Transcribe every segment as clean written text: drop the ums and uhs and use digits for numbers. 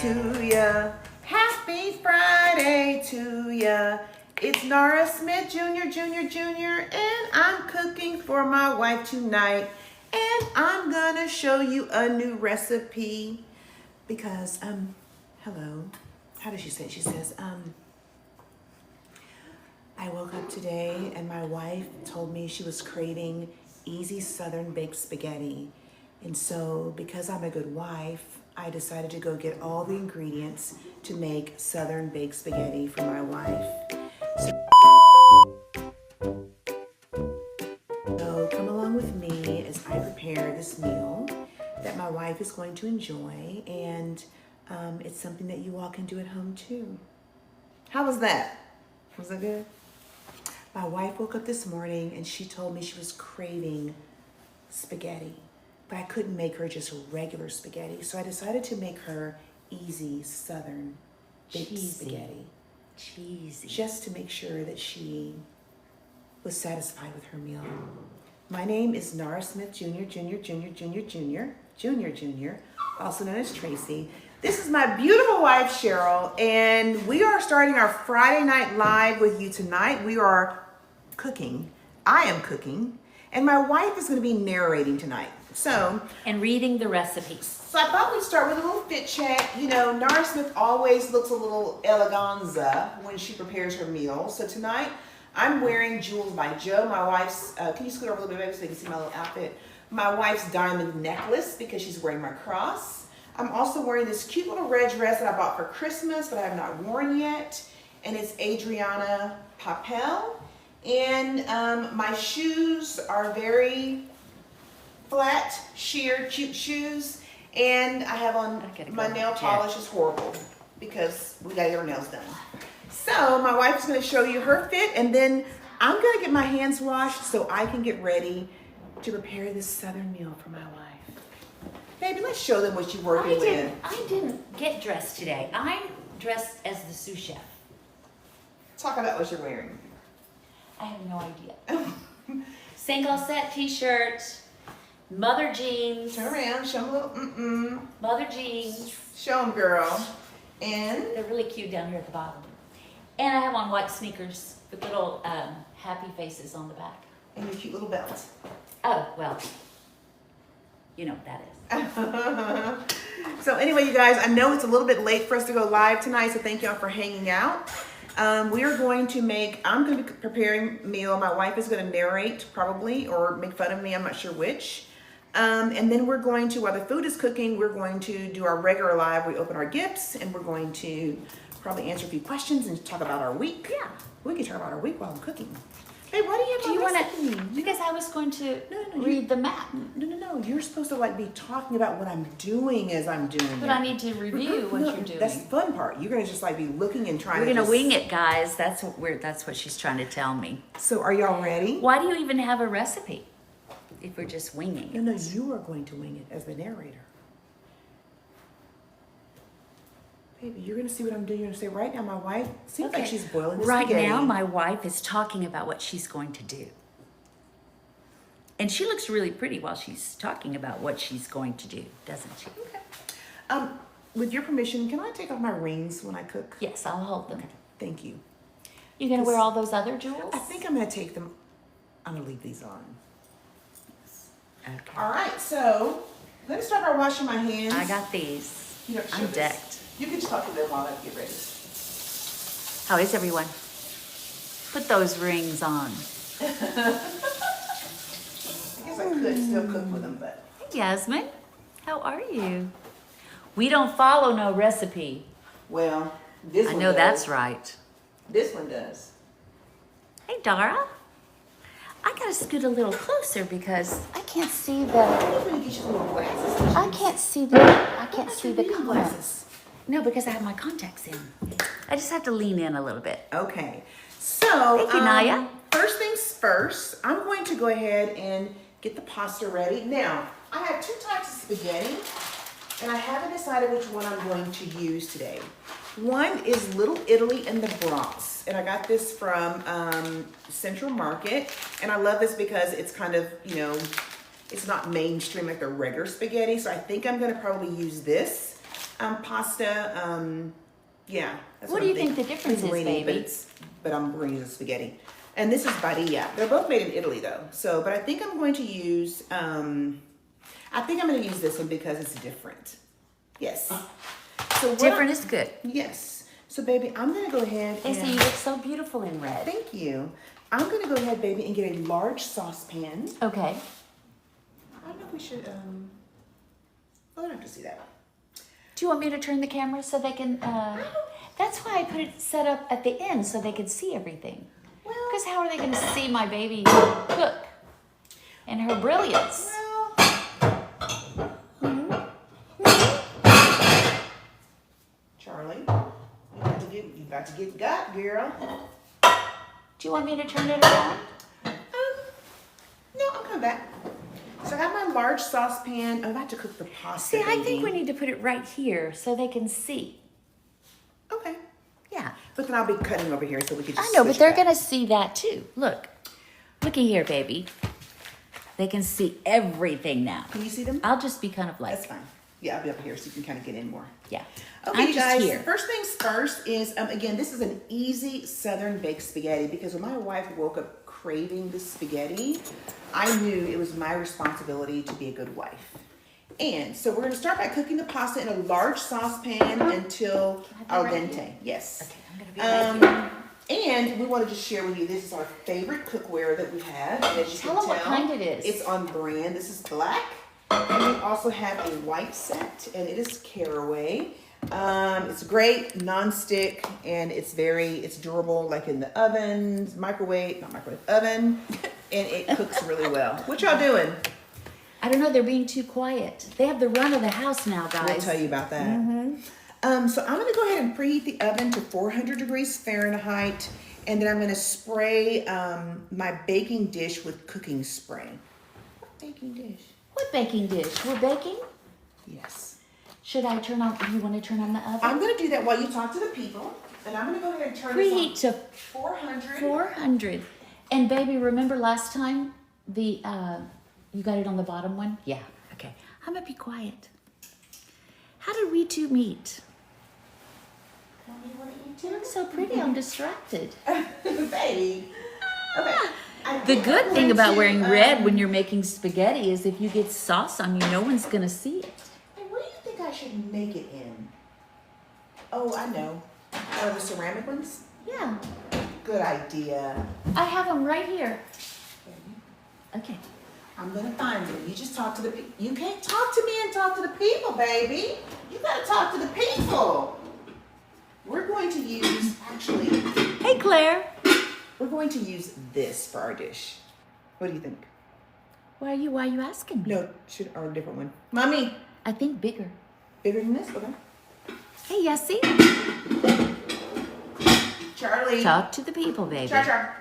to ya. Happy Friday to ya. It's Nara Smith Jr., and I'm cooking for my wife tonight. And I'm gonna show you a new recipe because, hello. How does she say it? She says, I woke up today and my wife told me she was craving easy Southern baked spaghetti. And so, because I'm a good wife, I decided to go get all the ingredients to make Southern baked spaghetti for my wife. So come along with me as I prepare this meal that my wife is going to enjoy, and it's something that you all can do at home too. How was that? Was that good? My wife woke up this morning and she told me she was craving spaghetti, but I couldn't make her just regular spaghetti. So I decided to make her easy Southern baked spaghetti. Cheesy. Just to make sure that she was satisfied with her meal. My name is Nara Smith Jr., also known as Tracie. This is my beautiful wife, Cheryl, and we are starting our Friday Night Live with you tonight. We are cooking. I am cooking, and my wife is going to be narrating tonight. And reading the recipes. So I thought we'd start with a little fit check. You know, Nara Smith always looks a little eleganza when she prepares her meal. So tonight, I'm wearing Jewels by Joe, my wife's, can you scoot over a little bit, baby, so you can see my little outfit? My wife's diamond necklace because she's wearing my cross. I'm also wearing this cute little red dress that I bought for Christmas, but I have not worn yet. And it's Adriana Papel. And my shoes are very flat, sheer, cute shoes. And I have on, my nail polish is horrible because we gotta get our nails done. So my wife is gonna show you her fit, and then I'm gonna get my hands washed so I can get ready to prepare this Southern meal for my wife. Baby, let's show them what you're working with. I didn't get dressed today. I'm dressed as the sous chef. Talk about what you're wearing. I have no idea. Single set t-shirt, mother jeans. Turn around, show them a little Mother jeans. Show them, girl. And they're really cute down here at the bottom. And I have on white sneakers with little happy faces on the back. And your cute little belt. Oh, well, you know what that is. So anyway, you guys, I know it's a little bit late for us to go live tonight, so thank y'all for hanging out. We are going to I'm going to be preparing a meal. My wife is going to narrate probably, or make fun of me, I'm not sure which. And then we're going to, while the food is cooking, we're going to do our regular live. We open our gifts, and we're going to probably answer a few questions and talk about our week. Yeah. We can talk about our week while I'm cooking. Hey, why do you want to? Because I was going to read the map. No. You're supposed to be talking about what I'm doing as I'm doing But it. I need to review what you're doing. That's the fun part. You're gonna just be looking and trying. We're gonna wing it, guys. That's what she's trying to tell me. So are y'all ready? Why do you even have a recipe if we're just winging it? No, you are going to wing it as the narrator. Baby, you're gonna see what I'm doing. You're gonna say, right now, my wife seems like she's boiling the spaghetti. Right now, my wife is talking about what she's going to do. And she looks really pretty while she's talking about what she's going to do, doesn't she? Okay. With your permission, can I take off my rings when I cook? Yes, I'll hold them. Okay, thank you. You gonna wear all those other jewels? I think I'm gonna take them. I'm gonna leave these on. Okay. All right, so let's start by washing my hands. I got these. I'm decked. You can just talk to them while I get ready. How is everyone? Put those rings on. I guess I could still cook with them, but. Hey, Yasmin. How are you? We don't follow no recipe. Well, this one I know does. that's right. This one does. Hey, Dara. I gotta scoot a little closer because I can't see the. I'm gonna get you little glasses. I can't see the Reading color. glasses. No, because I have my contacts in. I just have to lean in a little bit. Okay. So, Thank you, Naya. First things first, I'm going to go ahead and get the pasta ready. Now, I have two types of spaghetti, and I haven't decided which one I'm going to use today. One is Little Italy in the Bronx, and I got this from Central Market, and I love this because it's kind of, it's not mainstream like the regular spaghetti, so I think I'm gonna probably use this. pasta. Yeah. That's What do you I'm think the thinking. difference is, Linguine, baby? But I'm bringing the spaghetti. And this is Badia. They're both made in Italy though. So, but I think I'm going to use, this one because it's different. Yes. So Different is good. Yes. So baby, I'm going to go ahead They say you look so beautiful in red. Thank you. I'm going to go ahead, baby, and get a large saucepan. Okay. I don't know if we should, I don't have to see that. Do you want me to turn the camera so they can, that's why I put it set up at the end so they could see everything. Well, Because how are they going to see my baby cook and her brilliance? Charlie, you got to get got, girl. Do you want me to turn it around? No, I'll come back. So I have my large saucepan. I'm about to cook the pasta. See, I think baby. we need to put it right here so they can see. Okay. Yeah. But then I'll be cutting over here so we can just I know, but switch they're back. going to see that too. Look. Looky here, baby. They can see everything now. Can you see them? I'll just be kind of like, That's fine. Yeah, I'll be up here so you can kind of get in more. yeah. Okay, I'm you just guys, here. first things first is, again, this is an easy Southern baked spaghetti because when my wife woke up craving this spaghetti, I knew it was my responsibility to be a good wife. And so we're going to start by cooking the pasta in a large saucepan until al right dente. here? Yes. Okay, I'm going to be right here. And we want to just share with you, this is our favorite cookware that we have. And as you Tell can them what tell, kind it is. It's on brand. This is black. And we also have a white set, and it is caraway. It's great, non-stick, and it's durable, like in the oven, oven, and it cooks really well. What y'all doing? I don't know, they're being too quiet. They have the run of the house now, guys. We'll tell you about that. So I'm gonna go ahead and preheat the oven to 400 degrees Fahrenheit, and then I'm gonna spray my baking dish with cooking spray. What baking dish? What baking dish? We're baking? Yes. Should I turn on, do you want to turn on the oven? I'm gonna do that while you talk to the people, and I'm gonna go ahead and turn this Preheat to on 400. 400. And baby, remember last time you got it on the bottom one? Yeah, okay. I'm gonna be quiet. How did we two meet? You look so pretty, I'm distracted. Baby. Okay. The good thing about wearing red when you're making spaghetti is if you get sauce on you, no one's gonna see it. Hey, what do you think I should make it in? Oh, I know. The ceramic ones? Yeah, Good idea. I have them right here. Okay. I'm gonna find them. You just talk to the people. You can't talk to me and talk to the people, baby. You gotta talk to the people. We're going to use, actually, Hey, Claire. we're going to use this for our dish. What do you think? Why are you asking me? No, or a different one. Mommy, I think bigger. bigger than this? Okay. Hey, Yessie. Charlie. Talk to the people, baby. Char.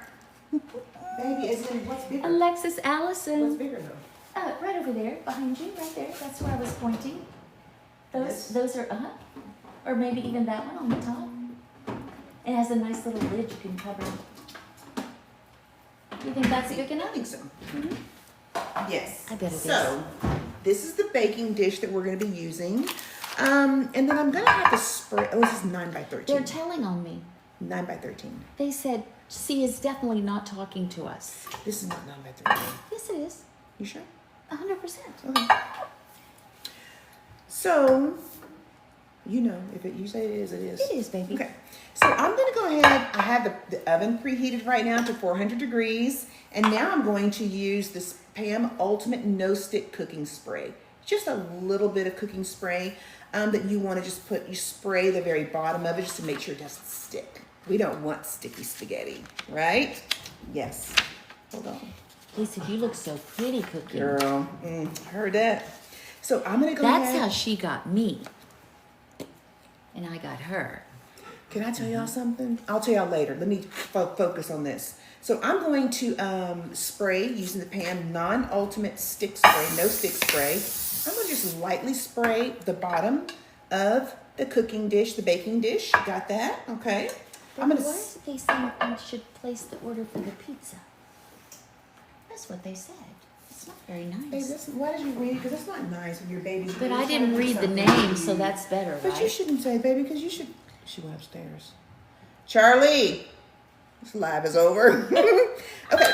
Baby, is it what's bigger? Alexis What's Allison. bigger though? Right over there, behind you, right there. That's where I was pointing. This? Those are, or maybe even that one on the top. It has a nice little lid you can cover. You think that's big I enough? think so. Yes. I bet it So, this is the baking dish that we're going to be using. And then I'm going to have to spray. Oh, this is 9 by 13. They're telling on me. 9 by 13. They said C is definitely not talking to us. This is not 9 by 13. Yes, it is. You sure? 100%. Okay. So, if you say it is, it is. It is, baby. Okay. So I'm going to go ahead. I have the oven preheated right now to 400 degrees. And now I'm going to use this Pam Ultimate No Stick Cooking Spray. Just a little bit of cooking spray that you want to just you spray the very bottom of it just to make sure it doesn't stick. We don't want sticky spaghetti, right? Yes. Hold on. Lisa, you look so pretty cooking. Girl, heard that. So I'm going to go That's ahead. how she got me. And I got her. Can I tell y'all something? I'll tell y'all later. Let me focus on this. So I'm going to spray using the Pam Non-Ultimate Stick Spray, No Stick Spray. I'm going to just lightly spray the bottom of the cooking dish, the baking dish. Got that? Okay. Why is it they saying I should place the order for the pizza? That's what they said. It's not very Babe, nice. why did you read it? Because that's not nice when your baby's. But really I didn't trying to do read the something name, to so you. that's better, But right? you shouldn't say, baby, because you should. She went upstairs. Charlie, this live is over. Okay,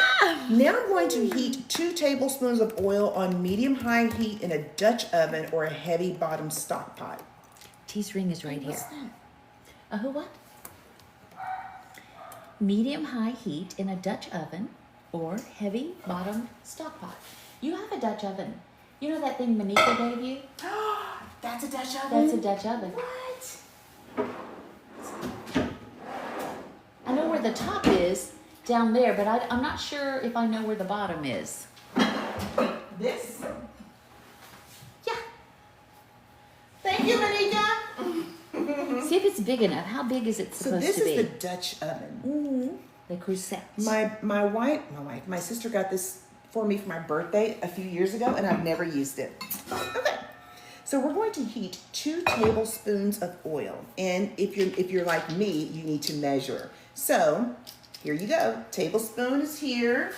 now I'm going to heat 2 tablespoons of oil on medium-high heat in a Dutch oven or a heavy bottom stock pot. T's ring is right What's here. that? Who what? Medium-high heat in a Dutch oven or heavy bottom stock pot. You have a Dutch oven. You know that thing Monica gave you? That's a Dutch oven? That's a Dutch oven. What? I know where the top is down there, but I'm not sure if I know where the bottom is. This? Yeah. Thank you, Monica. See if it's big enough. How big is it So supposed this to be? is the Dutch oven. The Crusette. My sister got this for me for my birthday a few years ago, and I've never used it. Okay. So we're going to heat 2 tablespoons of oil, and if you're like me, you need to measure. So here you go. Tablespoon is here,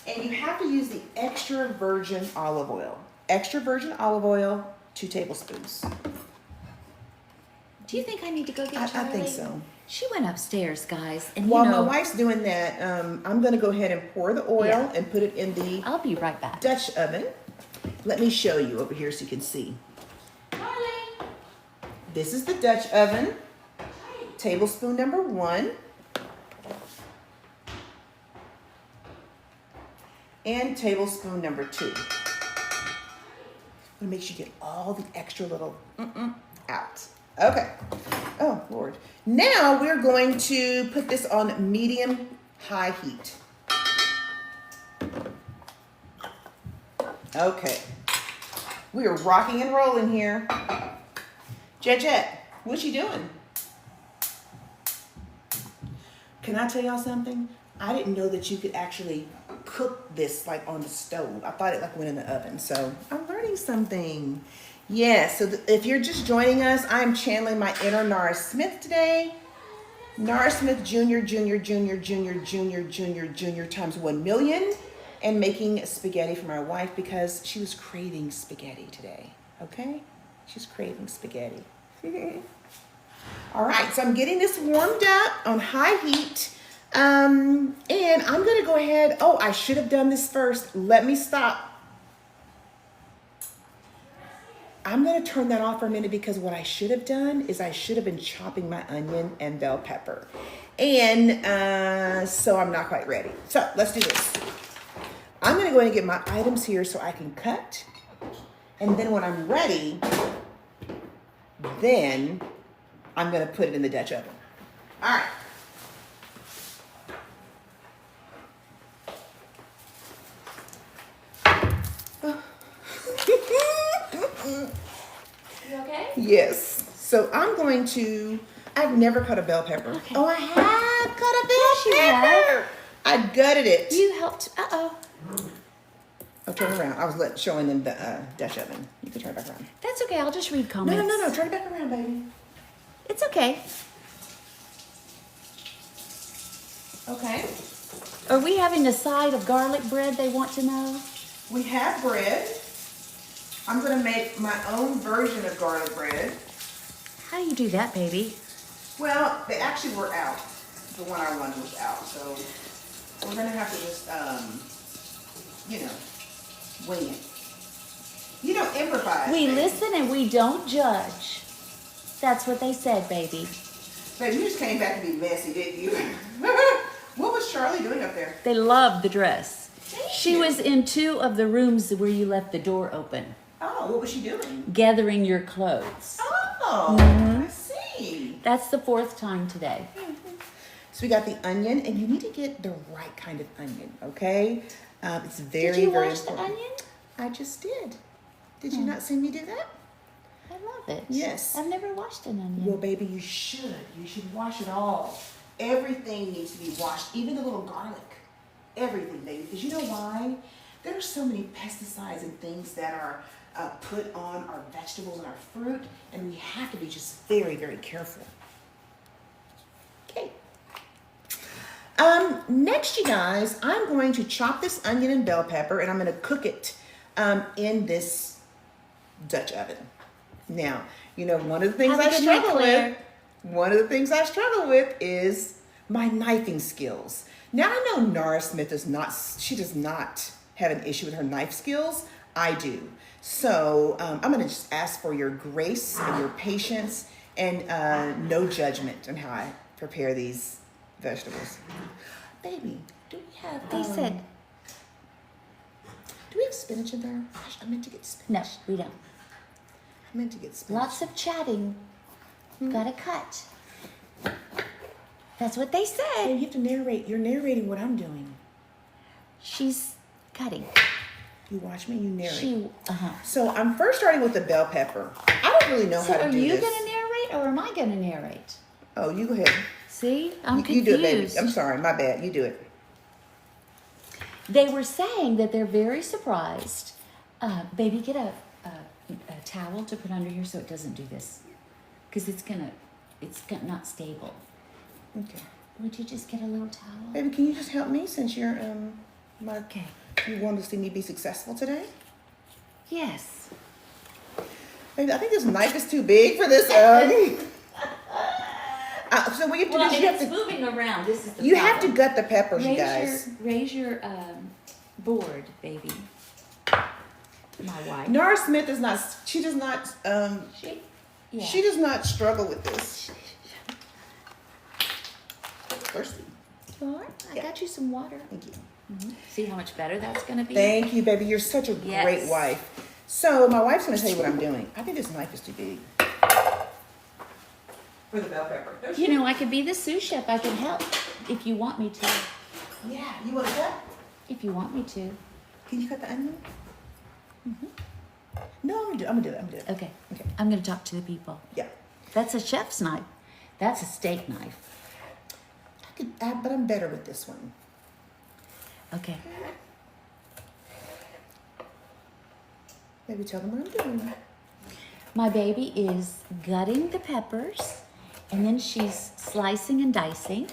and you have to use the extra virgin olive oil. Extra virgin olive oil, 2 tablespoons. Do you think I need to go get Charlie? I think so. She went upstairs, guys, and While you know, my wife's doing that, I'm going to go ahead and pour the oil Yeah. and put it in the I'll be right back. Dutch oven. Let me show you over here so you can see. Charlie. This is the Dutch oven. Tablespoon number 1. And tablespoon number 2. I'm gonna make sure you get all the extra little out. Okay. Oh, Lord. Now we're going to put this on medium-high heat. Okay. We are rocking and rolling here. Jet, what's she doing? Can I tell y'all something? I didn't know that you could actually cook this like on the stove. I thought it like went in the oven. So I'm learning something. Yes, so if you're just joining us, I'm channeling my inner Nara Smith today. Nara Smith Jr. times 1 million, and making spaghetti for my wife because she was craving spaghetti today. Okay? She's craving spaghetti. All right, so I'm getting this warmed up on high heat. And I'm gonna go ahead. Oh, I should have done this first. Let me stop. I'm gonna turn that off for a minute because what I should have done is I should have been chopping my onion and bell pepper. And so I'm not quite ready. So let's do this. I'm gonna go ahead and get my items here so I can cut. And then when I'm ready, then I'm gonna put it in the Dutch oven. All right. You okay? Yes. So I'm going to, I've never cut a bell pepper. Okay. Oh, I have cut a bell Yes, you pepper. I gutted it. You helped. Uh-oh. Oh, turn around. I was showing them the Dutch oven. You can turn it back around. That's okay. I'll just read No, comments. no. Turn it back around, baby. It's okay. Okay. Are we having a side of garlic bread, they want to know? We have bread. I'm going to make my own version of garlic bread. How do you do that, baby? Well, they actually were out. The one I wanted was out. So we're going to have to just, wing it. You know, improvise. We baby. listen and we don't judge. That's what they said, baby. Baby, you just came back to be messy, didn't you? What was Charlie doing up there? They loved the dress. Thank She you. was in 2 of the rooms where you left the door open, Oh, what was she doing? gathering your clothes. Oh, I see. That's the 4th time today. So we got the onion, and you need to get the right kind of onion, okay? It's very, Did you very wash the important. onion? I just did. Did you not see me do that? I love it. Yes. I've never washed an onion. Well, baby, you should. You should wash it all. Everything needs to be washed, even the little garlic. Everything, baby. Because you know why? There are so many pesticides and things that are put on our vegetables and our fruit, and we have to be just very, very careful. Okay. Next, you guys, I'm going to chop this onion and bell pepper, and I'm going to cook it in this Dutch oven. Now, you know, one of the things I struggle with is my knifing skills. Now, I know Nara Smith does not have an issue with her knife skills. I do. So I'm going to just ask for your grace and your patience and no judgment on how I prepare these vegetables. Baby, do we have... They said... Do we have spinach in there? Gosh, I meant to get spinach. No, we don't. I meant to get spinach. Lots of chatting. Gotta cut. That's what they said. Hey, you have to narrate. You're narrating what I'm doing. She's cutting. You watch me, you narrate. Uh-huh. So I'm first starting with the bell pepper. I don't really know how to do this. So are you going to narrate or am I going to narrate? Oh, you go ahead. See? I'm You confused. do it, baby. I'm sorry. My bad. You do it. They were saying that they're very surprised. Baby, get a towel to put under here so it doesn't do this. Because it's not stable. Okay. Would you just get a little towel? Baby, can you just help me since you're Okay. You want to see me be successful today? Yes. Baby, I think this knife is too big for this. So what you have to do is you have to moving around. This is the you have to gut the peppers, you guys. Raise your board, baby. My wife. Nara Smith does not. She does not. Yeah. She does not struggle with this. Thirsty. You are? I got you some water. Thank you. Mm-hmm. See how much better that's going to be? Thank you, baby. You're such a great wife. So my wife's going to tell you what I'm doing. I think this knife is too big. For the bell pepper. You know, I could be the sous chef. I can help if you want me to. Yeah, you want to cut? If you want me to. Can you cut the onion? Mm-hmm. No, I'm gonna do it. Okay. I'm going to talk to the people. Yeah. That's a chef's knife. That's a steak knife. I could add, but I'm better with this one. Okay. Maybe tell them what I'm doing. My baby is gutting the peppers, and then she's slicing and dicing.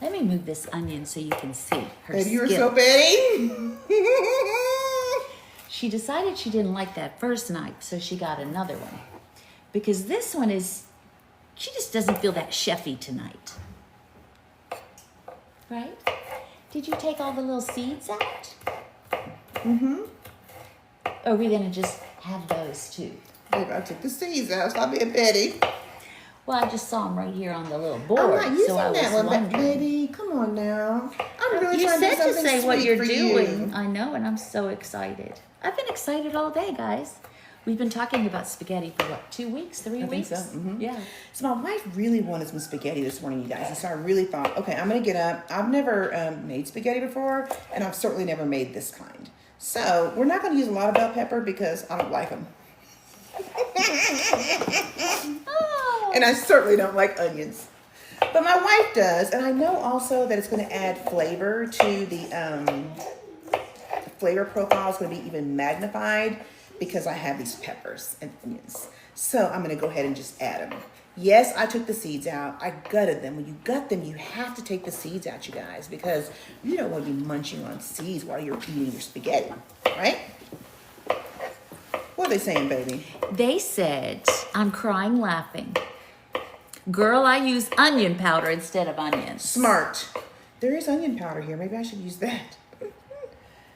Let me move this onion so you can see her Baby, you were skill. so petty. She decided she didn't like that first knife, so she got another one. Because this one she just doesn't feel that chefy tonight. Right? Did you take all the little seeds out? Mm-hmm. Or are we going to just have those too? Baby, I took the seeds out. Stop being petty. Well, I just saw them right here on the little board. I'm not using so I that was one, wondering. baby. Come on now. I'm really You trying to do said to something say what sweet you're for doing. you. I know, and I'm so excited. I've been excited all day, guys. We've been talking about spaghetti for what, 2 weeks, 3 weeks? I think so. Mm-hmm. Yeah. So my wife really wanted some spaghetti this morning, you guys. And so I really thought, okay, I'm going to get up. I've never made spaghetti before, and I've certainly never made this kind. So we're not going to use a lot of bell pepper because I don't like them. Oh. And I certainly don't like onions. But my wife does, and I know also that it's going to add flavor to the flavor profile is going to be even magnified because I have these peppers and onions. So I'm going to go ahead and just add them. Yes, I took the seeds out. I gutted them. When you gut them, you have to take the seeds out, you guys, because you don't want to be munching on seeds while you're eating your spaghetti, right? What are they saying, baby? They said, I'm crying laughing. Girl, I use onion powder instead of onions. Smart. There is onion powder here. Maybe I should use that.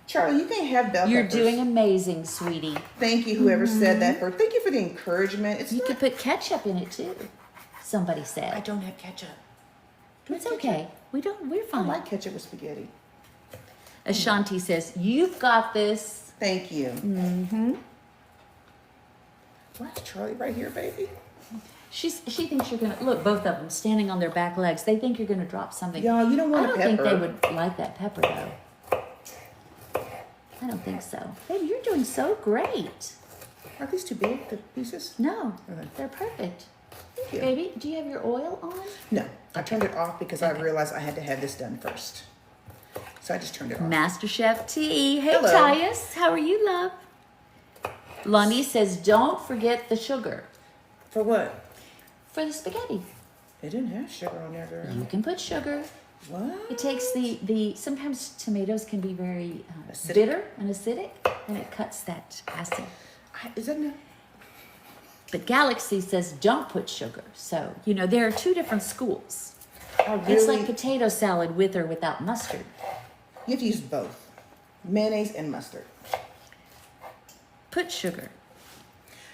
Charlie, you can't have bell You're peppers. doing amazing, sweetie. Thank you, whoever said that. Thank you for the encouragement. You could put ketchup in it too. Somebody said. I don't have ketchup. It's okay. We're I fine. like ketchup with spaghetti. Ashanti says, you've got this. Thank you. Mm-hmm. Why is Charlie right here, baby? She thinks you're gonna look, both of them standing on their back legs. They think you're gonna drop something. Y'all, you don't want I don't a pepper. think they would like that pepper though. I don't think so. Baby, you're doing so great. Are these too big, the pieces? No, Okay. they're perfect. Thank you. Baby, do you have your oil on? No, I turned it off because I realized I had to have this done first. So I just turned it off. Master Chef T. Hey, Hello. Tyus. How are you, love? Lonnie says, don't forget the sugar For what? for the spaghetti. They didn't have sugar on there, girl. You can put sugar. What? It takes sometimes tomatoes can be very Acidic? bitter and acidic, and it cuts that acid. Is that enough? But Galaxy says don't put sugar. So, there are two different schools. Really, It's like potato salad with or without mustard. you have to use both. Mayonnaise and mustard. Put sugar.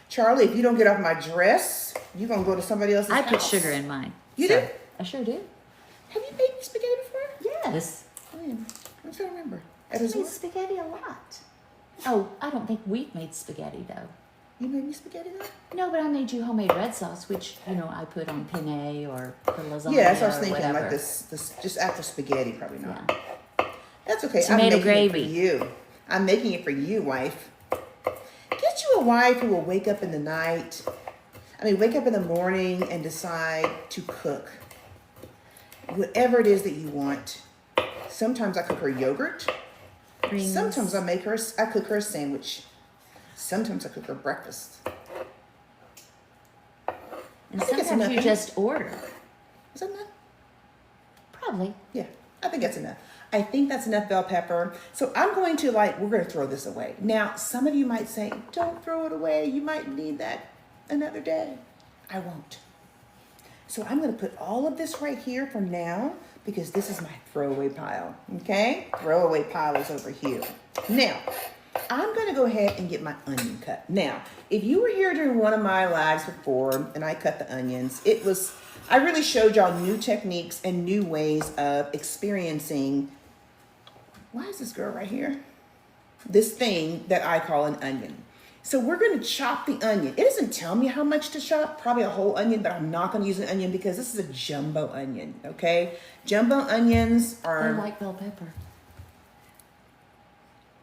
Charlie, if you don't get off my dress, you're going to go to somebody else's I house. put sugar in mine. You do? I sure do. Have you made spaghetti before? Yes. Oh, yeah. I'm trying to remember. At I his made work? spaghetti a lot. Oh, I don't think we've made spaghetti though. You made me spaghetti though? No, but I made you homemade red sauce, which I put on penne or the lasagna. Yeah, that's what I was or thinking. whatever. Like this, just after spaghetti, probably not. Yeah. That's okay. Tomato I'm making gravy. it for you. I'm making it for you, wife. Get you a wife who will wake up in the night. Wake up in the morning and decide to cook. Whatever it is that you want. Sometimes I cook her yogurt. Greens. Sometimes I cook her a sandwich. Sometimes I cook her breakfast. And I think it's sometimes you enough. just order. Is that enough? Probably. Yeah, I think that's enough. I think that's enough bell pepper. So I'm going to we're going to throw this away. Now, some of you might say, don't throw it away. You might need that another day. I won't. So I'm going to put all of this right here for now because this is my throwaway pile. Okay? Throwaway pile is over here. Now, I'm going to go ahead and get my onion cut. Now, if you were here during one of my lives before and I cut the onions, I really showed y'all new techniques and new ways of experiencing, why is this girl right here? This thing that I call an onion. So we're going to chop the onion. It doesn't tell me how much to chop, probably a whole onion, but I'm not going to use an onion because this is a jumbo onion, okay? Jumbo onions I are... like bell pepper.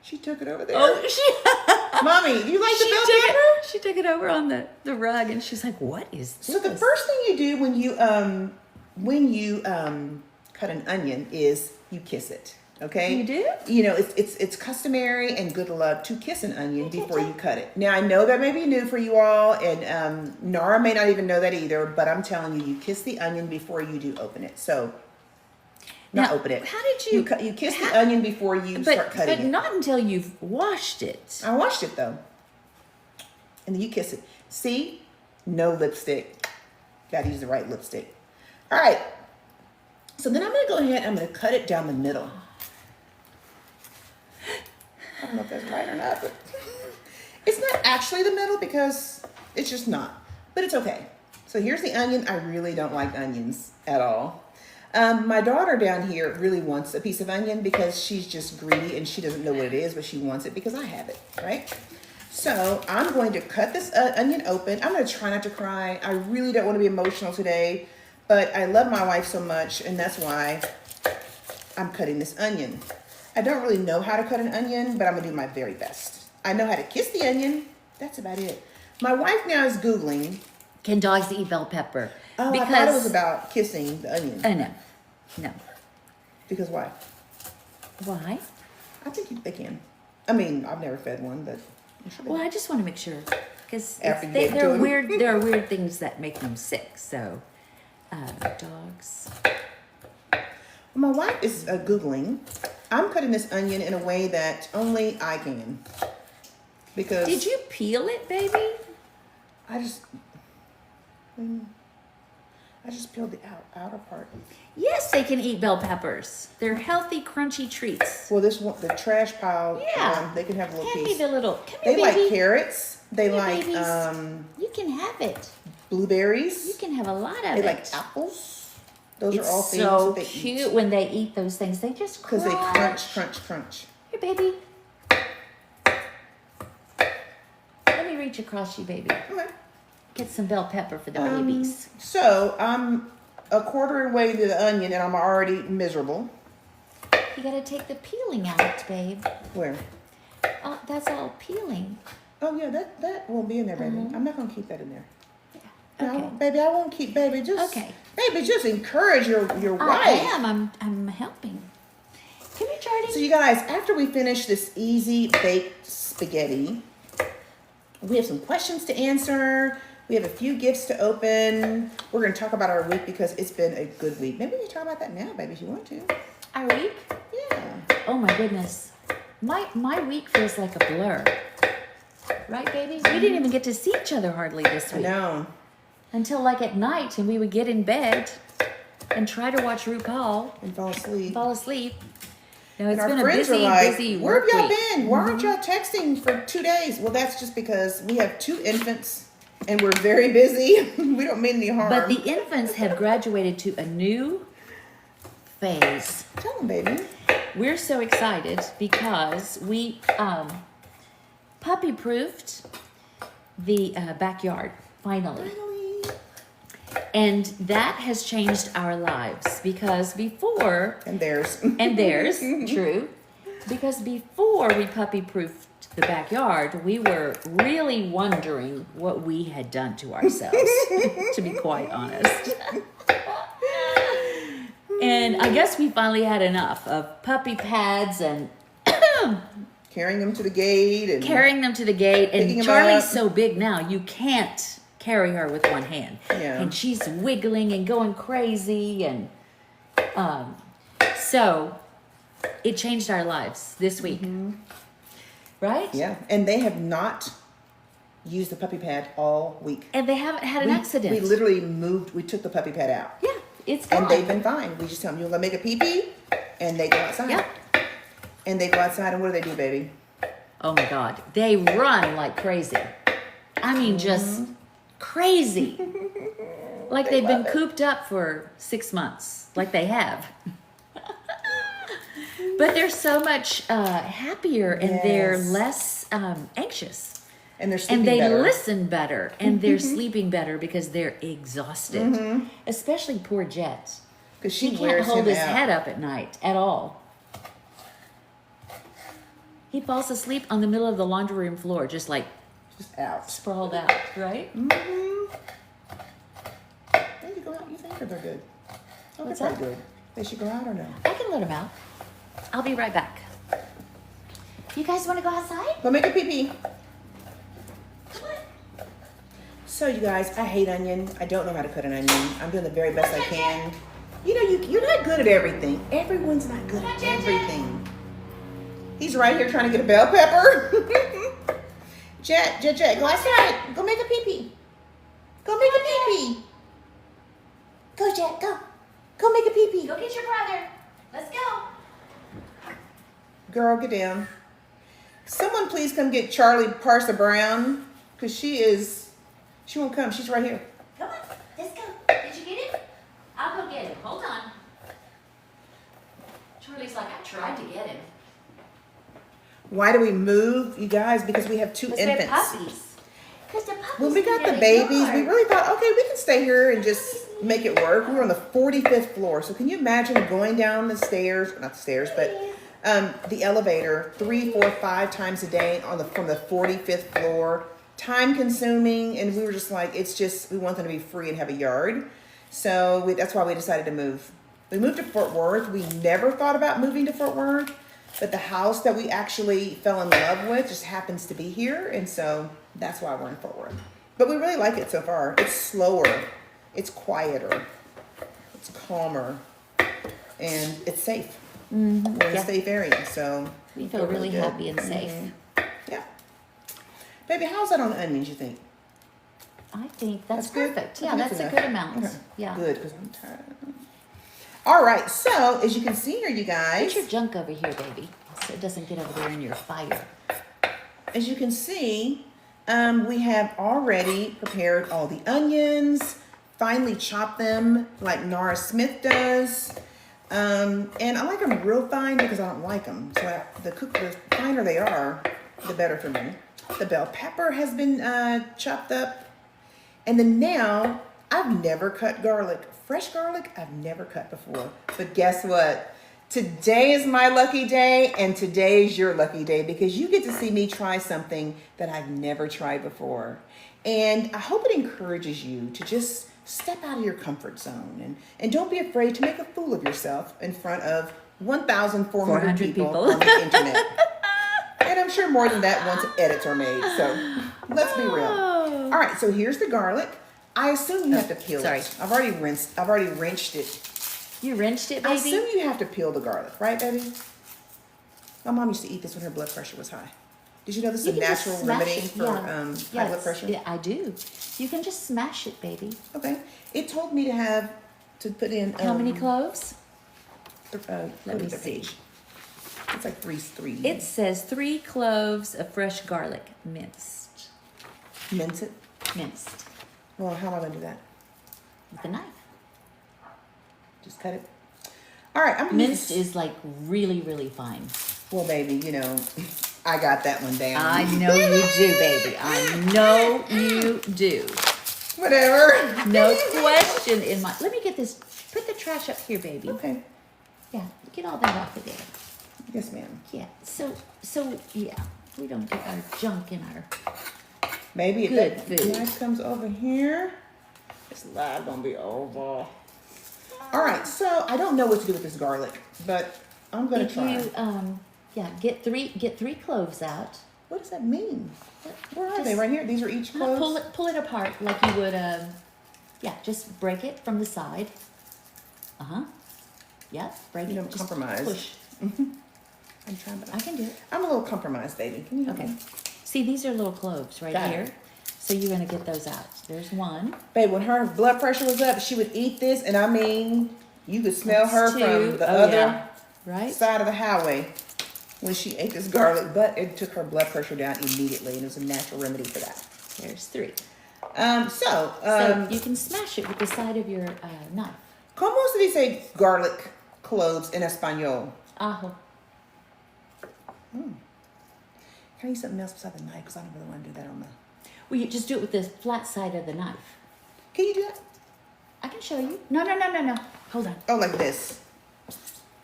She took it over there. Oh, Mommy, you like the bell pepper? She took it over on the rug, and she's like, "What is this?" So the first thing you do when you cut an onion is you kiss it. Okay. You do? It's customary and good luck to kiss an onion before you cut it. Now I know that may be new for you all, and Nara may not even know that either. But I'm telling you, you kiss the onion before you do open it. So. Not Now, open it. how did you? You kiss the onion before you start cutting but it. not until you've washed it. I washed it though. And then you kiss it. See? No lipstick. Gotta use the right lipstick. All right. So then I'm gonna go ahead and I'm gonna cut it down the middle. I don't know if that's right or not, but it's not actually the middle because it's just not. But it's okay. So here's the onion. I really don't like onions at all. My daughter down here really wants a piece of onion because she's just greedy and she doesn't know what it is, but she wants it because I have it, right? So I'm going to cut this onion open. I'm going to try not to cry. I really don't want to be emotional today, but I love my wife so much, and that's why I'm cutting this onion. I don't really know how to cut an onion, but I'm going to do my very best. I know how to kiss the onion. That's about it. My wife now is Googling. Can dogs eat bell pepper? Oh, I thought it was about kissing the onion. No. Because why? Why? I think they can. I've never fed one, but I'm sure they Well, I just want to make sure because After you get to there are them. weird. There are weird things that make them sick. So, dogs. My wife is Googling. I'm cutting this onion in a way that only I can. Because Did you peel it, baby? I just peeled the outer part. Yes, they can eat bell peppers. They're healthy, crunchy treats. Well, this one, the trash pile, Yeah. they can have a little Hand me piece. the little. Come They here, like baby. carrots. They Come here, like babies. You can have it. blueberries. You can have a lot of They it. like apples. Those It's are all things so that they cute eat. when they eat those things. They just Because they crunch. Here, baby. Let me reach across you, baby. Okay. Get some bell pepper for the babies. So I'm a quarter way to the onion and I'm already miserable. You gotta take the peeling out, babe. Where? Oh, that's all peeling. Oh yeah, that won't be in there, baby. I'm not gonna keep that in there. Okay. No, baby, I won't keep. Baby, just Okay. Baby, just encourage your wife. I am. I'm helping. Come here, Charlie. So you guys, after we finish this easy baked spaghetti, we have some questions to answer. We have a few gifts to open. We're going to talk about our week because it's been a good week. Maybe we can talk about that now, baby, if you want to. Our week? Yeah. Oh my goodness. My week feels like a blur. Right, baby? We didn't even get to see each other hardly this I week. know. Until like at night, and we would get in bed and try to watch RuPaul And fall asleep. fall asleep. No, And it's our been a friends busy, are like, busy where work have y'all week. been? Why aren't y'all texting for 2 days? Well, that's just because we have 2 infants and we're very busy. We don't mean any harm. But the infants have graduated to a new phase. Tell them, baby. We're so excited because we puppy-proofed the backyard, finally. Finally. And that has changed our lives because before, And theirs. and theirs, true, because before we puppy-proofed the backyard, we were really wondering what we had done to ourselves, to be quite honest. And I guess we finally had enough of puppy pads and Carrying them to the gate. And carrying them to the gate. Picking And 'em Charlie's up. so big now, you can't carry her with one hand. Yeah. And she's wiggling and going crazy. And so it changed our lives this week. Right? Yeah. And they have not used the puppy pad all week. And they haven't had an accident. We literally we took the puppy pad out. Yeah, it's gone. And they've been fine. We just tell them, you'll go make a pee-pee, and they go outside. Yeah. And they go outside, and what do, baby? Oh my God. They run like crazy. I mean, just crazy. Like they've been love it. cooped up for 6 months, like they have. But they're so much happier and they're Yes. less anxious. And they're sleeping And they better. listen better and they're sleeping better because they're exhausted. Especially poor Jet. Because she He can't wears hold him his out. head up at night at all. He falls asleep on the middle of the laundry room floor, just like Just out. sprawled out, right? They need to go out. You think they're good? Oh, What's they're that? pretty good. They should go out or no? I can let him out. I'll be right back. You guys want to go outside? Go make a pee-pee. Come on. So, you guys, I hate onion. I don't know how to cut an onion. I'm doing the very best I can. You know, you're not good at everything. Everyone's not good at everything. He's right here trying to get a bell pepper. Jet, go outside. Go make a pee-pee. Go make a pee-pee. Go, Jet, go. Go make a pee-pee. Go get your brother. Let's go. Girl, get down. Someone please come get Charlie Parsa Brown, because she won't come. She's right here. Come on. Let's go. Did you get him? I'll go get him. Hold on. Charlie's like, I tried to get him. Why do we move, you guys? Because we have 2 Because they're infants. puppies. Because the puppies. When we got need the a babies, yard. we really thought, okay, we can stay here and just make it work. We were on the 45th floor. So can you imagine going down the stairs, not the stairs, but the elevator 3, 4, 5 times a day from the 45th floor? Time consuming. And we were just like, we want them to be free and have a yard. So that's why we decided to move. We moved to Fort Worth. We never thought about moving to Fort Worth. But the house that we actually fell in love with just happens to be here. And so that's why we're in Fort Worth. But we really like it so far. It's slower. It's quieter. It's calmer. And it's safe. We're in a safe area. So We feel really good. happy and safe. Yeah. Baby, how's that on the onions, you think? I think that's good? perfect. I Yeah, think that's a enough. good amount. Okay. Yeah. Good, because I'm tired. All right. So, as you can see here, you guys. Put your junk over here, baby, so it doesn't get over there in your fire. As you can see, we have already prepared all the onions, finely chopped them like Nara Smith does. And I like them real fine because I don't like them. So the finer they are, the better for me. The bell pepper has been chopped up. And then now, I've never cut garlic. Fresh garlic, I've never cut before. But guess what? Today is my lucky day, and today is your lucky day because you get to see me try something that I've never tried before. And I hope it encourages you to just step out of your comfort zone and don't be afraid to make a fool of yourself in front of 1,400 people on the internet. And I'm sure more than that once edits are made. So let's be real. you. All right, so here's the garlic. I assume you have to peel sorry. it. I've already rinsed it. You rinsed it, I baby? assume you have to peel the garlic, right, baby? My mom used to eat this when her blood pressure was high. Did you know this is a natural remedy for high blood pressure? Yeah, I do. You can just smash it, baby. Okay. It told me to put in. How many cloves? Let me see. It's like three. It says 3 cloves of fresh garlic, minced. Mince it? Minced. Well, how am I going to do that? With a knife. Just cut it. All right. Minced is like really, really fine. Well, baby, you know, I got that one down. I know you do, baby. I know you do. Whatever. No question in my... Let me get this. Put the trash up here, baby. Okay. Yeah, get all that off of there. Yes, ma'am. Yeah, so yeah, we don't get our junk in our... Maybe if Good that food. knife comes over here, it's live gonna be over. All right, so I don't know what to do with this garlic, but I'm gonna try. Get three cloves out. What does that mean? Where are they? Right here. These are each cloves. Pull it apart like you would. Just break it from the side. Yeah, break it. You don't Just compromise. Push. I'm trying, but I can do it. I'm a little compromised, baby. Can you help Okay. me? See, these are little cloves right Got here. it. So you're gonna get those out. There's one. Babe, when her blood pressure was up, she would eat this, and I mean, you could smell her That's from two. the Oh, other yeah. Right. side of the highway when she ate this garlic. But it took her blood pressure down immediately, and it was a natural remedy for that. There's 3. So You can smash it with the side of your knife. ¿Cómo se dice garlic cloves en español? Ajo. Can I use something else beside the knife? Because I don't really want to do that on the... Well, you just do it with the flat side of the knife. Can you do that? I can show you. No. Hold on. Oh, like this.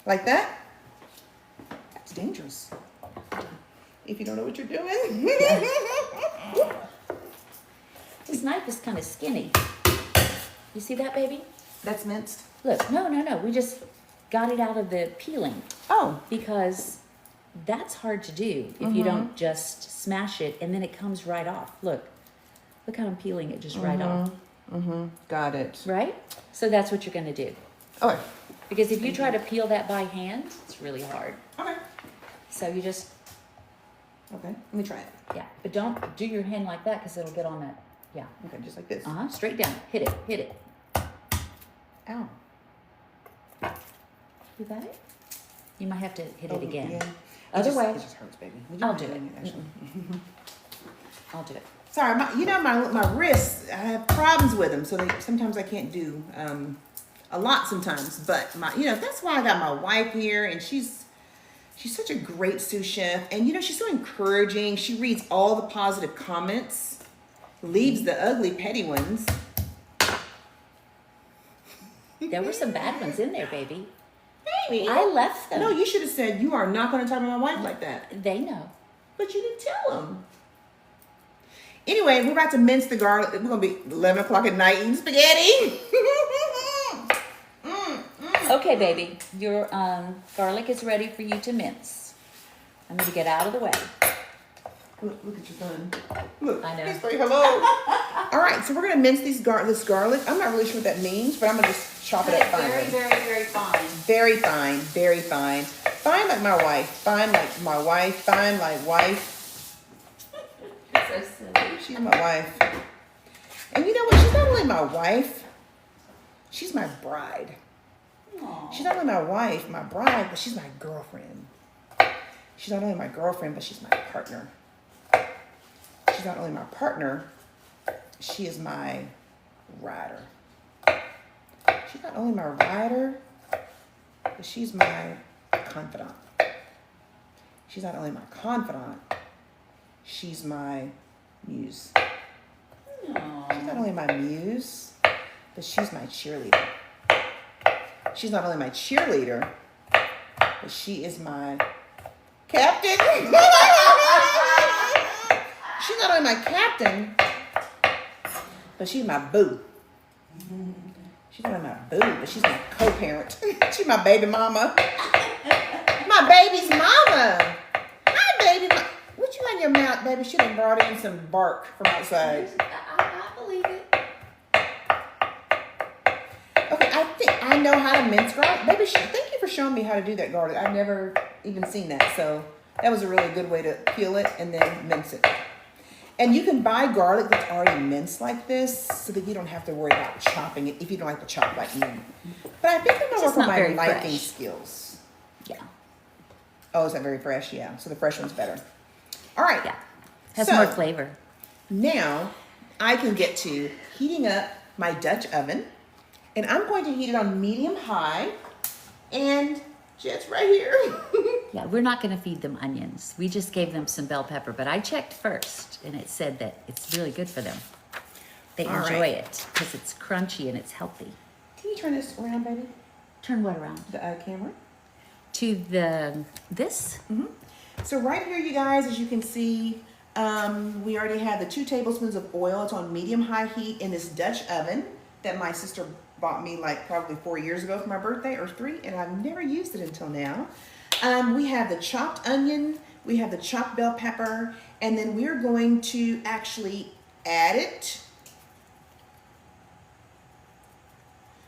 Like that? That's dangerous. If you don't know what you're doing. This knife is kind of skinny. You see that, baby? That's minced. Look, no. We just got it out of the peeling Oh. because that's hard to do if you don't just smash it and then it comes right off. Look how I'm peeling it just right off. Got it. Right? So that's what you're going to do. Okay. Because if you try to peel that by hand, it's really hard. Okay. So you just, Okay. Let me try it. yeah. But don't do your hand like that because it'll get on that. Yeah. Okay, just like this. Straight down. Hit it. Ow. You got it? You might have to hit it again. Yeah. Other way. It just hurts, baby. Would you I'll mind do it. doing actually? I'll do it. Sorry, my wrists. I have problems with them, so sometimes I can't do a lot sometimes. But that's why I got my wife here, and she's such a great sous chef, and she's so encouraging. She reads all the positive comments, leaves the ugly petty ones. There were some bad ones in there, baby. Baby, I left them. No, you should have said you are not going to talk to my wife like that. They know. But you didn't tell them. Anyway, we're about to mince the garlic. We're going to be 11 o'clock at night eating spaghetti. Okay, baby. Your garlic is ready for you to mince. I'm going to get out of the way. Look at your son. Look, I know. he's like, hello. All right, so we're going to mince this garlic. I'm not really sure what that means, but I'm going to just chop it up finely. Very, very, very fine. Very fine, very fine. Fine like my wife. Fine like my wife. Fine like wife. So silly. She's my wife. And you know what? She's not only my wife, she's my bride. Aww. She's not only my wife, my bride, but she's my girlfriend. She's not only my girlfriend, but she's my partner. She's not only my partner, she is my rider. She's not only my rider, but she's my confidant. She's not only my confidant, she's my muse. Aww. She's not only my muse, but she's my cheerleader. She's not only my cheerleader, but she is my captain. She's not only my captain, but she's my boo. She's not only my boo, but she's my co-parent. She's my baby mama. My baby's mama. Hi, baby. What you in your mouth, baby? She done brought in some bark from outside. I know how to mince garlic. Baby, thank you for showing me how to do that garlic. I've never even seen that. So that was a really good way to peel it and then mince it. And you can buy garlic that's already minced like this so that you don't have to worry about chopping it if you don't like to chop like me. But I think I'm going to work on my liking skills. Yeah. Oh, is that very fresh? Yeah. So the fresh one's better. All right. Yeah. Has more flavor. Now I can get to heating up my Dutch oven. And I'm going to heat it on medium high. And Jet's right here. Yeah, we're not going to feed them onions. We just gave them some bell pepper, but I checked first, and it said that it's really good for them. They enjoy it because it's crunchy and it's healthy. Can you turn this around, baby? Turn what around? The camera. To this? Mm-hmm. So right here, you guys, as you can see, we already have the 2 tablespoons of oil. It's on medium-high heat in this Dutch oven that my sister bought me like probably 4 years ago for my birthday, or 3, and I've never used it until now. We have the chopped onion, we have the chopped bell pepper, and then we're going to actually add it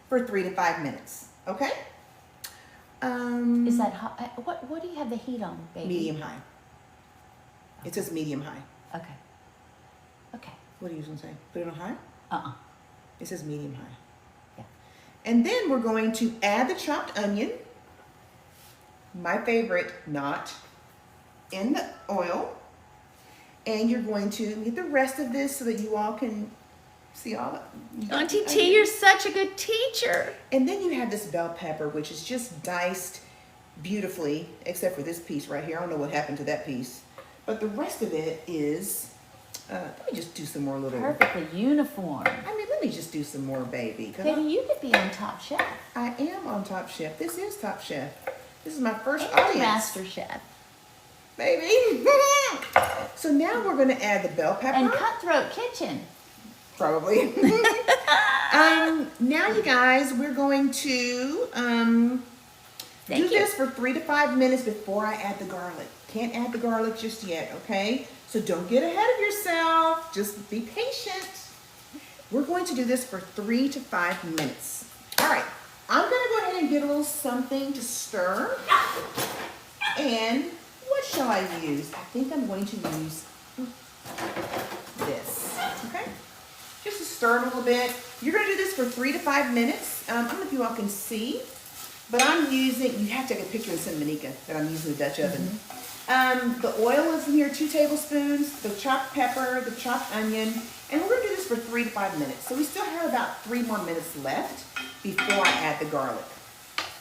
for 3 to 5 minutes, okay? Is that hot? What do you have the heat on, baby? Medium high. It says medium high. Okay. Okay. What are you going to say? Put it on high? Uh-uh. It says medium high. Yeah. And then we're going to add the chopped onion. My favorite, not in the oil. And you're going to get the rest of this so that you all can see all of it. Auntie T, you're such a good teacher. And then you have this bell pepper, which is just diced beautifully, except for this piece right here. I don't know what happened to that piece. But the rest of it is, let me just do some more little. Perfectly uniform. I mean, let me just do some more, baby. Baby, you could be on Top Chef. I am on Top Chef. This is Top Chef. This is my first And audience. Master Chef. Baby. So now we're going to add the bell pepper. And Cutthroat Kitchen. Probably. Now, you guys, we're going to do this for 3 to 5 minutes before I add the garlic. Can't add the garlic just yet, okay? So don't get ahead of yourself. Just be patient. We're going to do this for 3 to 5 minutes. All right. I'm going to go ahead and get a little something to stir. And what shall I use? I think I'm going to use this, okay? Just to stir it a little bit. You're going to do this for 3 to 5 minutes. I don't know if you all can see, but I'm using, you have to take a picture and send Monica that I'm using the Dutch oven. The oil is in here, 2 tablespoons, the chopped pepper, the chopped onion, and we're going to do this for 3 to 5 minutes. So we still have about 3 more minutes left before I add the garlic.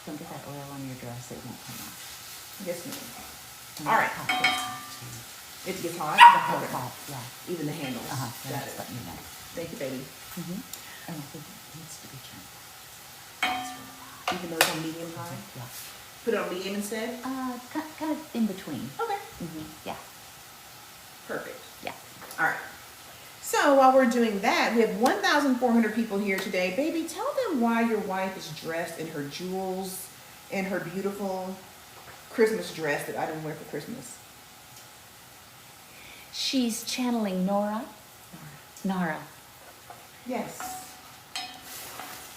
Don't get that oil on your dress, it won't come off. Yes, ma'am. All right. It gets hot? Okay. Hot, yeah. Even the handles. Got it. Let me know. Thank you, baby. And I think it needs to be turned down. Even though it's on medium high? Yeah. Put it on medium instead? Kind of in between. Okay. Yeah. Perfect. Yeah. All right. So while we're doing that, we have 1,400 people here today. Baby, tell them why your wife is dressed in her jewels and her beautiful Christmas dress that I didn't wear for Christmas. She's channeling Nora. Yes.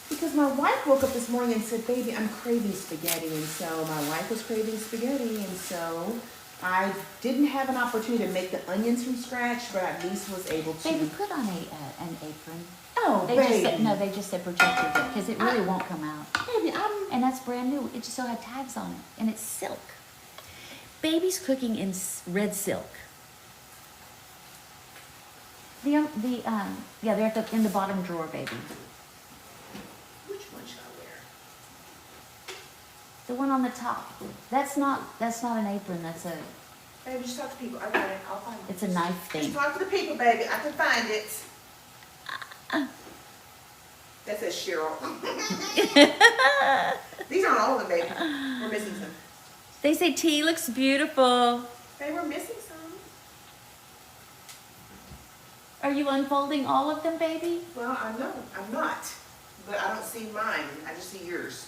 Because my wife woke up this morning and said, baby, I'm craving spaghetti. And so my wife was craving spaghetti. And so I didn't have an opportunity to make the onions from scratch, but at least was able to. Baby, put on an apron. Oh, They baby. just said, no, they just said protect your bit because it really won't come out. Baby, And that's brand new. It just still had tags on it. And it's silk. Baby's cooking in red silk. Yeah, they're in the bottom drawer, baby. Which one should I wear? The one on the top. That's not an apron. That's a. Baby, just talk to people. I got it. I'll find it. It's a knife thing. Just talk to the people, baby. I can find it. That says Cheryl. These aren't all of them, baby. We're missing some. They say tea looks beautiful. Baby, we're missing some. Are you unfolding all of them, baby? Well, I know. I'm not. But I don't see mine. I just see yours.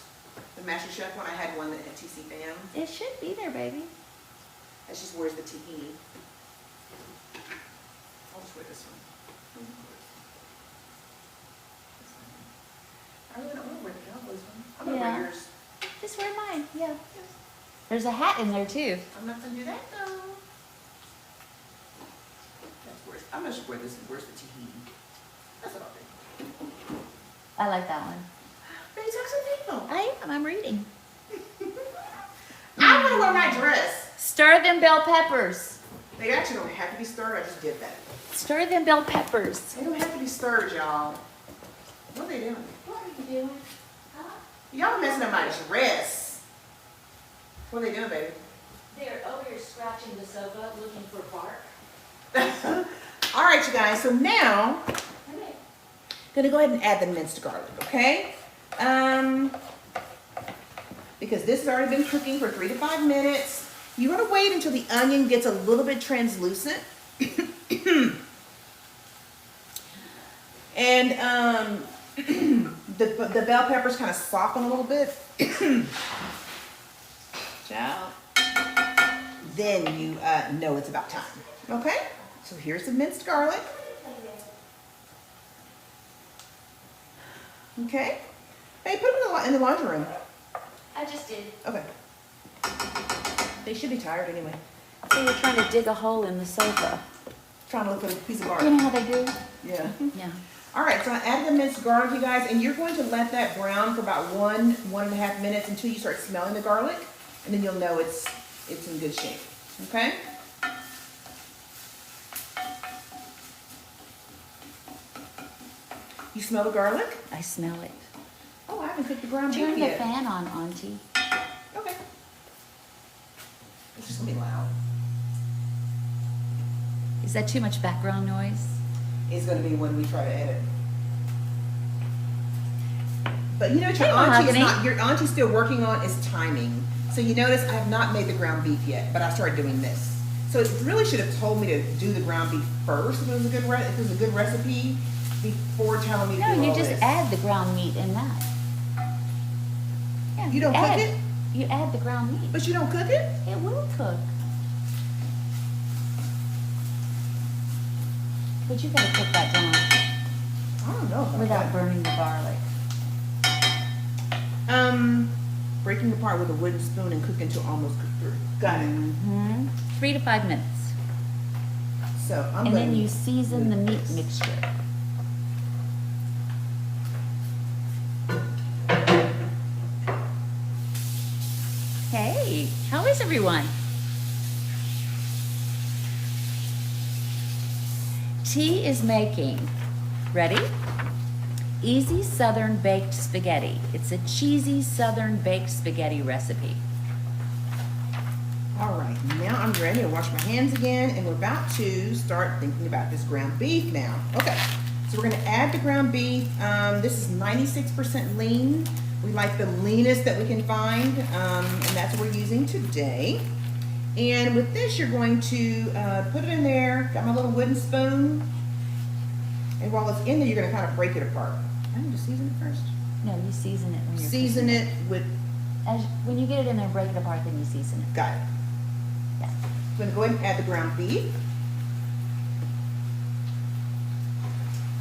The Master Chef one, I had one at TCFAM. It should be there, baby. That's just where's the tahini. I'll just wear this one. I really don't want to wear the Cowboys one. I'm going to where mine. Yeah. There's a hat in there too. I'm not gonna do that though. That's worse. I'm gonna wear this and where's the Tahiti. That's what I'll do. I like that one. Baby, talk to people. I am. I'm reading. I wanna wear my dress. Stir them bell peppers. They actually don't have to be stirred. I just did that. Stir them bell peppers. They don't have to be stirred, y'all. What are they doing? What are you doing? Y'all are messing up my dress. What are they doing, baby? They're over here scratching the sofa, looking for bark. All right, you guys. So now, Okay. gonna go ahead and add the minced garlic, okay? Because this has already been cooking for 3 to 5 minutes. You want to wait until the onion gets a little bit translucent. And the bell peppers kind of soften a little bit. Ciao. Then you know it's about time. Okay? So here's the minced garlic. Okay? Hey, put them in the laundry room. I just did. Okay. They should be tired anyway. They were trying to dig a hole in the sofa. Trying to look for a piece of You bark. know how they do? Yeah. Yeah. All right, so I added the minced garlic, you guys, and you're going to let that brown for about 1.5 minutes until you start smelling the garlic, and then you'll know it's in good shape. Okay? You smell the garlic? I smell it. Oh, I haven't cooked the ground beef Turn the yet. fan on, Auntie. Okay. It's just gonna be loud. Is that too much background noise? It's gonna be when we try to edit. But you know what Hey, your Mahogany. auntie's still working on is timing. So you notice I have not made the ground beef yet, but I started doing this. So it really should have told me to do the ground beef first if it was a good recipe before telling me to No, do you all just this. add the ground meat in that. Yeah, You don't add, cook it? You add the ground meat. But you don't cook it? It will cook. But you gotta cook that down I don't know. about without that. burning the garlic. Breaking apart with a wooden spoon and cooking until almost cooked through. Got it. 3 to 5 minutes. So I'm And gonna then you season the do meat this. mixture. Hey, how is everyone? T is making, ready? Easy Southern baked spaghetti. It's a cheesy Southern baked spaghetti recipe. All right, now I'm ready to wash my hands again, and we're about to start thinking about this ground beef now. Okay, so we're gonna add the ground beef. This is 96% lean. We like the leanest that we can find, and that's what we're using today. And with this, you're going to put it in there. Got my little wooden spoon. And while it's in there, you're gonna kind of break it apart. I need to season it first. No, you season it when you're Season cooking it with, when you get it in there, break it apart, then you season it. got it. Yeah. I'm gonna go ahead and add the ground beef.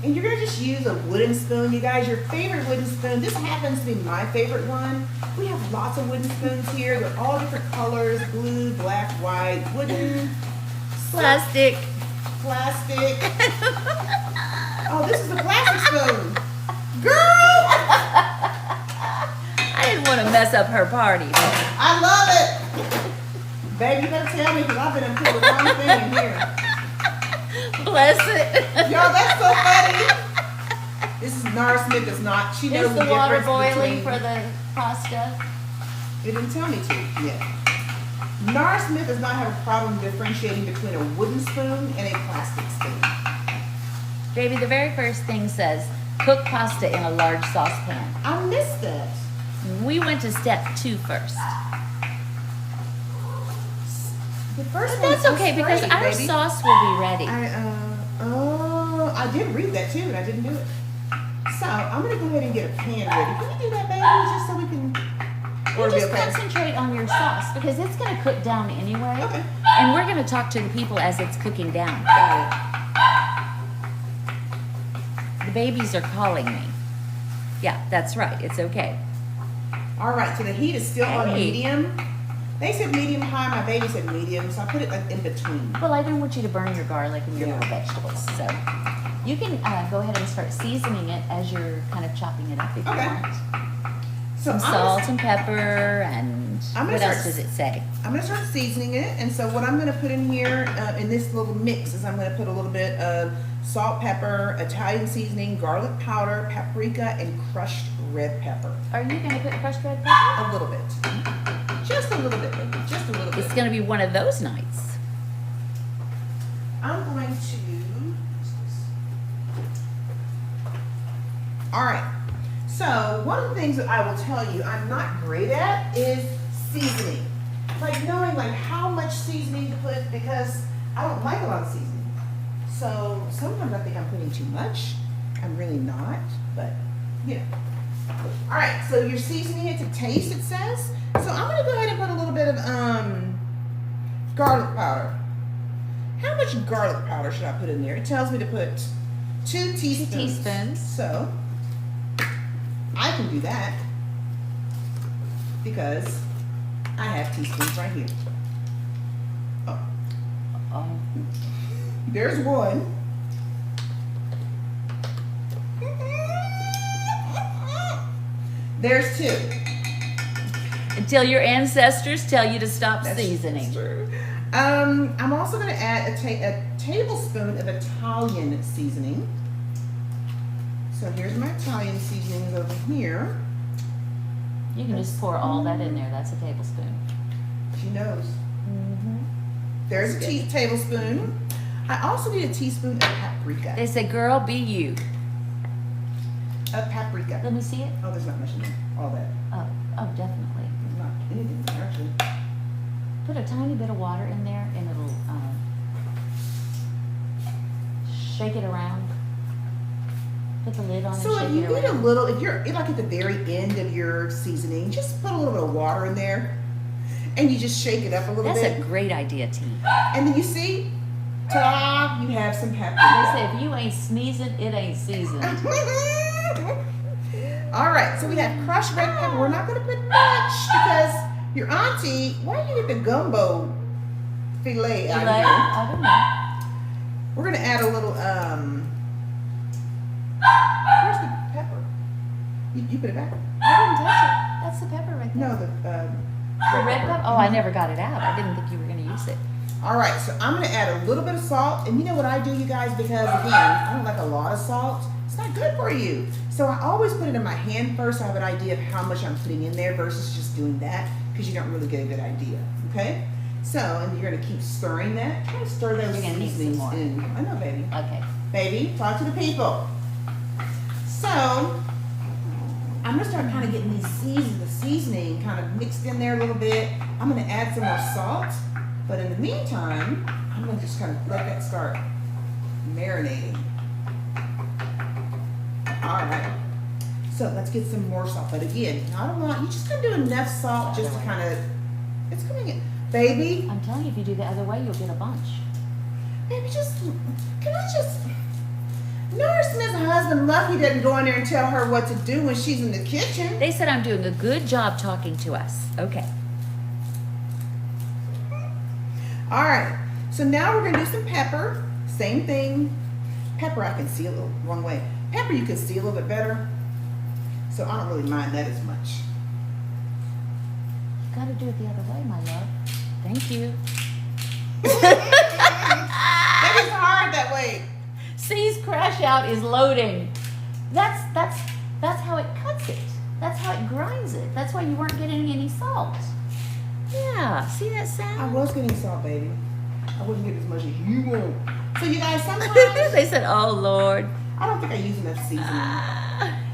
And you're gonna just use a wooden spoon, you guys, your favorite wooden spoon. This happens to be my favorite one. We have lots of wooden spoons here. They're all different colors, blue, black, white, wooden, Plastic. plastic. Oh, this is a plastic spoon. Girl, I didn't want to mess up her party. I love it. Baby, you better tell me because I've been put the wrong thing in here. Bless it. Y'all, that's so funny. This is Nara Smith is not, she knows Is the the water difference boiling between, for the pasta? It didn't tell me to yet. Nara Smith does not have a problem differentiating between a wooden spoon and a plastic spoon. Baby, the very first thing says, cook pasta in a large saucepan. I missed that. We went to step 2 first. The first But one that's was okay because straight, our baby. sauce will be ready. I did read that too, and I didn't do it. So I'm gonna go ahead and get a pan ready. Can you do that, baby, just so we can? You Or just be okay. concentrate on your sauce because it's going to cook down anyway. Okay. And we're going to talk to the people as it's cooking down. Got The babies are calling me. Yeah, that's right. It's okay. All right, so the heat is still on Hey. medium. They said medium high, my baby said medium, so I put it like in between. Well, I don't want you to burn your garlic and your Yeah. little vegetables, so you can go ahead and start seasoning it as you're kind of chopping it up if Okay. you want. So Some salt and pepper and I'm gonna what else start- does it say? I'm gonna start seasoning it, and so what I'm gonna put in here in this little mix is I'm gonna put a little bit of salt, pepper, Italian seasoning, garlic powder, paprika, and crushed red pepper. Are you going to put crushed red pepper? A little bit, just a little bit, baby, just a little bit. It's going to be one of those nights. I'm going to. All right. So one of the things that I will tell you I'm not great at is seasoning. Like knowing like how much seasoning to put because I don't like a lot of seasoning. So sometimes I think I'm putting too much. I'm really not, but you know. All right, so you're seasoning it to taste, it says. So I'm gonna go ahead and put a little bit of garlic powder. How much garlic powder should I put in there? It tells me to put 2 teaspoons. 2 teaspoons. So I can do that because I have teaspoons right here. Oh, Oh, there's one. There's 2. until your ancestors tell you to stop That's seasoning. true. I'm also going to add a tablespoon of Italian seasoning. So here's my Italian seasonings over here. You can just pour all that in there. That's a tablespoon. She knows. Mm-hmm. There's a tablespoon. I also need a teaspoon of paprika. They say, girl, be you. Of paprika. Let me see it. Oh, there's not much in there. All that. Oh, definitely. There's not anything there, actually. Put a tiny bit of water in there and it'll shake it around. Put the lid on So and if shake you it need a around. little, if you're like at the very end of your seasoning, just put a little bit of water in there, and you just shake it up a little That's bit, a great idea, T. and then you see, ta-da! You have some They paprika. say if you ain't sneezing, it ain't seasoned. All right, so we have crushed red pepper. We're not going to put much because your auntie. Why do you get the gumbo fillet out Like, here? I don't know. We're going to add a little. Where's the pepper? You put it back. I didn't touch it. That's the pepper right there. No, The red pepper? Oh, I never got it out. I didn't think you were going to use it. All right, so I'm gonna add a little bit of salt, and you know what I do, you guys, because again, I don't like a lot of salt. It's not good for you. So I always put it in my hand first. So I have an idea of how much I'm putting in there versus just doing that because you don't really get a good idea. Okay? So, and you're gonna keep stirring that. Try to stir those You're gonna need some seasonings more. in. I know, baby. Okay. Baby, talk to the people. So I'm gonna start kind of getting the seasoning kind of mixed in there a little bit. I'm gonna add some more salt. But in the meantime, I'm gonna just kind of let that start marinating. All right. So let's get some more salt. But again, not a lot. You just gonna do enough salt just to kind of. It's coming in, baby. I'm telling you, if you do the other way, you'll get a bunch. Baby, just can I just. Nurse Miss Husband Lucky doesn't go in there and tell her what to do when she's in the kitchen. They said I'm doing a good job talking to us. Okay. All right, so now we're gonna do some pepper. Same thing. Pepper I can see a little wrong way. Pepper you can see a little bit better. So I don't really mind that as much. You gotta do it the other way, my love. Thank you. That is hard that way. C's crash out is loading. That's how it cuts it. That's how it grinds it. That's why you weren't getting any salt. Yeah, see that I sound? was getting salt, baby. I wouldn't get as much as you want. So you guys, sometimes They said, "Oh Lord." I don't think I use enough seasoning.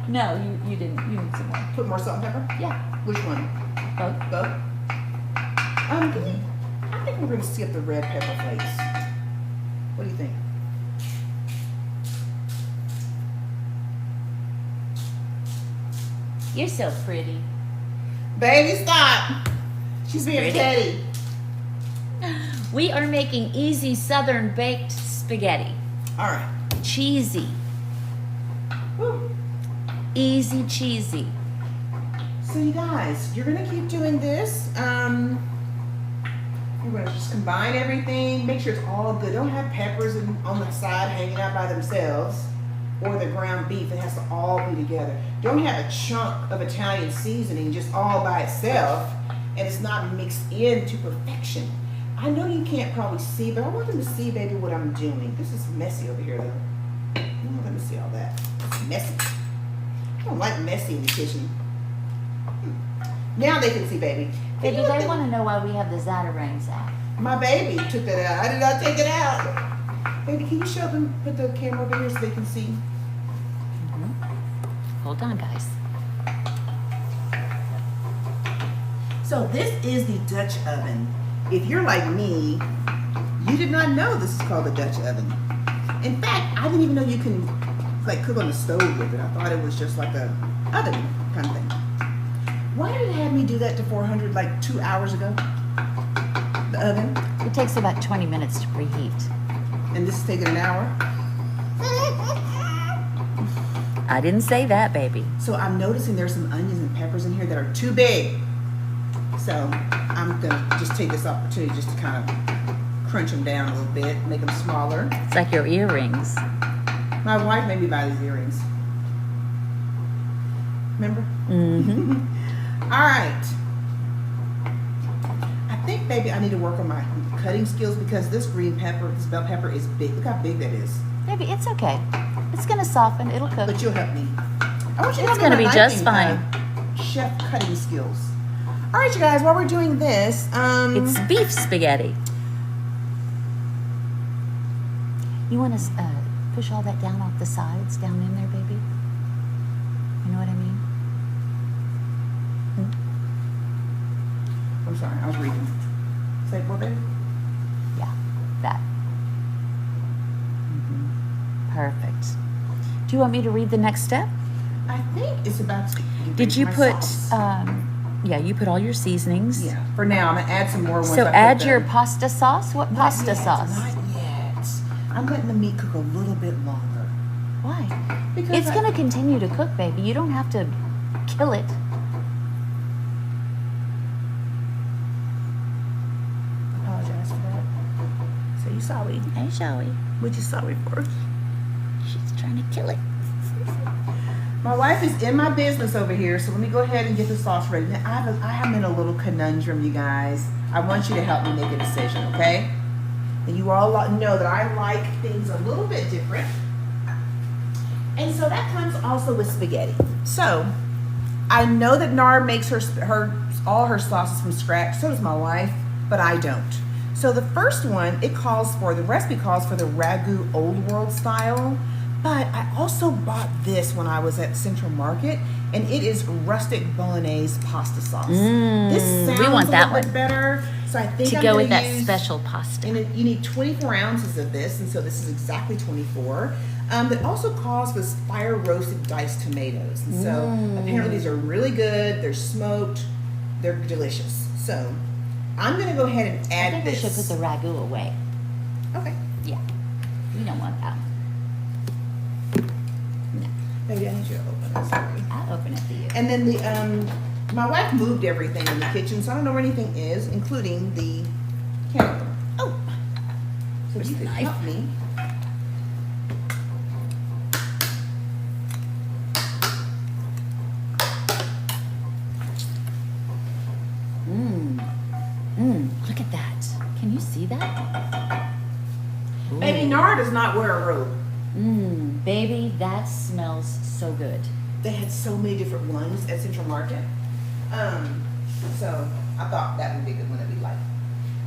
No, you didn't. You need some more. Put more salt and pepper? Yeah, Which one? both. Both? I think we're gonna skip the red pepper flakes. What do you think? You're so pretty. Baby, stop. She's being Pretty. petty. We are making easy Southern baked spaghetti. All right. Cheesy. Whew. Easy cheesy. So you guys, you're gonna keep doing this. You're gonna just combine everything, make sure it's all good. Don't have peppers on the side hanging out by themselves, or the ground beef. It has to all be together. Don't have a chunk of Italian seasoning just all by itself, and it's not mixed into perfection. I know you can't probably see, but I want them to see, baby, what I'm doing. This is messy over here, though. Oh, let me see all that. It's messy. I don't like messy in the kitchen. Now they can see, baby. Baby, they want to know why we have the Zatarangs out. My baby took that out. I did not take it out. Baby, can you show them, put the camera over here so they can see? Hold on, guys. So this is the Dutch oven. If you're like me, you did not know this is called the Dutch oven. In fact, I didn't even know you can like cook on the stove with it. I thought it was just like a oven kind of thing. Why did it have me do that to 400 like 2 hours ago? The oven? It takes about 20 minutes to preheat. And this is taking an hour? I didn't say that, baby. So I'm noticing there's some onions and peppers in here that are too big. So I'm gonna just take this opportunity just to kind of crunch them down a little bit, make them smaller. It's like your earrings. My wife made me buy these earrings. Remember? Mm-hmm. All right. I think, baby, I need to work on my cutting skills because this green pepper, this bell pepper is big. Look how big that is. Baby, it's okay. It's gonna soften. It'll cook. But you'll help me. I want you to It's help me gonna be with my just knifing, fine. Chef cutting skills. All right, you guys. While we're doing this, It's beef spaghetti. You want to push all that down off the sides, down in there, baby? You know what I mean? I'm sorry, I was reading. Say what, baby? Yeah, that. Perfect. Do you want me to read the next step? I think it's about to Did you my put, sauce. yeah, you put all your seasonings. Yeah, for now, I'm going to add some more once So I put add the- your pasta sauce. What Not pasta yet, sauce? Not yet. I'm letting the meat cook a little bit longer. Why? Because It's going to continue to cook, baby. You don't have to kill it. Apologize for that. So you sorry. Hey, shall we? What you sorry for? She's trying to kill it. My wife is in my business over here, so let me go ahead and get the sauce ready. Now, I am in a little conundrum, you guys. I want you to help me make a decision, okay? And you all know that I like things a little bit different. And so that comes also with spaghetti. So I know that Nara makes all her sauces from scratch. So does my wife, but I don't. So the first one, the recipe calls for the ragu old world style. But I also bought this when I was at Central Market, and it is rustic bolognese pasta sauce. This sounds we want a that little bit one. better, so I think To I'm go gonna with that use, special pasta. And you need 24 ounces of this, and so this is exactly 24. It also calls for fire roasted diced tomatoes, and so apparently these are really good. They're smoked. They're delicious. So I'm gonna go ahead and add I think this. we should put the ragu away. Okay. Yeah, we don't want that. Maybe I need you to open it. Sorry. I'll open it for you. And then my wife moved everything in the kitchen, so I don't know where anything is, including the can opener. Oh, So Where's you the can knife? help me. look at that. Can you see that? Baby Nara does not wear a robe. Baby, that smells so good. They had so many different ones at Central Market. So I thought that would be a good one that we like.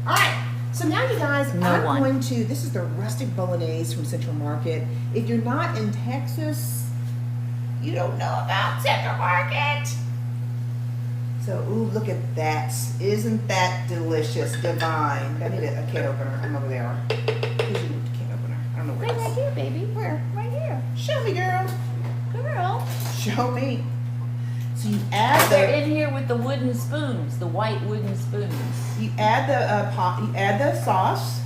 All right. So now you guys, this is the rustic bolognese from Central Market. If you're not in Texas, you don't know about Central Market. So, ooh, look at that. Isn't that delicious? Divine. I need a can opener. I'm over there. Who's your can opener? I don't know where it Right is. here, baby. Where? Right here. Show me, girl. Girl. Show me. So you add They're the in here with the wooden spoons, the white wooden spoons. you add the sauce.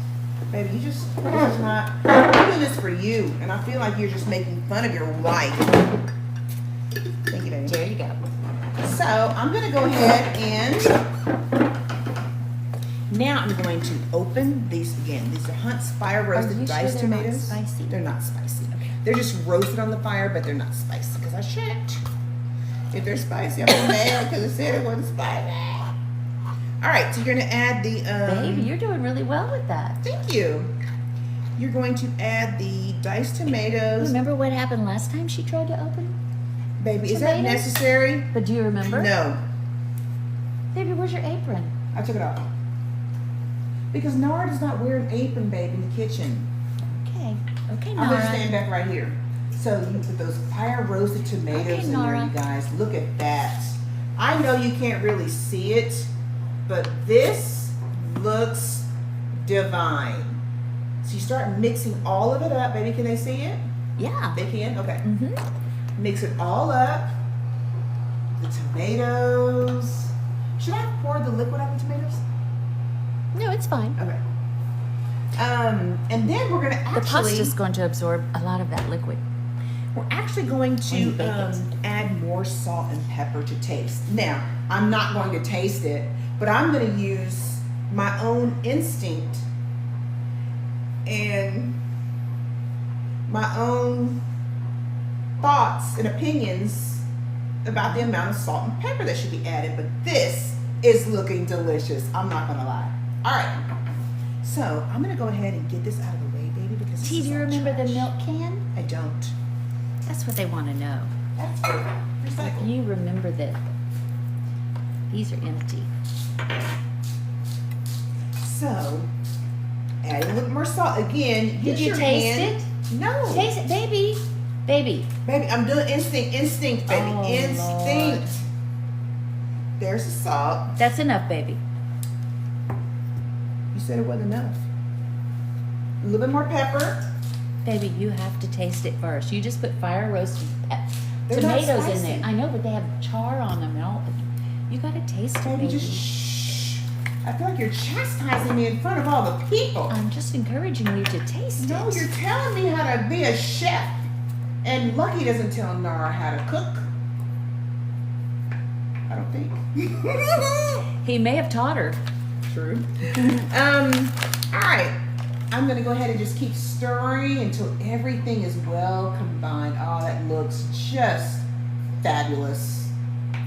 Baby, this is not. I'm doing this for you, and I feel like you're just making fun of your wife. Thank you, baby. There you go. So I'm going to go ahead and now I'm going to open these again. These are Hunt's fire roasted diced tomatoes. Not spicy? They're not spicy. Okay. They're just roasted on the fire, but they're not spicy because I checked. If they're spicy, I'm gonna mad because it said it wasn't spicy. All right, so you're gonna add the. Baby, you're doing really well with that. Thank you. You're going to add the diced tomatoes. Remember what happened last time she tried to open? Baby, is that Tomatoes? necessary? But do you remember? No. Baby, where's your apron? I took it off. Because Nara does not wear an apron, babe, in the kitchen. Okay. Okay, I'm Nara. gonna stand back right here. So you put those fire roasted tomatoes in there, Nara. you guys. Look at that. I know you can't really see it, but this looks divine. So you start mixing all of it up. Baby, can they see it? Yeah. They can? Okay. Mm-hmm. Mix it all up. The tomatoes. Should I pour the liquid on the tomatoes? No, it's fine. Okay. And then we're gonna The actually pasta's going to absorb a lot of that liquid. we're actually going When you to bake it. add more salt and pepper to taste. Now, I'm not going to taste it, but I'm going to use my own instinct and my own thoughts and opinions about the amount of salt and pepper that should be added. But this is looking delicious. I'm not going to lie. All right. So I'm going to go ahead and get this out of the way, baby, because this T, is do you all remember the trash. milk can? I don't. That's what they want to know. That's good. Recycle. You remember that these are empty. So, adding a little more salt again. Did use you your taste hand. it? No. Taste it, baby. Baby. Baby, I'm doing instinct, baby. Oh, Instinct. Lord. There's the salt. That's enough, baby. You said it wasn't enough. A little bit more pepper. Baby, you have to taste it first. You just put fire roasted They're not tomatoes in spicy. there. I know, but they have char on them and all. You gotta taste it, Baby, baby. just shh. I feel like you're chastising me in front of all the people. I'm just encouraging you to taste No, it. you're telling me how to be a chef. And Lucky doesn't tell Nara how to cook. I don't think. He may have taught her. True. All right. I'm gonna go ahead and just keep stirring until everything is well combined. Oh, that looks just fabulous.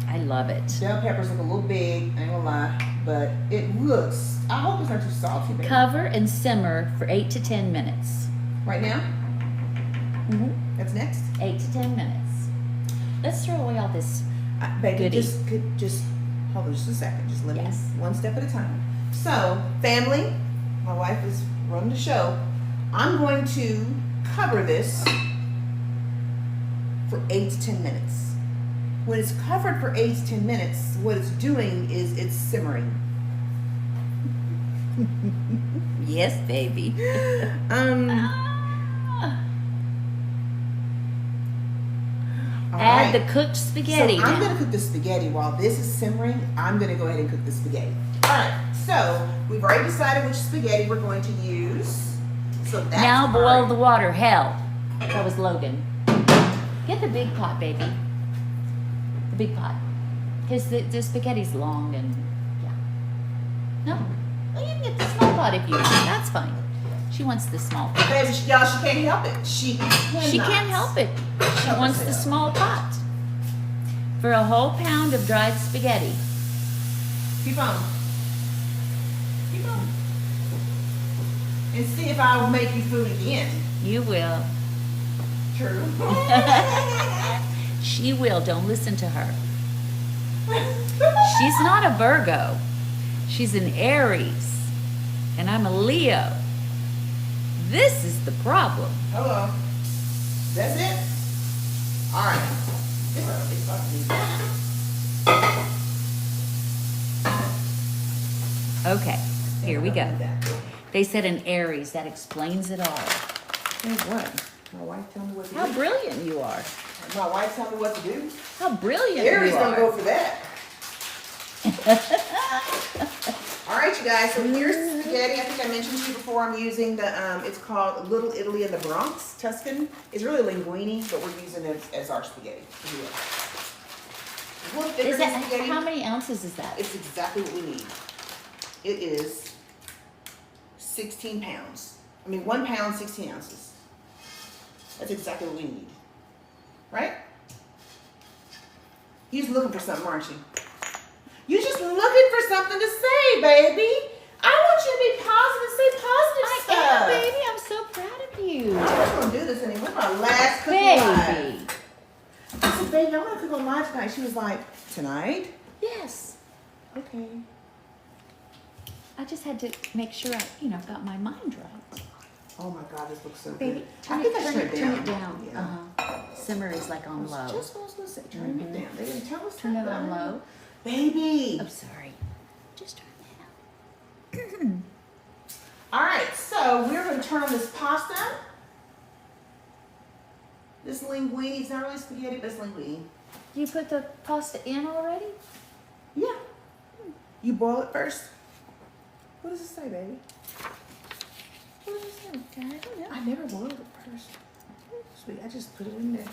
I love it. Bell peppers look a little big, I ain't gonna lie, but it looks, I hope it's not too salty, baby. Cover and simmer for 8 to 10 minutes. Right now? Mm-hmm. That's next? 8 to 10 minutes. Let's throw away all this. Baby, Goodie. just hold on just a second. Just let me Yes. one step at a time. So, family, my wife is running the show. I'm going to cover this for 8 to 10 minutes. When it's covered for 8 to 10 minutes, what it's doing is it's simmering. Yes, baby. All Add right. the cooked spaghetti So I'm now. gonna cook the spaghetti while this is simmering. I'm gonna go ahead and cook the spaghetti. All right. So we've already decided which spaghetti we're going to use. So that's Now boil alright. the water. Hell. That was Logan. Get the big pot, baby. The big pot. Because the spaghetti's long and, yeah. No? Well, you can get the small pot if you want. That's fine. She wants the small pot. Baby, y'all, she can't help it. She She can't help it. She Help wants the herself. small pot. For a whole pound of dried spaghetti. Keep on. Keep on. And see if I'll make you food again. You will. True. She will. Don't listen to her. She's not a Virgo. She's an Aries. And I'm a Leo. This is the problem. Hello. That's it? All right. Okay, here we go. They said an Aries. That explains it all. Hey, what? My wife tell me what to How do. brilliant you are. My wife tell me what to do. How brilliant Aries you don't go are. for that. All right, you guys. So here's the spaghetti. I think I mentioned to you before. I'm using the it's called Little Italy in the Bronx, Tuscan. It's really linguine, but we're using it as our spaghetti. little thicker Is than that, spaghetti. how many ounces is that? It's exactly what we need. It is 16 pounds. I mean, 1 pound, 16 ounces. That's exactly what we need. Right? You're just looking for something, aren't you? You're just looking for something to say, baby. I want you to be positive, say positive stuff. I am, baby. I'm so proud of you. I'm just gonna do this anyway. My last cooking live. Baby. I said, baby, I'm gonna cook on live tonight. She was like, tonight? Yes. Okay. I just had to make sure I, got my mind right. Oh my God, this looks so Baby, good. turn I think I it should turn it down. Yeah. Simmer is like on low. Just what I was gonna say. Turn it down. They didn't tell us Turn that. it on low. Baby. I'm sorry. Just turn it down. All right, so we're going to turn on this pasta. This linguine, it's not really spaghetti, but it's linguine. You put the pasta in already? Yeah. You boil it first. What does it say, baby? What does it say? I don't know. I never boiled it first. Sweet, I just put it in there.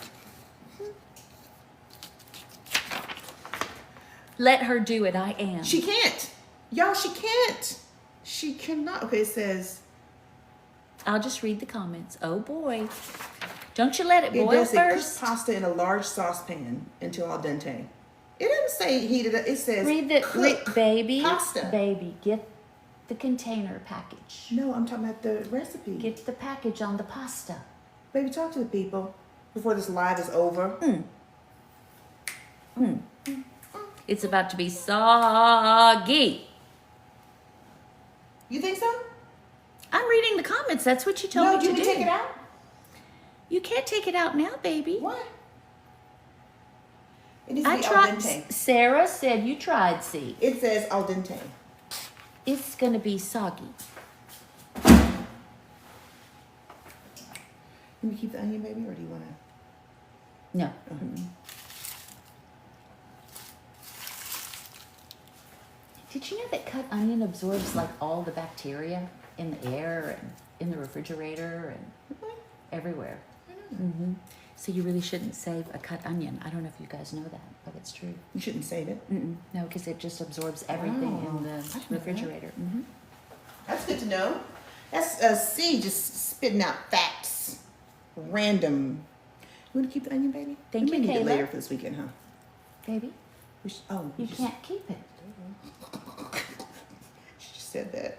Let her do it. I am. She can't. Y'all, she can't. She cannot. Okay, it says. I'll just read the comments. Oh boy. Don't you let it boil does say first? cook pasta in a large saucepan until al dente. It doesn't say heated up. It says cook baby. pasta. Baby, get the container package. No, I'm talking about the recipe. Get the package on the pasta. Baby, talk to the people before this live is over. It's about to be soggy. You think so? I'm reading the comments. That's what you told me to do. No, you can take it out. You can't take it out now, baby. What? It needs to I be al tried. dente. Sarah said you tried. See, It says al dente. it's gonna be soggy. Can we keep the onion, baby, or do you want to? No. Did you know that cut onion absorbs like all the bacteria in the air and in the refrigerator and everywhere? So you really shouldn't save a cut onion. I don't know if you guys know that, but it's true. You shouldn't save it. No, because it just absorbs everything in the refrigerator. That's good to know. That's C just spitting out facts. Random. You want to keep the onion, baby? Thank we you, may need it Kayla. later for this weekend, huh? Baby, you just, can't keep it. She just said that.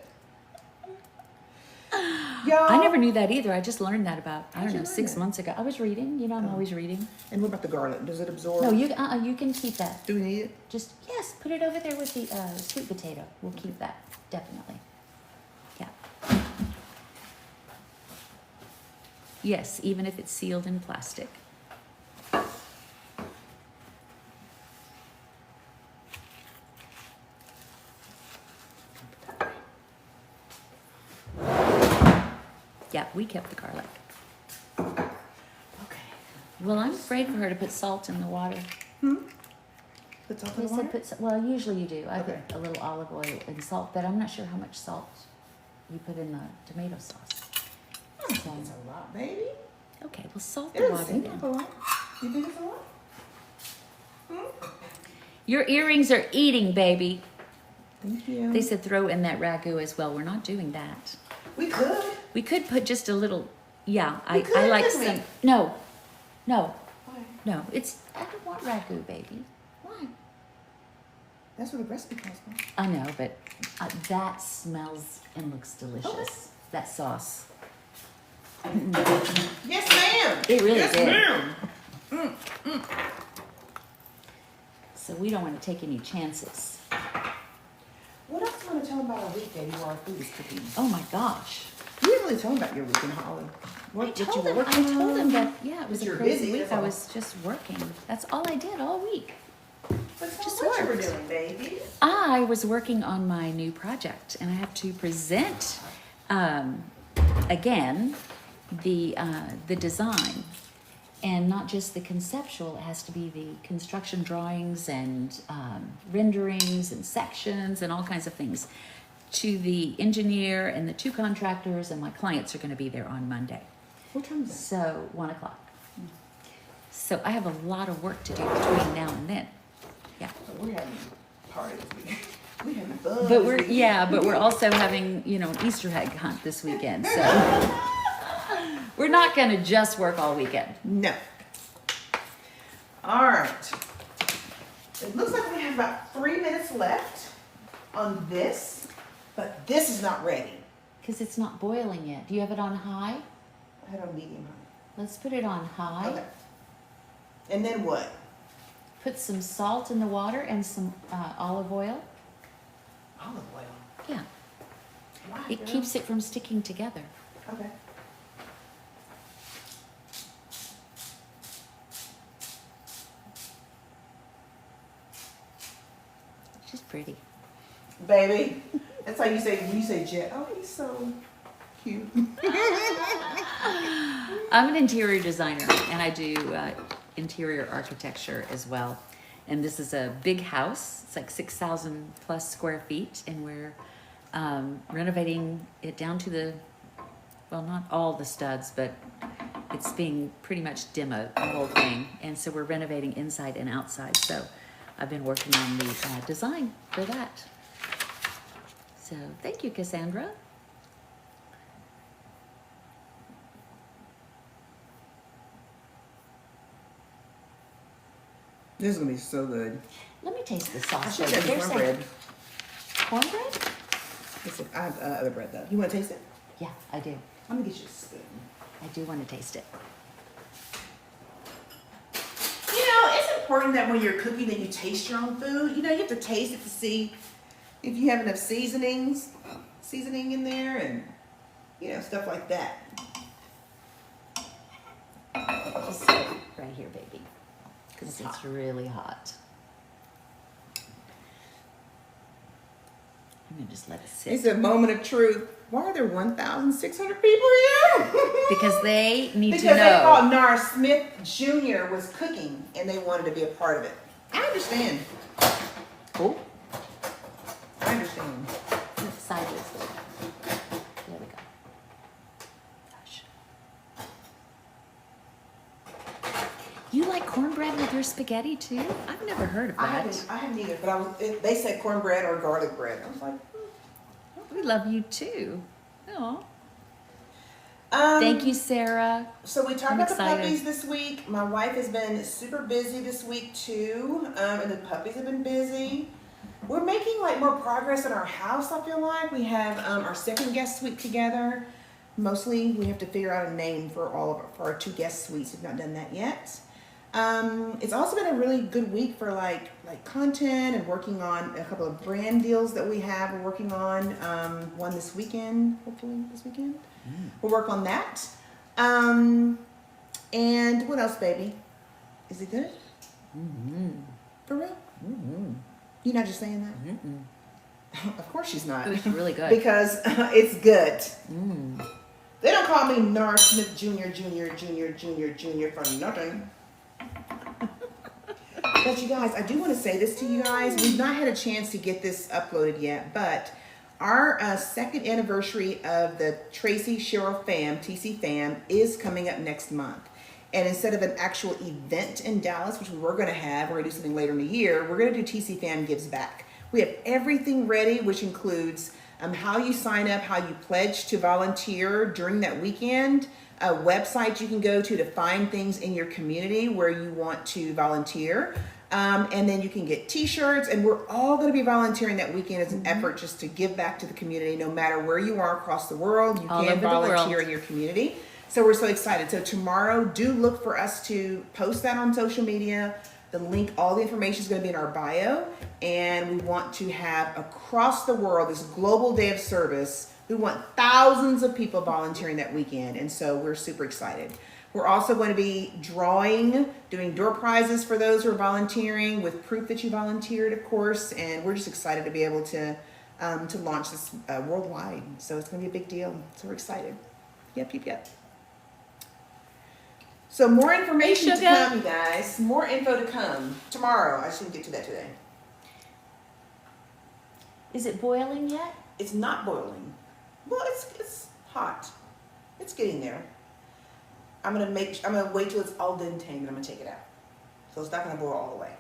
Y'all. I never knew that either. I just learned that about, I don't How'd you know, learn 6 that? months ago. I was reading. I'm always reading. And what about the garlic? Does it absorb? No, you can keep that. Do we need it? Just, yes, put it over there with the sweet potato. We'll keep that, definitely. Yeah. Yes, even if it's sealed in plastic. Yeah, we kept the garlic. Okay. Well, I'm afraid for her to put salt in the water. Put salt in They the water? said well, usually you do. I Okay. put a little olive oil and salt, but I'm not sure how much salt you put in the tomato sauce. It's a lot, baby. Okay, well, salt It the doesn't water seem like a then. lot. You think it's a lot? Your earrings are eating, baby. Thank you. They said throw in that ragu as well. We're not doing that. We could. We could put just a little. Yeah, We I could, like couldn't we? some. No, Why? it's. I don't want ragu, baby. Why? That's what the recipe calls for. I know, but that smells and looks delicious. Okay. That sauce. Yes, ma'am. It really yes, did. ma'am. So we don't want to take any chances. What else do you want to tell them about our week, baby, while our food is cooking? Oh my gosh. You didn't really tell them about your week in Holland. I told them that, yeah, it was But a you're crazy busy, week. that's I all. was just working. That's all I did all week. Just Just what you were worked. doing, baby. I was working on my new project, and I have to present again the design, and not just the conceptual. It has to be the construction drawings and renderings and sections and all kinds of things to the engineer and the 2 contractors, and my clients are going to be there on Monday. What time is it? So 1:00. So I have a lot of work to do between now and then. Yeah. We're having parties. We're having fun. But we're also having, you know, an Easter egg hunt this weekend. So we're not going to just work all weekend. No. All right. It looks like we have about 3 minutes left on this, but this is not ready. Because it's not boiling yet. Do you have it on high? I had on medium high. Let's put it on high. Okay. And then what? Put some salt in the water and some olive oil. Olive oil. Yeah. Why, It girl? keeps it from sticking together. Okay. She's pretty. Baby, that's how you say when you say Jet. Oh, he's so cute. I'm an interior designer and I do interior architecture as well. And this is a big house. It's like 6,000 plus square feet, and we're renovating it down to the, well, not all the studs, but it's being pretty much demoed, the whole thing. And so we're renovating inside and outside. So I've been working on the design for that. So thank you, Cassandra. This is gonna be so good. Let me taste the I sauce. should have cornbread. Cornbread? Listen, I have other bread though. You want to taste it? Yeah, I do. I'm gonna get you a spoon. I do want to taste it. You know, it's important that when you're cooking that you taste your own food. You know, you have to taste it to see if you have enough seasoning in there, and you know, stuff like that. Just sit it right here, baby, because it's really hot. I'm gonna just let it sit. It's a moment of truth. Why are there 1,600 people here? Because they need because to know. they thought Nara Smith Jr. was cooking and they wanted to be a part of it. I understand. Oh, I understand. look sideways though. There we go. Gosh. You like cornbread with your spaghetti too? I've never heard of I that. haven't either, but they said cornbread or garlic bread. I was like, We love you too. Oh. um, Thank you, Sarah. So we talked I'm about excited. the puppies this week. My wife has been super busy this week too, and the puppies have been busy. We're making like more progress in our house. I feel like we have our second guest suite together. Mostly, we have to figure out a name for our 2 guest suites. We've not done that yet. It's also been a really good week for like content and working on a couple of brand deals that we have. We're working on one this weekend, hopefully this weekend. We'll work on that. And what else, baby? Is it good? Mm-hmm. For real? Mm-hmm. You're not just saying that? Mm-mm. Of course she's not. It was really good. Because it's good. Mm. They don't call me Nara Smith Jr. for nothing. But you guys, I do want to say this to you guys. We've not had a chance to get this uploaded yet, but our second anniversary of the Tracie Cheryl fam, TCFAM, is coming up next month. And instead of an actual event in Dallas, which we were going to have, we're going to do something later in the year, we're going to do TCFAM Gives Back. We have everything ready, which includes how you sign up, how you pledge to volunteer during that weekend, a website you can go to find things in your community where you want to volunteer. And then you can get t-shirts, and we're all going to be volunteering that weekend as an effort just to give back to the community. No matter where you are across the world, you All can over the volunteer world. in your community. So we're so excited. So tomorrow, do look for us to post that on social media. The link, all the information is going to be in our bio. And we want to have across the world this global day of service. We want thousands of people volunteering that weekend. And so we're super excited. We're also going to be doing door prizes for those who are volunteering with proof that you volunteered, of course. And we're just excited to be able to launch this worldwide. So it's going to be a big deal. So we're excited. Yep. So more information to come, you guys. More info to come tomorrow. I shouldn't get to that today. Is it boiling yet? It's not boiling. Well, it's hot. It's getting there. I'm gonna wait till it's al dente, and I'm gonna take it out. So it's not gonna boil all the way.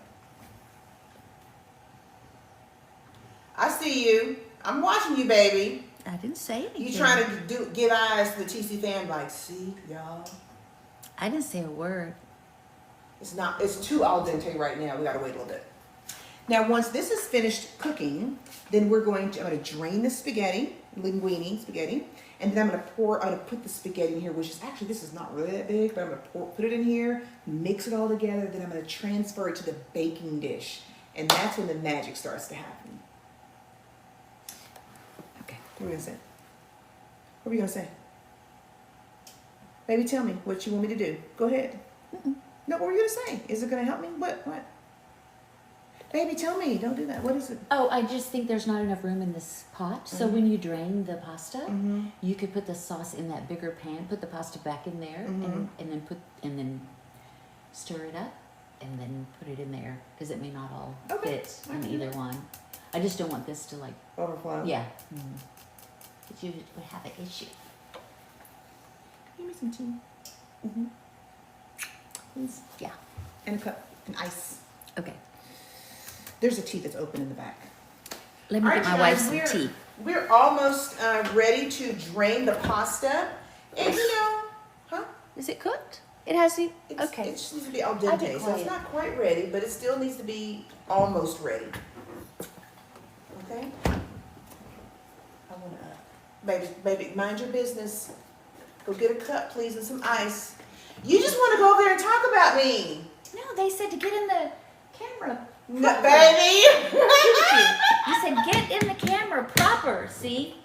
see you. I'm watching you, baby. I didn't say anything. You trying to give eyes to the TC fam, like, see, y'all. I didn't say a word. It's too al dente right now. We gotta wait a little bit. Now, once this is finished cooking, then I'm gonna drain the spaghetti, linguine spaghetti, and then I'm gonna put the spaghetti in here, which is actually, this is not really that big, but I'm gonna put it in here, mix it all together, then I'm gonna transfer it to the baking dish. And that's when the magic starts to happen. Okay. What are we gonna say? What are we gonna say? Baby, tell me what you want me to do. Go ahead. No, what were you gonna say? Is it gonna help me? What? Baby, tell me. Don't do that. What is it? Oh, I just think there's not enough room in this pot. So when you drain the pasta, you could put the sauce in that bigger pan, put the pasta back in there, and then stir it up, and then put it in there, because it may not all fit in either one. I just don't want this to like Overflow. Yeah. But you would have an issue. Give me some tea. Please. Yeah. And a cup. And ice. Okay. There's a tea that's open in the back. Let me get my wife some tea. We're almost ready to drain the pasta. And Is it cooked? It has to. Okay. It just needs to be al dente. So it's not quite ready, but it still needs to be almost ready. Okay? I want to, baby, mind your business. Go get a cup, please, and some ice. You just want to go over there and talk about me. No, they said to get in the camera. No, baby. You said get in the camera proper, see?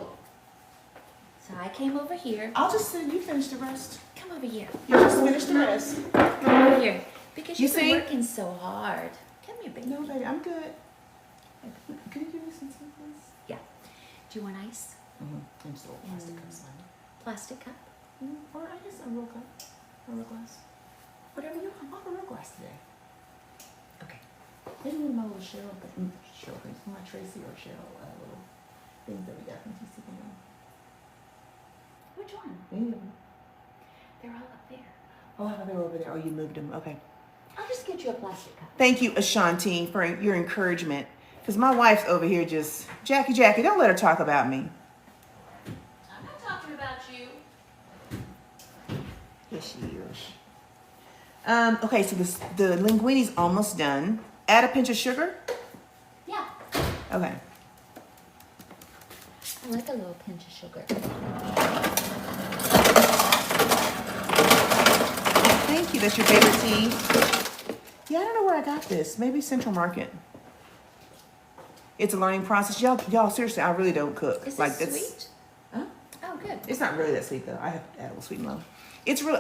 So I came over here. I'll just send you finish the rest. Come over here. You just finish the rest. Come over here. Because you've been see? working so hard. Come here, baby. No, baby, I'm good. Can you give me some tea, please? Yeah. Do you want ice? I'm still plastic cups. Plastic cup? Or I guess a real cup. A real glass. Whatever you want. I'll have a real glass today. Okay. Maybe one of my little Cheryl things. My Tracie or Cheryl little things that we got from TCFAM. Which one? Any of them. They're all up there. Oh, they were over there. Oh, you moved them. Okay. I'll just get you a plastic cup. Thank you, Ashanti, for your encouragement. Because my wife's over here just, Jackie, don't let her talk about me. I'm not talking about you. Yes, she is. Okay, so the linguine's almost done. Add a pinch of sugar. Yeah. Okay. I like a little pinch of sugar. Thank you. That's your favorite tea. Yeah, I don't know where I got this. Maybe Central Market. It's a learning process. Y'all, seriously, I really don't cook. Is like this sweet? Huh? Oh, good. It's not really that sweet though. I have to add a little sweet and low.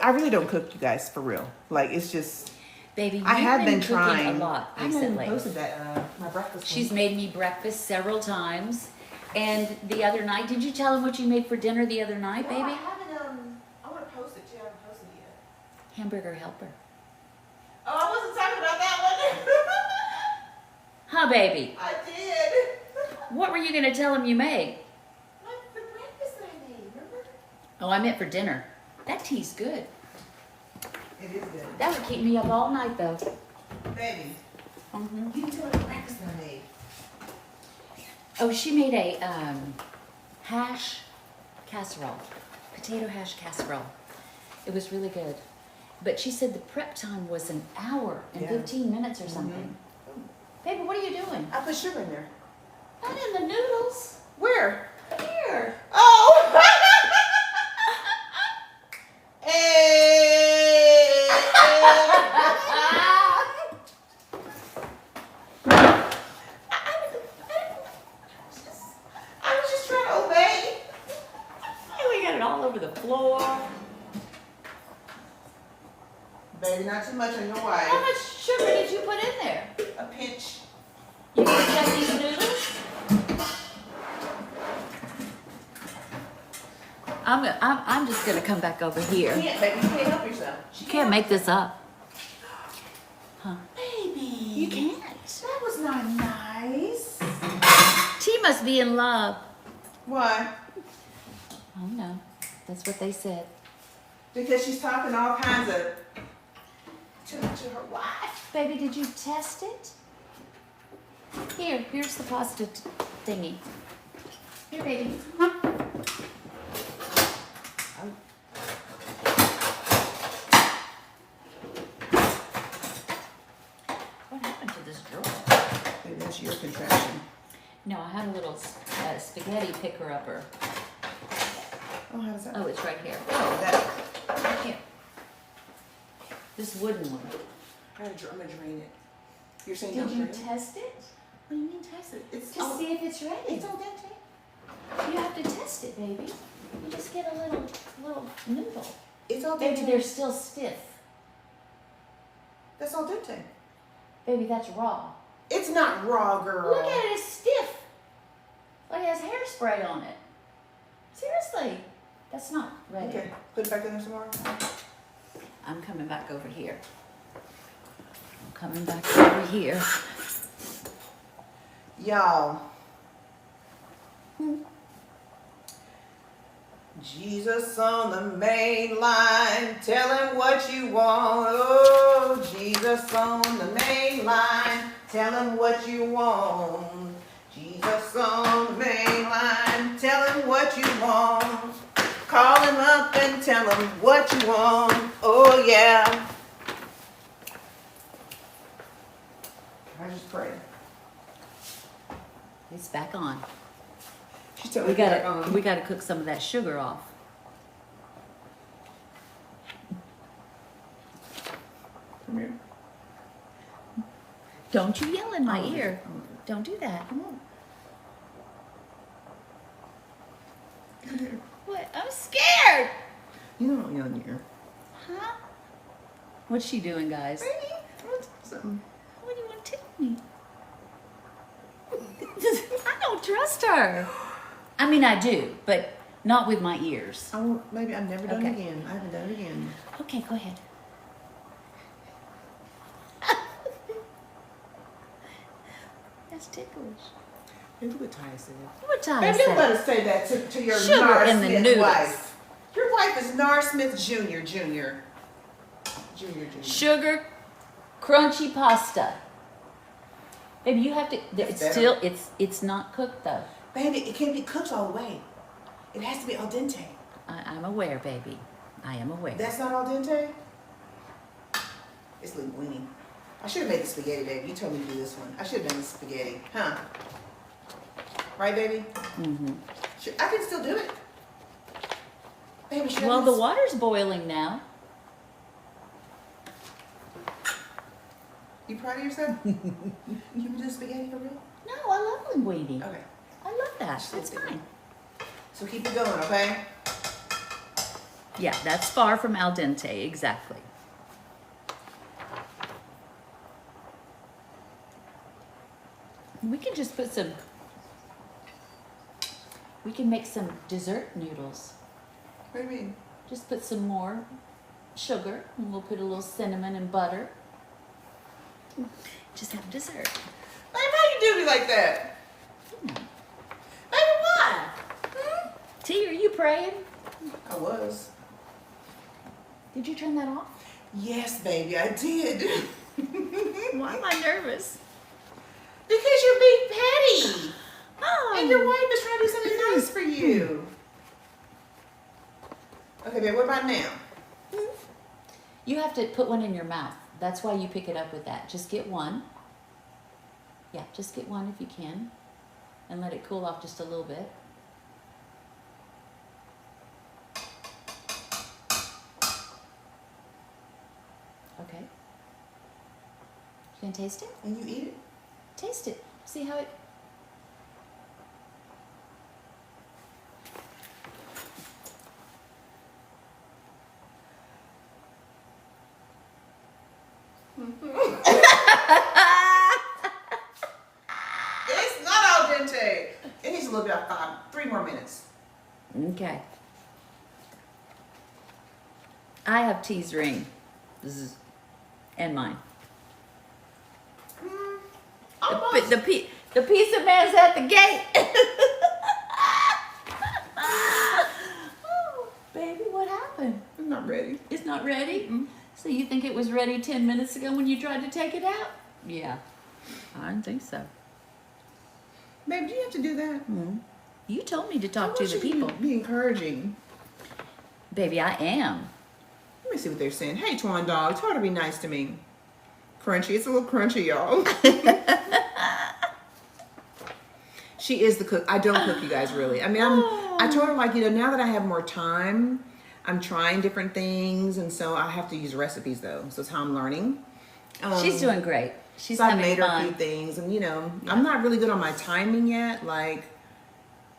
I really don't cook, you guys, for real. Like it's just. Baby, I have been cooking trying a lot I haven't recently. posted that my breakfast. She's made me breakfast several times. And the other night, did you tell him what you made for dinner the other night, baby? I haven't. I want to post it too. I haven't posted it yet. Hamburger helper. Oh, I wasn't talking about that one. Huh, baby? I did. What were you going to tell him you made? Like the breakfast that I made, remember? Oh, I meant for dinner. That tea's good. It is good. That would keep me up all night, though. Baby, Mm-hmm. you can tell the breakfast that I made. Oh, she made a hash casserole, potato hash casserole. It was really good. But she said the prep time was an hour and 15 minutes or something. Baby, what are you doing? I put sugar in there. Not in the noodles. Where? Here. Oh! Hey! I was just trying to obey. We got it all over the floor. Baby, not too much on your How wife. much sugar did you put in there? A pinch. You gonna check these noodles? I'm just gonna come back over here. You can't, baby. You can't help yourself. You can't make this up. Huh? Baby. You can't. That was not nice. T must be in love. Why? Oh no, that's what they said. Because she's talking all kinds of to her wife. Baby, did you test it? Here's the pasta thingy. Here, baby. What happened to this drawer? Maybe that's your contraption. No, I had a little spaghetti picker-upper. Oh, how does that Oh, work? it's right here. Oh, that. Right here. This wooden one. I'm gonna drain it. You're saying Did don't you drain it? test it? What do you mean test it? It's To see if it's ready. It's al dente. You have to test it, baby. You just get a little noodle. It's al Baby, dente. they're still stiff. That's al dente. Baby, that's raw. It's not raw, girl. Look at it, it's stiff. Like it has hairspray on it. Seriously. That's not ready. Okay, put it back in there some more. I'm coming back over here. I'm coming back over here. Y'all. Jesus on the main line, tell him what you want. Oh, Jesus on the main line, tell him what you want. Jesus on the main line, tell him what you want. Call him up and tell him what you want. Oh, yeah. I just pray. It's back on. She's telling We me back on. gotta cook some of that sugar off. Come here. Don't you yell in my Oh. ear. Don't do that. Come on. Come here. What? I'm scared. You don't yell in your ear. Huh? What's she doing, guys? Baby, what's something? What do you want to tell me? I don't trust her. I mean, I do, but not with my ears. I won't, maybe I've never done it Okay. again. I haven't done it again. Okay, go ahead. That's ticklish. Maybe what Ty said. What time Maybe is don't let that? us say that to your Sugar Nar in the Smith noodles. wife. Your wife is Nar Smith Jr. Jr. Sugar, crunchy pasta. Baby, you have to. That's It's better. still. It's not cooked though. Baby, it can't be cooked all the way. It has to be al dente. I'm aware, baby. I am aware. That's not al dente? It's linguine. I should have made the spaghetti, baby. You told me to do this one. I should have done the spaghetti. Huh? Right, baby? Mm-hmm. I can still do it. Baby, should I Well, do the this? water's boiling now. You proud of yourself? You can do the spaghetti for real? No, I love linguine. Okay. I love that. Just That's leave it. fine. So keep it going, okay? Yeah, that's far from al dente, exactly. We can just put some. We can make some dessert noodles. What do you mean? Just put some more sugar, and we'll put a little cinnamon and butter. Just have dessert. Babe, why you do me like that? Baby, why? T, are you praying? I was. Did you turn that off? Yes, baby, I did. Why am I nervous? Because you're being petty. Oh. And your wife is trying to do something nice for you. Okay, babe, what about now? You have to put one in your mouth. That's why you pick it up with that. Just get one. Yeah, just get one if you can. And let it cool off just a little bit. Okay. You can taste it? And you eat it? Taste it. See how it... It's not al dente. It needs a little bit of 3 more minutes. Okay. I have T's ring. Zzz. And mine. Almost. The pizza man's at the gate. Oh, baby, what happened? I'm not ready. It's not ready? So you think it was ready 10 minutes ago when you tried to take it out? Yeah. I didn't think so. Babe, do you have to do that? Hmm. You told me to I talk to want the you people. Be encouraging. Baby, I am. Let me see what they're saying. Hey, Twan Dog, tell her to be nice to me. Crunchy. It's a little crunchy, y'all. She is the cook. I don't cook, you guys, really. I mean, I told her, like, you know, now that I have more time, I'm trying different things, and so I have to use recipes, though. So it's how I'm learning. She's doing great. She's So I having made her a fun. few things, and, you know, I'm not really good on my timing yet, like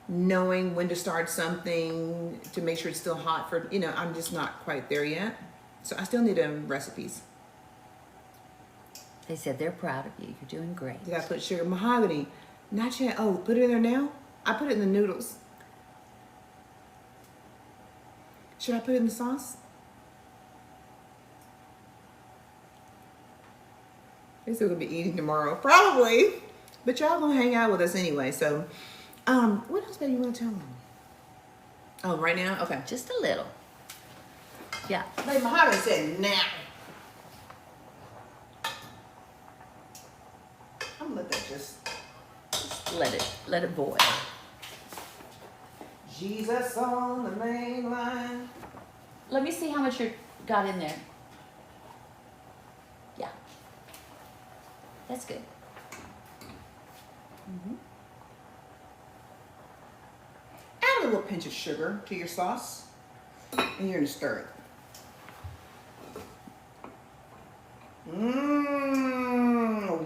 knowing when to start something to make sure it's still hot for, you know, I'm just not quite there yet. So I still need recipes. They said they're proud of you. You're doing great. Did I put sugar? Mahogany. Not yet. Oh, put it in there now? I put it in the noodles. Should I put it in the sauce? They're still gonna be eating tomorrow. Probably. But y'all gonna hang out with us anyway, so what else do you want to tell them? Oh, right now? Okay. Just a little. Yeah. Like Mahogany said, now. I'm gonna let that just Let it boil. Jesus on the main line. Let me see how much you got in there. Yeah. That's good. Add a little pinch of sugar to your sauce, and you're gonna stir it.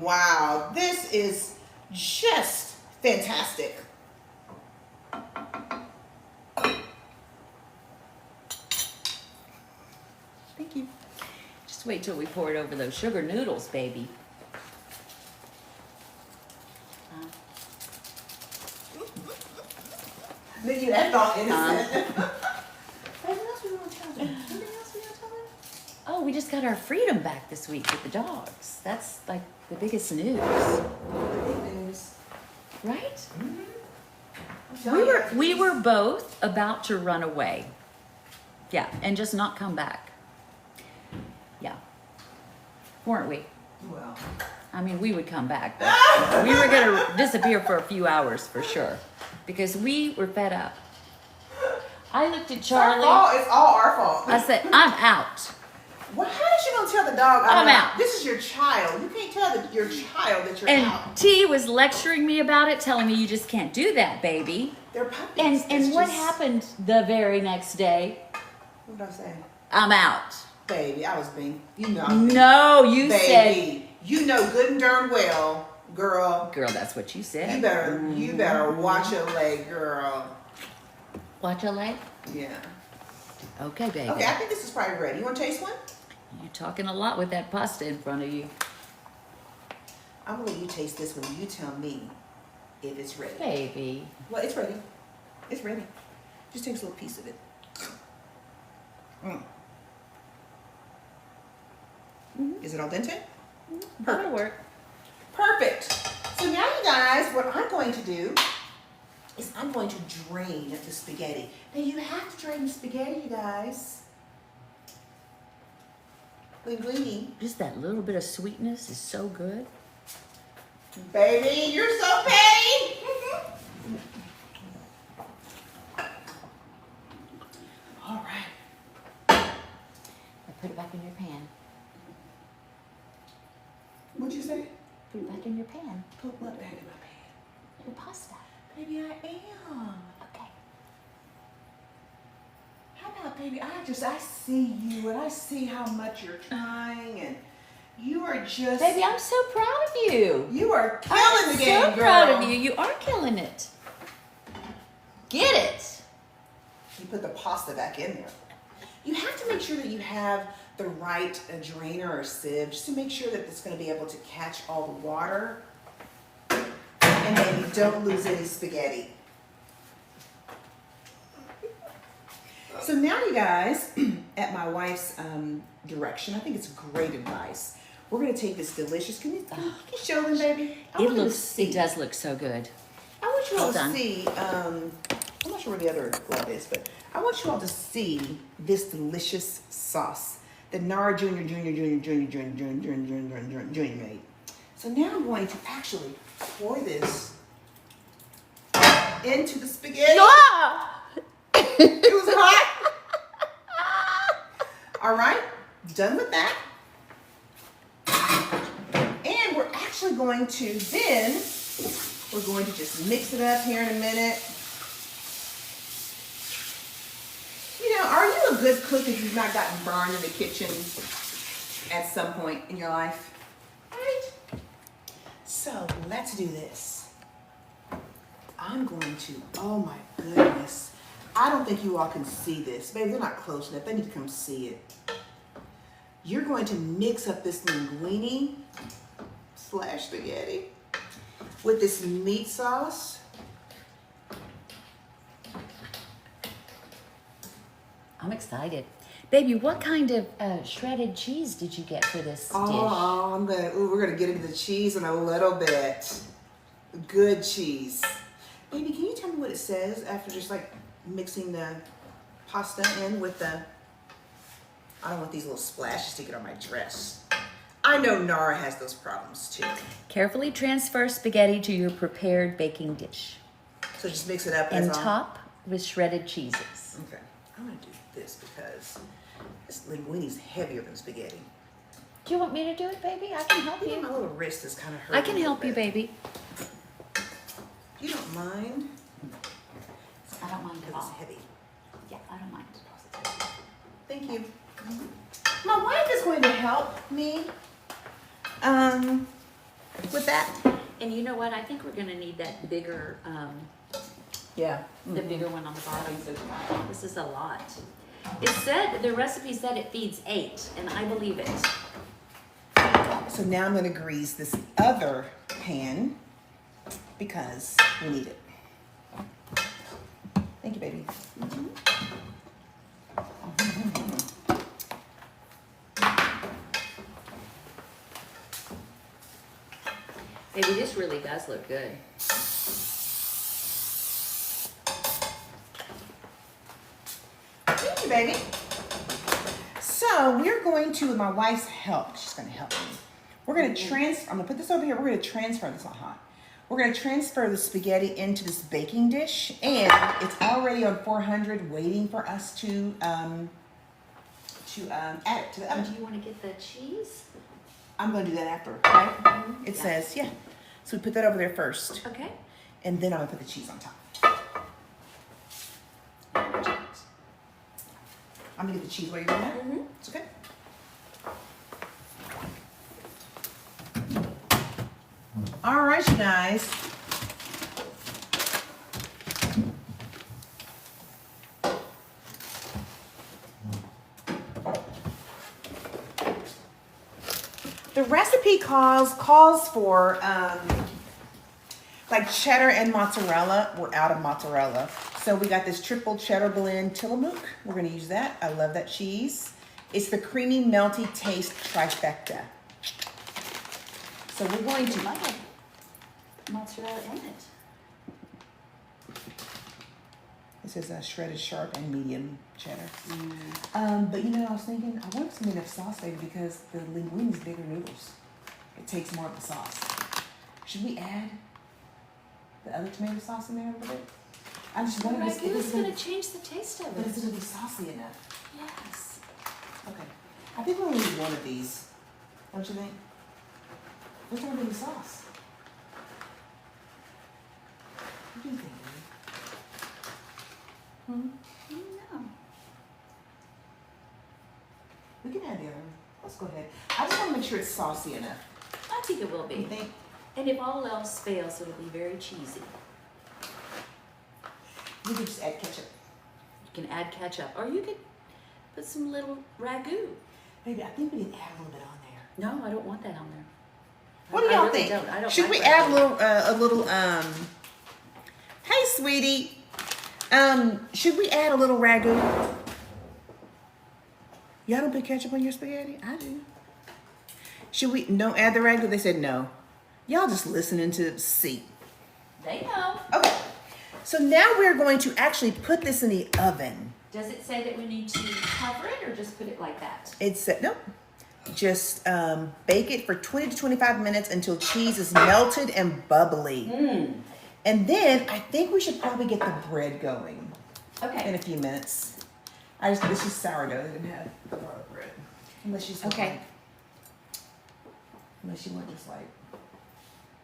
Wow, this is just fantastic. Thank you. Just wait till we pour it over those sugar noodles, baby. Then you that's all innocent. Anything else we want to tell them? Anything else we want to tell them? Oh, we just got our freedom back this week with the dogs. That's like the biggest news, Big news. right? Mm-hmm. We were both about to run away. Yeah, and just not come back. Yeah. Weren't we? Well, I mean, we would come back, but we were going to disappear for a few hours for sure because we were fed up. I looked at it's our Charlie. fault. It's all our fault. I said, I'm out. Well, how is she gonna tell the dog I'm out. This is your child. You can't tell your child that you're And out. T was lecturing me about it, telling me you just can't do that, baby. They're puppies. And It's what just- happened the very next day? What did I say? I'm out. Baby, I was being, you know. I'm being- No, you said, Baby, you know good and darn well, girl. girl, that's what you said. You better watch your leg, girl. Watch your leg. Yeah. Okay, baby. Okay, I think this is probably ready. You want to taste one? You're talking a lot with that pasta in front of you. I'm gonna let you taste this one. You tell me if it's ready. Baby. Well, it's ready. It's ready. Just takes a little piece of it. Is it al dente? That'll work. Perfect. So now, you guys, what I'm going to do is I'm going to drain the spaghetti. Now, you have to drain the spaghetti, you guys. Linguini. Just that little bit of sweetness is so good. Baby, you're so petty. All right. Now put it back in your pan. What'd you say? Put it back in your pan. Put what back in my pan? The pasta. Baby, I am. Okay. How about, baby, I see you and I see how much you're trying and you are just... Baby, I'm so proud of you. You are killing I'm the game, so girl. proud of you. You are killing it. Get it. You put the pasta back in there. You have to make sure that you have the right drainer or sieve just to make sure that it's going to be able to catch all the water and then you don't lose any spaghetti. So now, you guys, at my wife's direction, I think it's great advice. We're going to take this delicious. Can you show them, baby? It does look so good. I want you all Well to done. see. I'm not sure where the other glove is, but I want you all to see this delicious sauce that Nara Jr. made. So now I'm going to actually pour this into the spaghetti. Ah! It was hot. All right, done with that. And we're actually going to then, we're going to just mix it up here in a minute. You know, are you a good cook if you've not gotten burned in the kitchen at some point in your life? Right? So let's do this. I'm going to, oh my goodness. I don't think you all can see this. Baby, they're not close enough. They need to come see it. You're going to mix up this linguine / spaghetti with this meat sauce. I'm excited. Baby, what kind of shredded cheese did you get for this dish? Oh, we're gonna get into the cheese in a little bit. Good cheese. Baby, can you tell me what it says after just like mixing the pasta in with the, I don't want these little splashes to get on my dress. I know Nara has those problems too. Carefully transfer spaghetti to your prepared baking dish. So just mix it up And top with shredded cheeses. Okay, I'm gonna do this because this linguine is heavier than spaghetti. Do you want me to do it, baby? I can help You know, you. my little wrist is kind of hurting. I can help you, baby. You don't mind? I don't mind at It's all. heavy. Yeah, I don't mind. Thank you. My wife is going to help me with that. And you know what? I think we're going to need that bigger, Yeah. the bigger one on the bottom. This is a lot. It said, the recipe said it feeds 8, and I believe it. So now I'm going to grease this other pan because we need it. Thank you, baby. Baby, this really does look good. Thank you, baby. So we're going to, with my wife's help, she's going to help me. We're going to transfer, I'm going to put this over here. We're going to transfer, this not hot. We're going to transfer the spaghetti into this baking dish, and it's already on 400 waiting for us to add it to the oven. Do you want to get the cheese? I'm going to do that after, right? It says, yeah. So we put that over there first, Okay. and then I'm going to put the cheese on top. I'm going to get the cheese while you're doing that. Mm-hmm. It's okay. All right, you guys. The recipe calls for like cheddar and mozzarella. We're out of mozzarella. So we got this triple cheddar blend Tillamook. We're gonna use that. I love that cheese. It's the creamy, melty taste trifecta. So we're going to, Like mozzarella in it. this is a shredded sharp and medium cheddar. But you know, I was thinking, I want some enough sauce, baby, because the linguine is bigger noodles. It takes more of the sauce. Should we add the other tomato sauce in there a little bit? I'm just wondering if Ragu it's is going to change the taste of but it. it's gonna be saucy enough. Yes. Okay. I think we only need one of these. Don't you think? What's gonna be the sauce? What do you think, baby? No. We can add the other one. Let's go ahead. I just wanna make sure it's saucy enough. I think it will You be. think? And if all else fails, it'll be very cheesy. We could just add ketchup. You can add ketchup, or you could put some little ragu. Baby, I think we can add a little bit on there. No, I don't want that on there. What do I y'all really think? don't. I don't Should like we add ragu. a little, hey, sweetie. Should we add a little ragu? Y'all don't put ketchup on your spaghetti? I do. Should we add the ragu? They said no. Y'all just listening to see. They know. Okay. So now we're going to actually put this in the oven. Does it say that we need to cover it or just put it like that? It said, nope. Just bake it for 20 to 25 minutes until cheese is melted and bubbly. And then I think we should probably get the bread going in Okay. a few minutes. This is sourdough. They didn't have garlic bread. Unless you Okay. unless you want just like.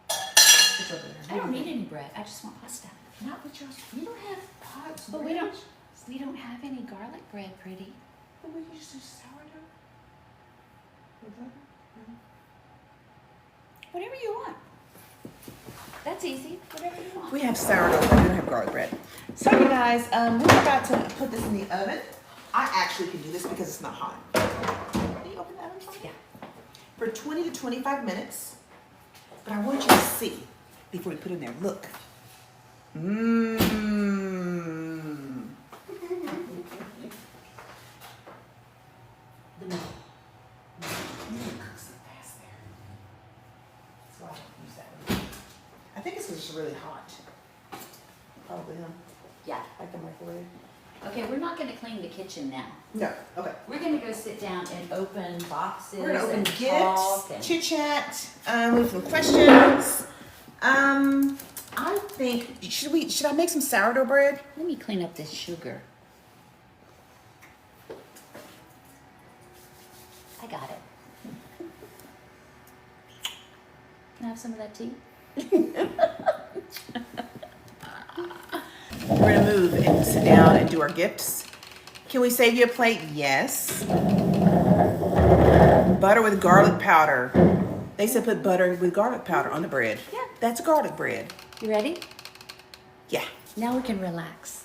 It's over there. I don't need any bread. I just want pasta. Not with yours. You don't have pots. But we don't have any garlic bread, pretty. But we can just do sourdough. With butter? Whatever you want. That's easy. Whatever you want. We have sourdough, but we don't have garlic bread. So you guys, we're about to put this in the oven. I actually can do this because it's not hot. Can you open the oven for me? Yeah. For 20 to 25 minutes. But I want you to see before we put it in there. Look. Mmm. The milk. Cooks so fast there. That's why I don't use that one. I think it's because it's really hot. Probably, huh? Yeah. Like the microwave. Okay, we're not going to clean the kitchen now. No. Okay. We're going to go sit down and open boxes. We're gonna open and gifts, talk and chit chat, with some questions. I think should I make some sourdough bread? Let me clean up this sugar. I got it. Can I have some of that tea? We're gonna move and sit down and do our gifts. Can we save you a plate? Yes. Butter with garlic powder. They said put butter with garlic powder on the bread. Yeah. That's garlic bread. You ready? Yeah. Now we can relax.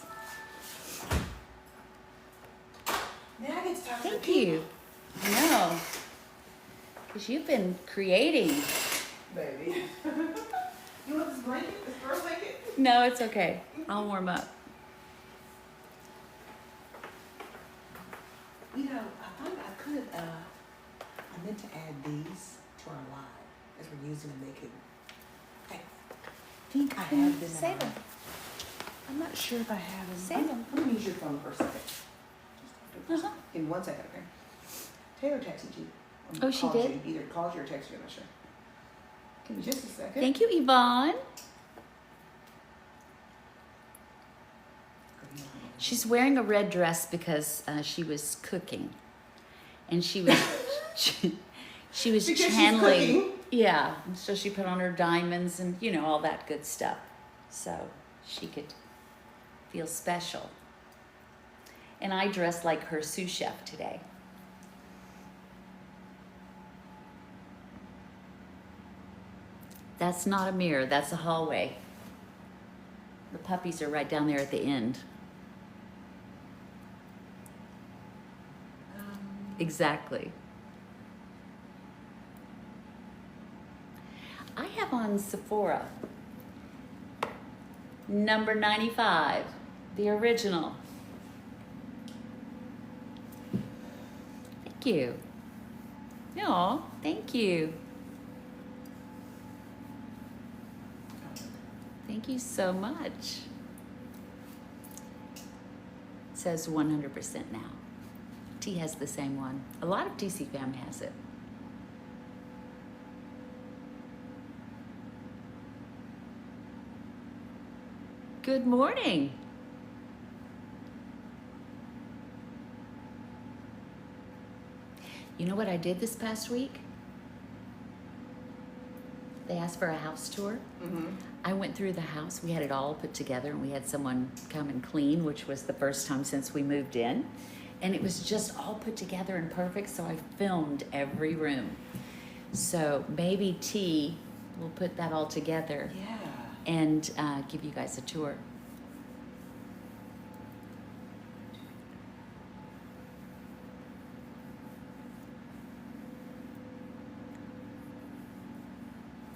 Now it's time for Thank you. I know. Because you've been creating. baby. You want this blanket? This fur blanket? No, it's okay. I'll warm up. You know, I thought I could, I meant to add these to our live as we're using them. They could, I think I have them. Save them. I'm not sure if I have them. Save them. I'm gonna use your phone for a second. Uh-huh. In 1 second, okay? Taylor texted you. Oh, she Called did? you. Either called you or texted you, I'm not sure. Give me just a second. Thank you, Yvonne. She's wearing a red dress because she was cooking, and she was she was Because she's channeling. cooking. Yeah, and so she put on her diamonds and all that good stuff, so she could feel special. And I dressed like her sous chef today. That's not a mirror. That's a hallway. The puppies are right down there at the end. Exactly. I have on Sephora. Number 95. The original. Thank you. Aw, thank you. Thank you so much. It says 100% now. T has the same one. A lot of TCFAM has it. Good morning. You know what I did this past week? They asked for a house tour. Mm-hmm. I went through the house. We had it all put together, and we had someone come and clean, which was the first time since we moved in. And it was just all put together and perfect, so I filmed every room. So maybe T will put that all together Yeah. and give you guys a tour.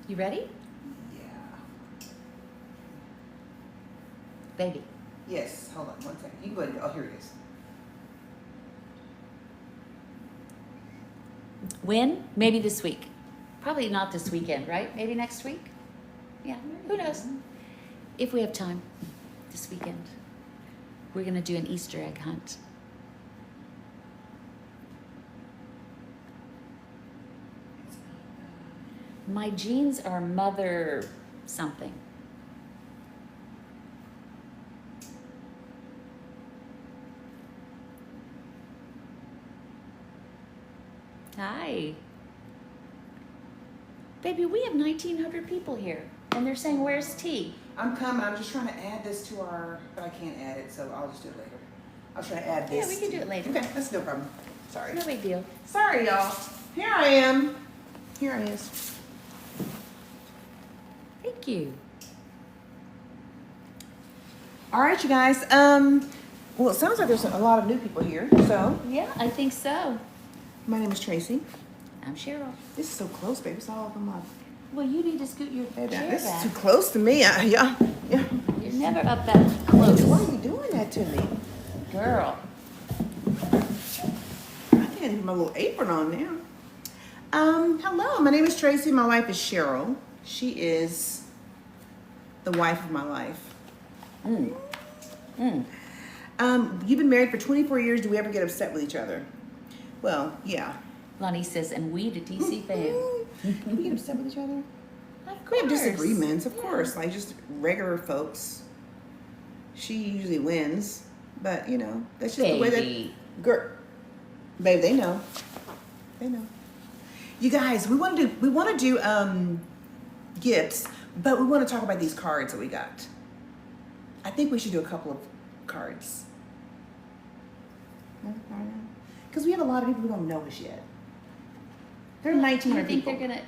You ready? Yeah. Baby. Yes. Hold on 1 second. You can go ahead. Oh, here it is. When? Maybe this week. Probably not this weekend, right? Maybe next week? Yeah, who knows? If we have time this weekend. We're going to do an Easter egg hunt. My genes are mother something. Hi. Baby, we have 1,900 people here. And they're saying, where's tea? I'm coming. I'm just trying to add this to our, but I can't add it, so I'll just do it later. I'll try to add this. Yeah, we can do it later. Okay, that's no problem. Sorry. No big deal. Sorry, y'all. Here I am. Here it is. Thank you. All right, you guys. Well, it sounds like there's a lot of new people here. So, Yeah, I think so. my name is Tracie. I'm Cheryl. This is so close, baby. It's all over my. Well, you need to scoot your Baby, chair this is back. too close to me. Yeah. You're never up that close. Why are you doing that to me? Girl. I think I need my little apron on now. Hello, my name is Tracie. My wife is Cheryl. She is the wife of my life. You've been married for 24 years. Do we ever get upset with each other? Well, yeah. Lonnie says, and we to TCFAM. Do we get upset with each other? Of We have course. disagreements, of Yeah. course, like just regular folks. She usually wins, but you know, that's just the way Baby. that girl. Babe, they know. They know. You guys, we want to do gifts, but we want to talk about these cards that we got. I think we should do a couple of cards. Because we have a lot of people who don't know us yet. There are 1,900 I think people. they're gonna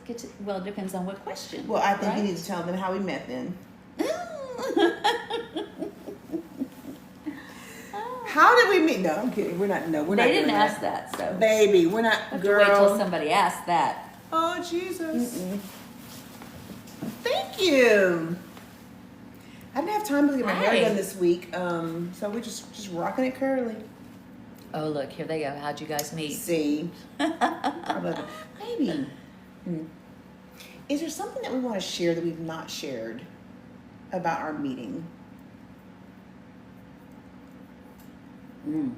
get to. Well, it depends on what question. Well, I think right? we need to tell them how we met then. How did we meet? No, I'm kidding. We're not. No, we're not. They didn't doing ask that, so Baby, we're not. have Girl. to wait till somebody asks that. Oh Jesus! Thank you. I didn't have time to get my hair Hi. done this week, so we're just rocking it curly. Oh, look, here they go. How'd you guys meet? See, I love it. Baby, is there something that we want to share that we've not shared about our meeting? You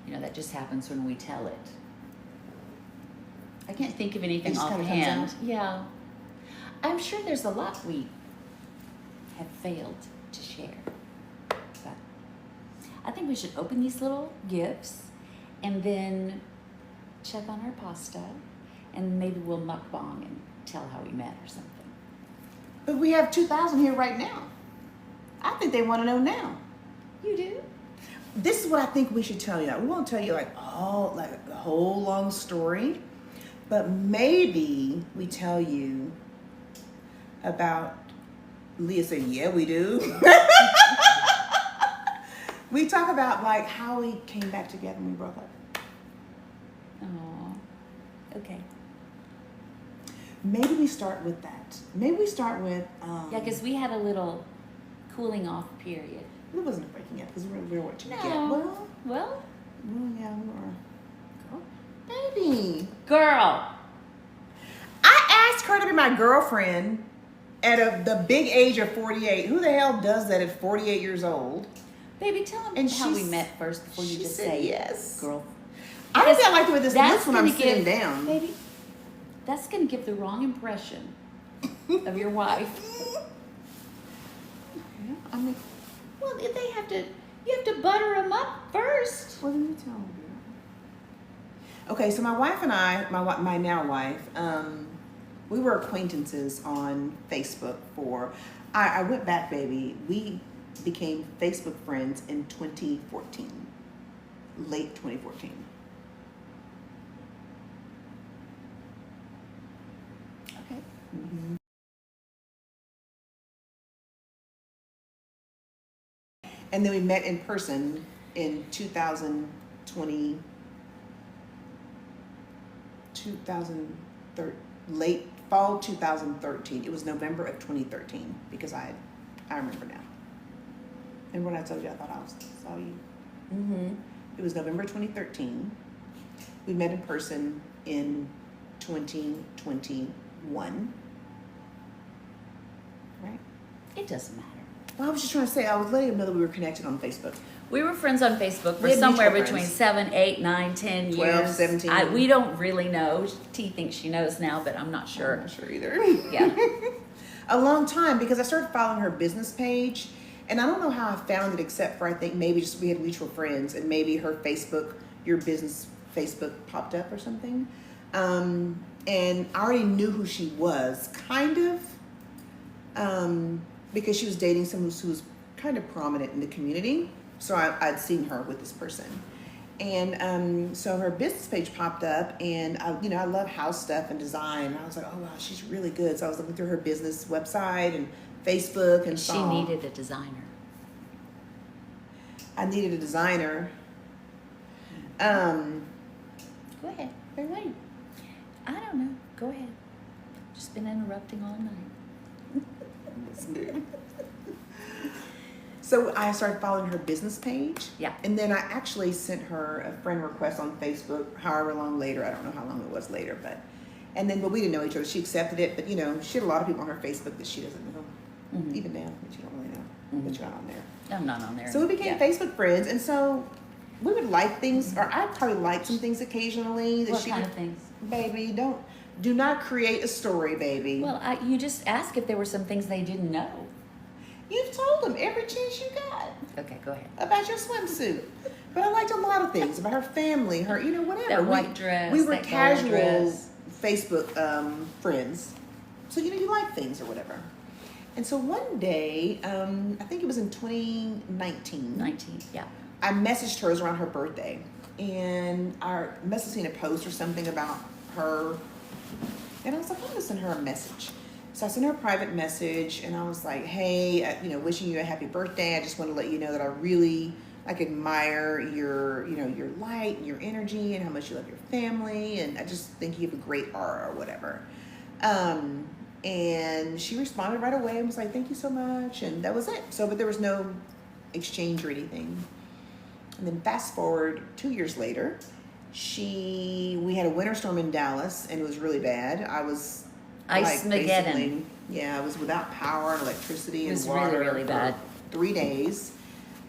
know, that just happens when we tell it. I can't think of anything It just kinda comes offhand. out? Yeah. I'm sure there's a lot we have failed to share. But I think we should open these little gifts and then check on our pasta and maybe we'll mukbang and tell how we met or something. But we have 2,000 here right now. I think they want to know now. You do? This is what I think we should tell you. We won't tell you like the whole long story, but maybe we tell you about. Leah said, "Yeah, we do." We talk about like how we came back together when we broke up. Oh, okay. Maybe we start with that. Maybe we start with. Yeah, because we had a little cooling off period. It wasn't a breaking up because we were what you get. No. Well, yeah, we were. Girl, baby. Girl. I asked her to be my girlfriend at the big age of 48. Who the hell does that at 48 years old? Baby, tell them And how we she's- met first before you she just said say yes. girl. I don't think I like the way this That's looks when I'm gonna sitting give- down. Baby, that's going to give the wrong impression of your wife. Yeah, I mean, Well, if they have to, you have to butter them up first. what did you tell me? Okay, so my wife and I, my now wife, we were acquaintances on Facebook for. I went back, baby. We became Facebook friends in 2014, late 2014. Okay. Mm-hmm. And then we met in person in 2013, late fall 2013. It was November of 2013 because I remember now. And when I told you I thought I saw you. Mm-hmm. It was November 2013. We met in person in 2021. Right? It doesn't matter. Well, I was just trying to say, I was letting them know that we were connected on Facebook. We were friends on Facebook for We had somewhere mutual between friends. 7, 8, 9, 10 12, years. 17. We don't really know. T thinks she knows now, but I'm not I'm sure. not sure either. Yeah. A long time because I started following her business page, and I don't know how I found it except for I think maybe just we had mutual friends and maybe her Facebook, your business Facebook popped up or something. And I already knew who she was, kind of, because she was dating someone who was kind of prominent in the community. So I'd seen her with this person. And so her business page popped up, and I love house stuff and design. And I was like, oh wow, she's really good. So I was looking through her business website and Facebook, and She needed a designer. I needed a designer. Go ahead. They're late. I don't know. Go ahead. Just been interrupting all night. So I started following her business page. Yeah. And then I actually sent her a friend request on Facebook, however long later. I don't know how long it was later, but we didn't know each other. She accepted it, but she had a lot of people on her Facebook that she doesn't know. Mm-hmm. Even now, that you don't really know. That you're not on there. I'm not on there. So we became Facebook friends, and so we would like things, or I'd probably like some things occasionally. What kind of things? Baby, do not create a story, baby. Well, you just asked if there were some things they didn't know. You've told them every chance you got. Okay, go ahead. About your swimsuit. But I liked a lot of things about her family, her, whatever. That white dress. We were that casual dress. Facebook you So, you like things or whatever. And so one day, I think it was in 2019. 19, yeah. I messaged her, it was around her birthday. And I must have seen a post or something about her. And I was like, I'm going to send her a message. So I sent her a private message, and I was like, hey, wishing you a happy birthday. I just want to let you know that I really admire your light and your energy and how much you love your family. And I just think you have a great aura or whatever. And she responded right away and was like, thank you so much. And that was it. So, but there was no exchange or anything. And then fast forward 2 years later, we had a winter storm in Dallas, and it was really bad. I was Ice-mageddon. I was without power and electricity and water. It was really, really bad. 3 days.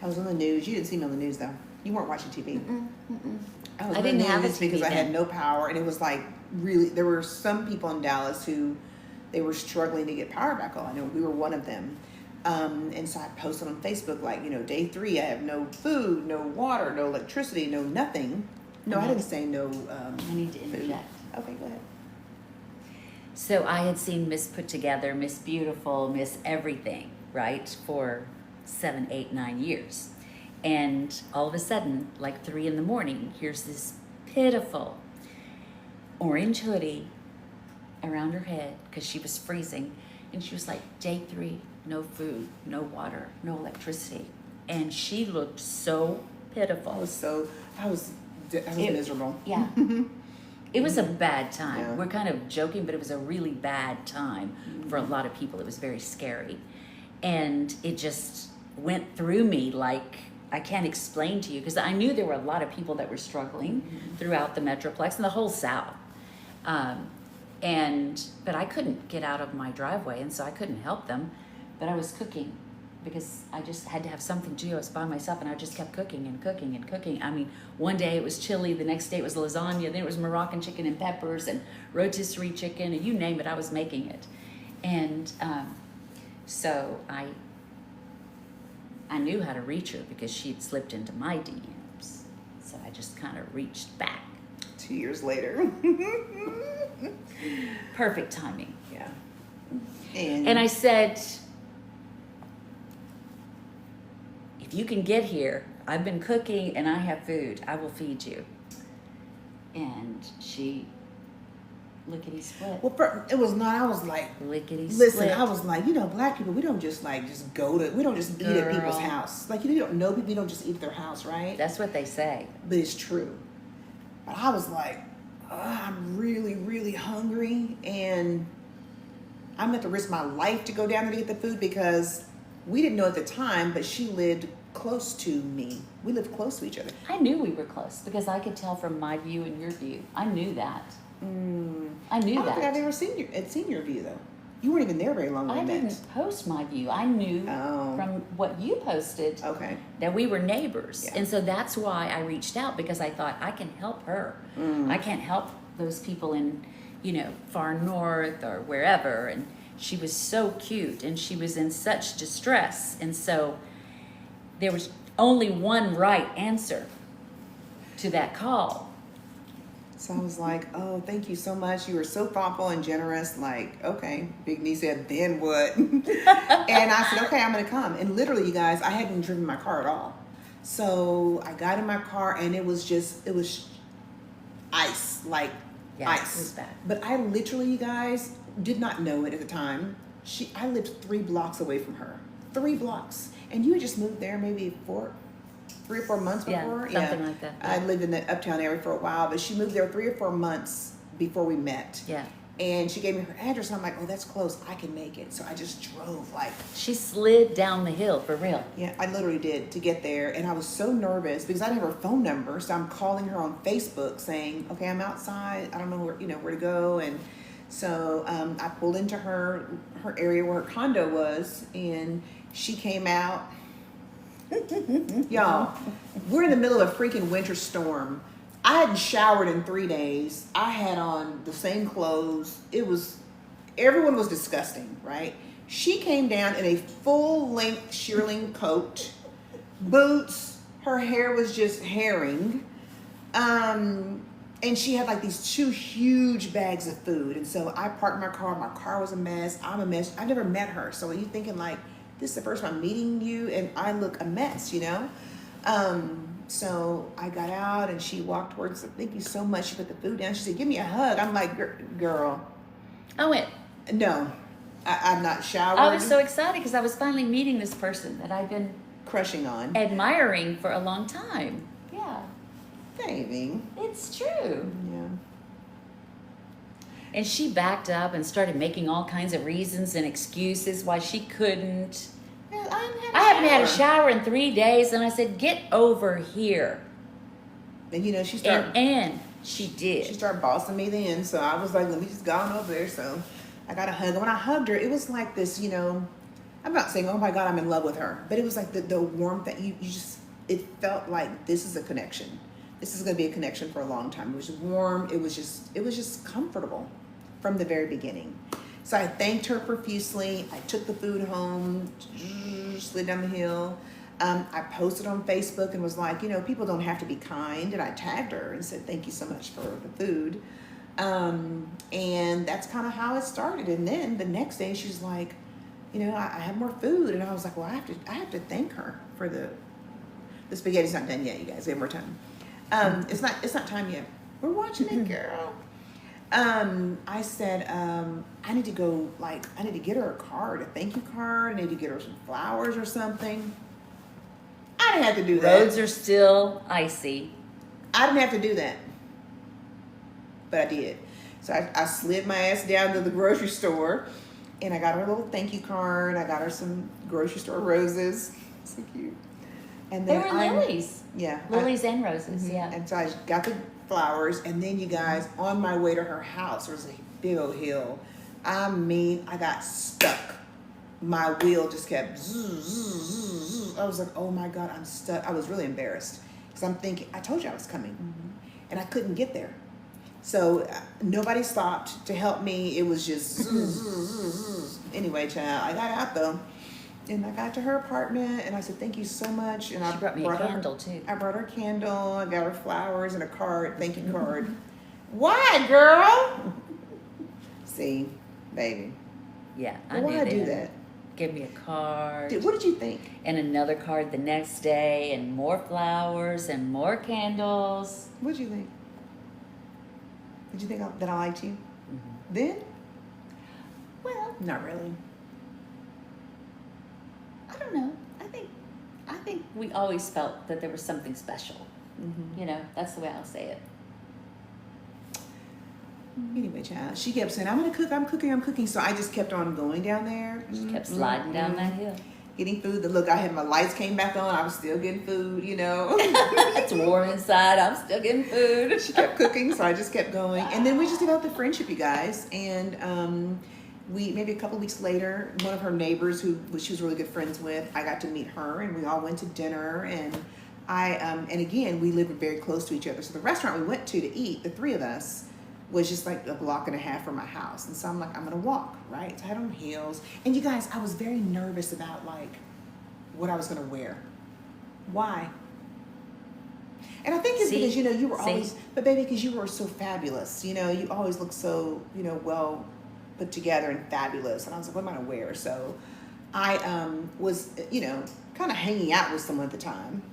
I was on the news. You didn't see me on the news, though. You weren't watching TV. I didn't have a TV because then. I had no power, and it was really. There were some people in Dallas who they were struggling to get power back on, and we were one of them. And so I posted on Facebook day 3, I have no food, no water, no electricity, no nothing. No, I didn't say no. I need to interject. Food. Okay, go ahead. So I had seen Miss Put Together, Miss Beautiful, Miss Everything, right, for 7, 8, 9 years. And all of a sudden, 3 in the morning, here's this pitiful orange hoodie around her head because she was freezing. And she was like, day 3, no food, no water, no electricity. And she looked so pitiful. I was miserable. Yeah. It was a bad time. Yeah. We're kind of joking, but it was a really bad time for a lot of people. It was very scary. And it just went through me like I can't explain to you, because I knew there were a lot of people that were struggling throughout the Metroplex and the whole South. But I couldn't get out of my driveway, and so I couldn't help them. But I was cooking because I just had to have something to do. I was by myself, and I just kept cooking and cooking and cooking. I mean, one day it was chili, the next day it was lasagna, then it was Moroccan chicken and peppers and rotisserie chicken, and you name it, I was making it. And so I knew how to reach her because she'd slipped into my DMs. So I just kind of reached back. 2 years later. Perfect timing. Yeah. And I said, if you can get here, I've been cooking and I have food. I will feed you. And she lickety split. Well, it was not. I was like, Lickety listen. split. I was like, black people, we don't just go to. We don't just eat at people's house. You don't know people. You don't just eat at their house, right? That's what they say. But it's true. But I was like, I'm really, really hungry, and I'm going to risk my life to go down there to get the food, because we didn't know at the time, but she lived close to me. We lived close to each other. I knew we were close because I could tell from my view and your view. I knew that. I knew I don't that. think I've ever seen your view, though. You weren't even there very long when I we met. didn't post my view. I knew from what you posted that we were neighbors. Yeah. And so that's why I reached out, because I thought I can help her. I can't help those people in, far north or wherever. And she was so cute and she was in such distress. And so there was only one right answer to that call. So I was like, oh, thank you so much. You were so thoughtful and generous. Like, okay. Big knee said, then what? And I said, okay, I'm going to come. And literally, you guys, I hadn't driven my car at all. So I got in my car and it was ice, like Yeah, it ice. was bad. But I literally, you guys, did not know it at the time. I lived 3 blocks away from her. 3 blocks. And you had just moved there maybe 3 or 4 months before? Yeah, something like that. I lived in the uptown area for a while, but she moved there 3 or 4 months before we met. Yeah. And she gave me her address, and I'm like, oh, that's close. I can make it. So I just drove like... She slid down the hill, for real. Yeah, I literally did to get there. And I was so nervous because I didn't have her phone number. So I'm calling her on Facebook saying, okay, I'm outside. I don't know where to go. And so I pulled into her area where her condo was, and she came out. Y'all, we're in the middle of a freaking winter storm. I hadn't showered in 3 days. I had on the same clothes. Everyone was disgusting, right? She came down in a full-length shearling coat, boots. Her hair was just herring. And she had like these 2 huge bags of food. And so I parked my car. My car was a mess. I'm a mess. I never met her. So you thinking like, this is the first time I'm meeting you and I look a mess, you know? So I got out and she walked towards, thank you so much. She put the food down. She said, give me a hug. I'm like, girl. I went. No, I'm not showered. I was so excited because I was finally meeting this person that I've been crushing on. admiring for a long time. Yeah. Baby. It's true. Yeah. And she backed up and started making all kinds of reasons and excuses why she couldn't. Yeah, I haven't had a shower in 3 days, and I said, get over here. And she started. And she did. She started bossing me then, so I was like, let me just go on over there. So I got a hug. And when I hugged her, it was like this, I'm not saying, oh my God, I'm in love with her, but it was like the warmth that it felt like this is a connection. This is going to be a connection for a long time. It was warm. It was just comfortable from the very beginning. So I thanked her profusely. I took the food home, slid down the hill. I posted on Facebook and was like, people don't have to be kind. And I tagged her and said, thank you so much for the food. And that's kind of how it started. And then the next day she's like, I have more food. And I was like, well, I have to thank her for the spaghetti's not done yet, you guys. We have more time. It's not time yet. We're watching it, girl. I said, I need to get her a card, a thank you card. I need to get her some flowers or something. I didn't have to do that. Roads are still icy. I didn't have to do that. But I did. So I slid my ass down to the grocery store and I got her a little thank you card. I got her some grocery store roses. So cute. And They then were lilies. Yeah. Lilies and roses, yeah. And so I got the flowers, and then you guys, on my way to her house, there was a big old hill. I mean, I got stuck. My wheel just kept zzz, zzz, zzz. I was like, oh my God, I'm stuck. I was really embarrassed because I'm thinking, I told you I was coming, and I couldn't get there. So nobody stopped to help me. It was just zzz, zzz, zzz. Anyway, child, I got out though. And I got to her apartment, and I said, thank you so much. And She brought me a candle, too. I brought her a candle. I got her flowers and a card, thank you card. Why, girl? See, baby. Yeah, I Why knew do that? Give me a card. What did you think? And another card the next day, and more flowers, and more candles. What did you think? Did you think that I liked you? Mm-hmm. Then? Well, Not really. I don't know. I think we always felt that there was something special. That's the way I'll say it. Anyway, child, she kept saying, I'm going to cook, I'm cooking. So I just kept on going down there. She kept sliding down that hill. Getting food. Look, I had my lights came back on. I was still getting food, It's warm inside. I'm still getting food. She kept cooking, so I just kept going. And then we just developed a friendship, you guys. And maybe a couple weeks later, one of her neighbors who she was really good friends with, I got to meet her, and we all went to dinner. And and again, we lived very close to each other. So the restaurant we went to eat, the 3 of us, was just like a block and a half from my house. And so I'm like, I'm gonna walk, right? So I had on heels. And you guys, I was very nervous about like what I was gonna wear. Why? And I think it's See? because, you know, you were See? always, but baby, because you were so fabulous. You know, you always look so, you know, well put together and fabulous. And I was like, what am I going to wear? So I was, you know, kind of hanging out with someone at the time.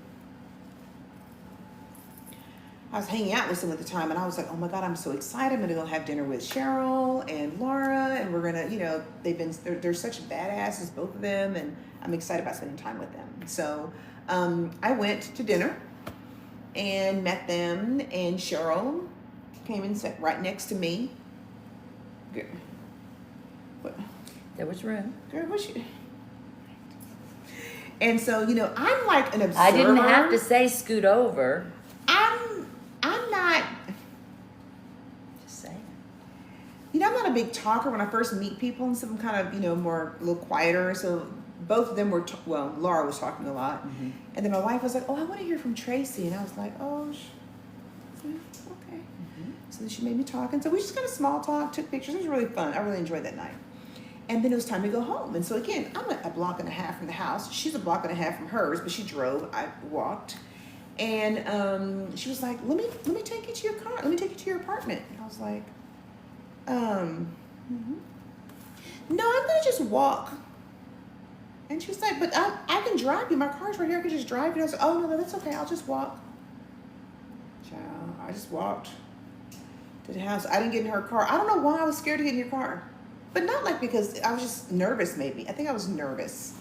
I was hanging out with someone at the time, and I was like, oh my God, I'm so excited. I'm going to go have dinner with Cheryl and Laura, and we're going to, you know, they're such badasses, both of them, and I'm excited about spending time with them. So I went to dinner and met them, and Cheryl came and sat right next to me. Girl, what? There was room. Girl, what's she? And so, you know, I'm like an observer. I didn't have to say scoot over. I'm not, Just saying. you know, I'm not a big talker when I first meet people, and so I'm kind of, you know, more, a little quieter. So both of them were, well, Laura was talking a lot. Mm-hmm. And then my wife was like, oh, I want to hear from Tracie. And I was like, oh, okay. Mm-hmm. So then she made me talk. And so we just kind of small talk, took pictures. It was really fun. I really enjoyed that night. And then it was time to go home. And so again, I'm a block and a half from the house. She's a block and a half from hers, but she drove. I walked. And she was like, let me take you to your car. Let me take you to your apartment. And I was like, no, I'm going to just walk. And she was like, but I can drive you. My car's right here. I can just drive you. I was like, oh, no, that's okay. I'll just walk. Child, I just walked to the house. I didn't get in her car. I don't know why I was scared to get in your car. But not like because I was just nervous, maybe. I think I was nervous.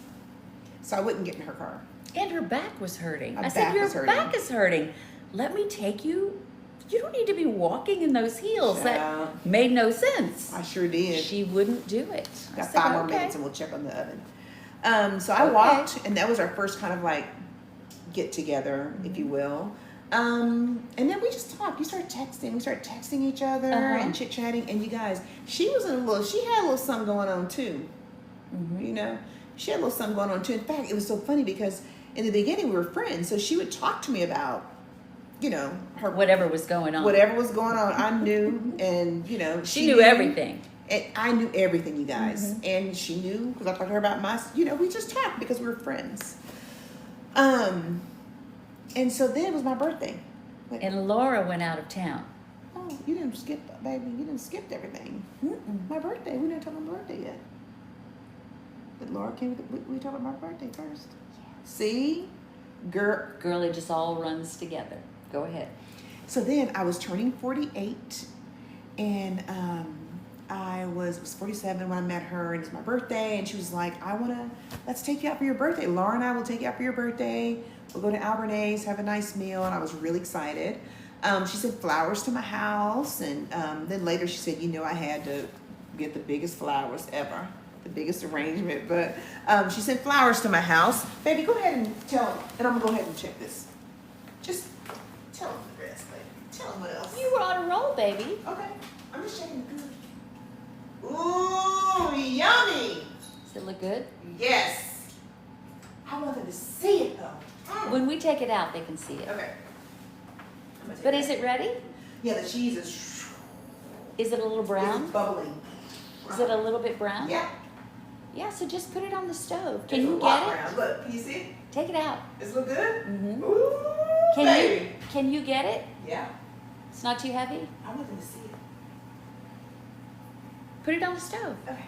So I wouldn't get in her car. And her back was hurting. My I said, back your was hurting. back is hurting. Let me take you. You don't need to be walking in those heels. Yeah. That made no sense. I sure did. She wouldn't do it. I Got said, 5 more okay. minutes and we'll check on the oven. So I Okay. walked, and that was our first kind of like get together, if you will. And then we just talked. We started texting each other and chit chatting. And you guys, she had a little something going on too. You know, she had a little something going on too. In fact, it was so funny because in the beginning we were friends, so she would talk to me about, you know, her Whatever was going on. whatever was going on. I knew, and you know, She knew everything. And I knew everything, you guys, and she knew because I talked to her about my, you know, we just talked because we were friends. And so then it was my birthday. Like, And Laura went out of town. oh, you didn't skip, baby. You didn't skip everything. My birthday. We didn't talk about my birthday yet. But Laura came. We talked about my birthday first. See, girl. Girl, it just all runs together. Go ahead. So then I was turning 48, and I was 47 when I met her, and it's my birthday, and she was like, let's take you out for your birthday. Laura and I will take you out for your birthday. We'll go to Albernays, have a nice meal, and I was really excited. She sent flowers to my house, and then later she said, you know, I had to get the biggest flowers ever, the biggest arrangement, but she sent flowers to my house. Baby, go ahead and tell them, and I'm going to go ahead and check this. Just tell them the rest, baby. Tell them what else. You were on a roll, baby. Okay, I'm just checking the good. Ooh, yummy. Does it look good? Yes. I want them to see it though. When we take it out, they can see it. Okay. But is it ready? Yeah, the cheese is Is it a little brown? It's bubbling. Is it a little bit brown? Yeah. Yeah, so just put it on the stove. It's Can a you lot get it? brown. Look, can you see it? Take it out. Does it look good? Mm-hmm. Ooh, baby. Can you get it? Yeah. It's not too heavy? I want them to see it. Put it on the stove. Okay.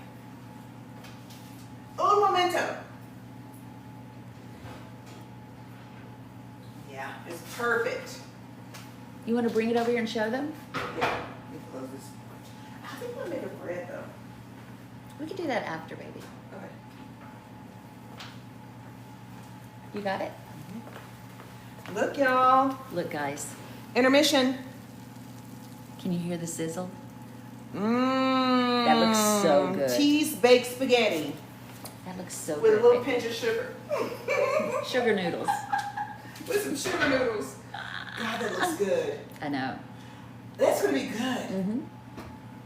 Un momento. Yeah, it's perfect. You want to bring it over here and show them? Yeah. Let me close this. I think I made a bread though. We can do that after, baby. Okay. You got it? Look, y'all. Look, guys. Intermission. Can you hear the sizzle? Mmm. That looks so good. Cheese baked spaghetti That looks so with good. a little pinch of sugar. Sugar noodles. With some sugar noodles. God, that looks good. I know. That's gonna be good. Mm-hmm.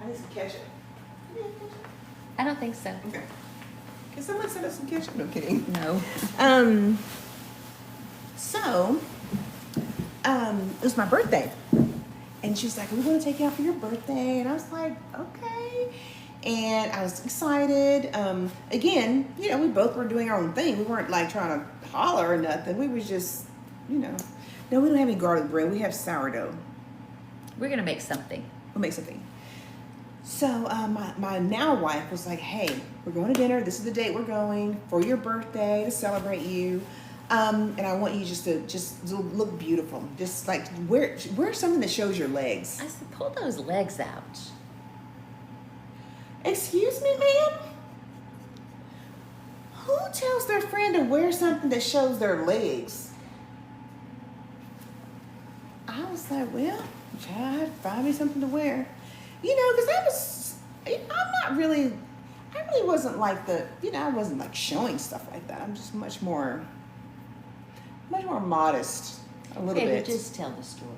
I need some ketchup. I don't think so. Okay. Can someone send us some ketchup? No, I'm kidding. No. So, it was my birthday. And she was like, we're going to take you out for your birthday. And I was like, okay. And I was excited. Again, you know, we both were doing our own thing. We weren't like trying to holler or nothing. We was just, you know. No, we don't have any garlic bread. We have sourdough. We're gonna make something. We'll make something. So my now wife was like, hey, we're going to dinner. This is the date we're going for your birthday to celebrate you. And I want you just to look beautiful. Just like wear something that shows your legs. I said, pull those legs out. Excuse me, ma'am? Who tells their friend to wear something that shows their legs? I was like, well, child, find me something to wear. You know, because I really wasn't like I wasn't like showing stuff like that. I'm just much more modest, a little bit. Just tell the story.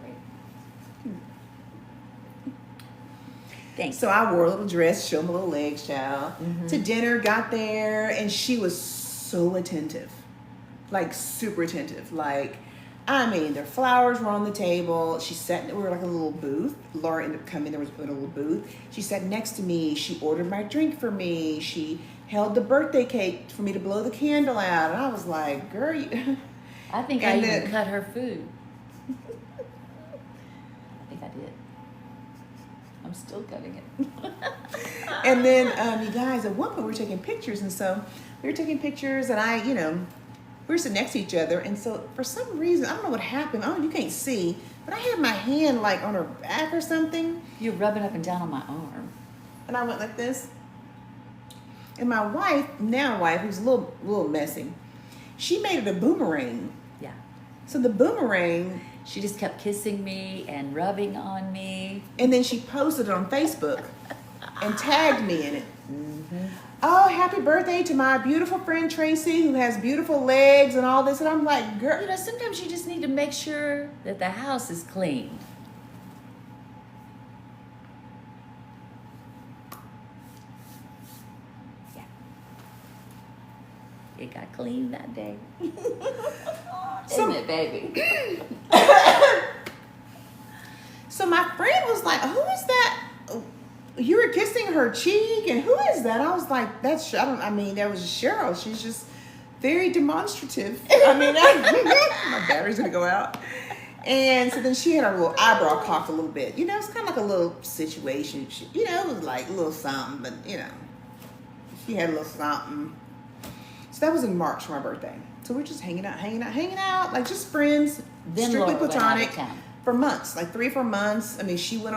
Thanks. So I wore a little dress, showed my little legs, child. To dinner, got there, and she was so attentive. Like, super attentive. Like, I mean, their flowers were on the table. She sat, we were like a little booth. Laura ended up coming, there was a little booth. She sat next to me. She ordered my drink for me. She held the birthday cake for me to blow the candle out. And I was like, girl, you... I think I even cut her food. I think I did. I'm still cutting it. And then, you guys, at one point we were taking pictures. And so we were taking pictures and we were sitting next to each other. And so for some reason, I don't know what happened. Oh, you can't see. But I had my hand like on her back or something. You're rubbing up and down on my arm. And I went like this. And my wife, who's a little messy, she made it a boomerang. Yeah. So the boomerang... She just kept kissing me and rubbing on me. And then she posted it on Facebook and tagged me in it. Oh, happy birthday to my beautiful friend Tracie, who has beautiful legs and all this. And I'm like, girl... You know, sometimes you just need to make sure that the house is clean. Yeah. It got clean that day. Isn't it, baby? So my friend was like, who is that? You were kissing her cheek, and who is that? I was like, that was Cheryl. She's just very demonstrative. My battery's gonna go out. And so then she had her little eyebrow cocked a little bit. You know, it's kind of like a little situation. It was like a little something, but she had a little something. So that was in March for my birthday. So we're just hanging out, like just friends, Then strictly Laura went platonic. out of town. For months, like 3 or 4 months. I mean, she went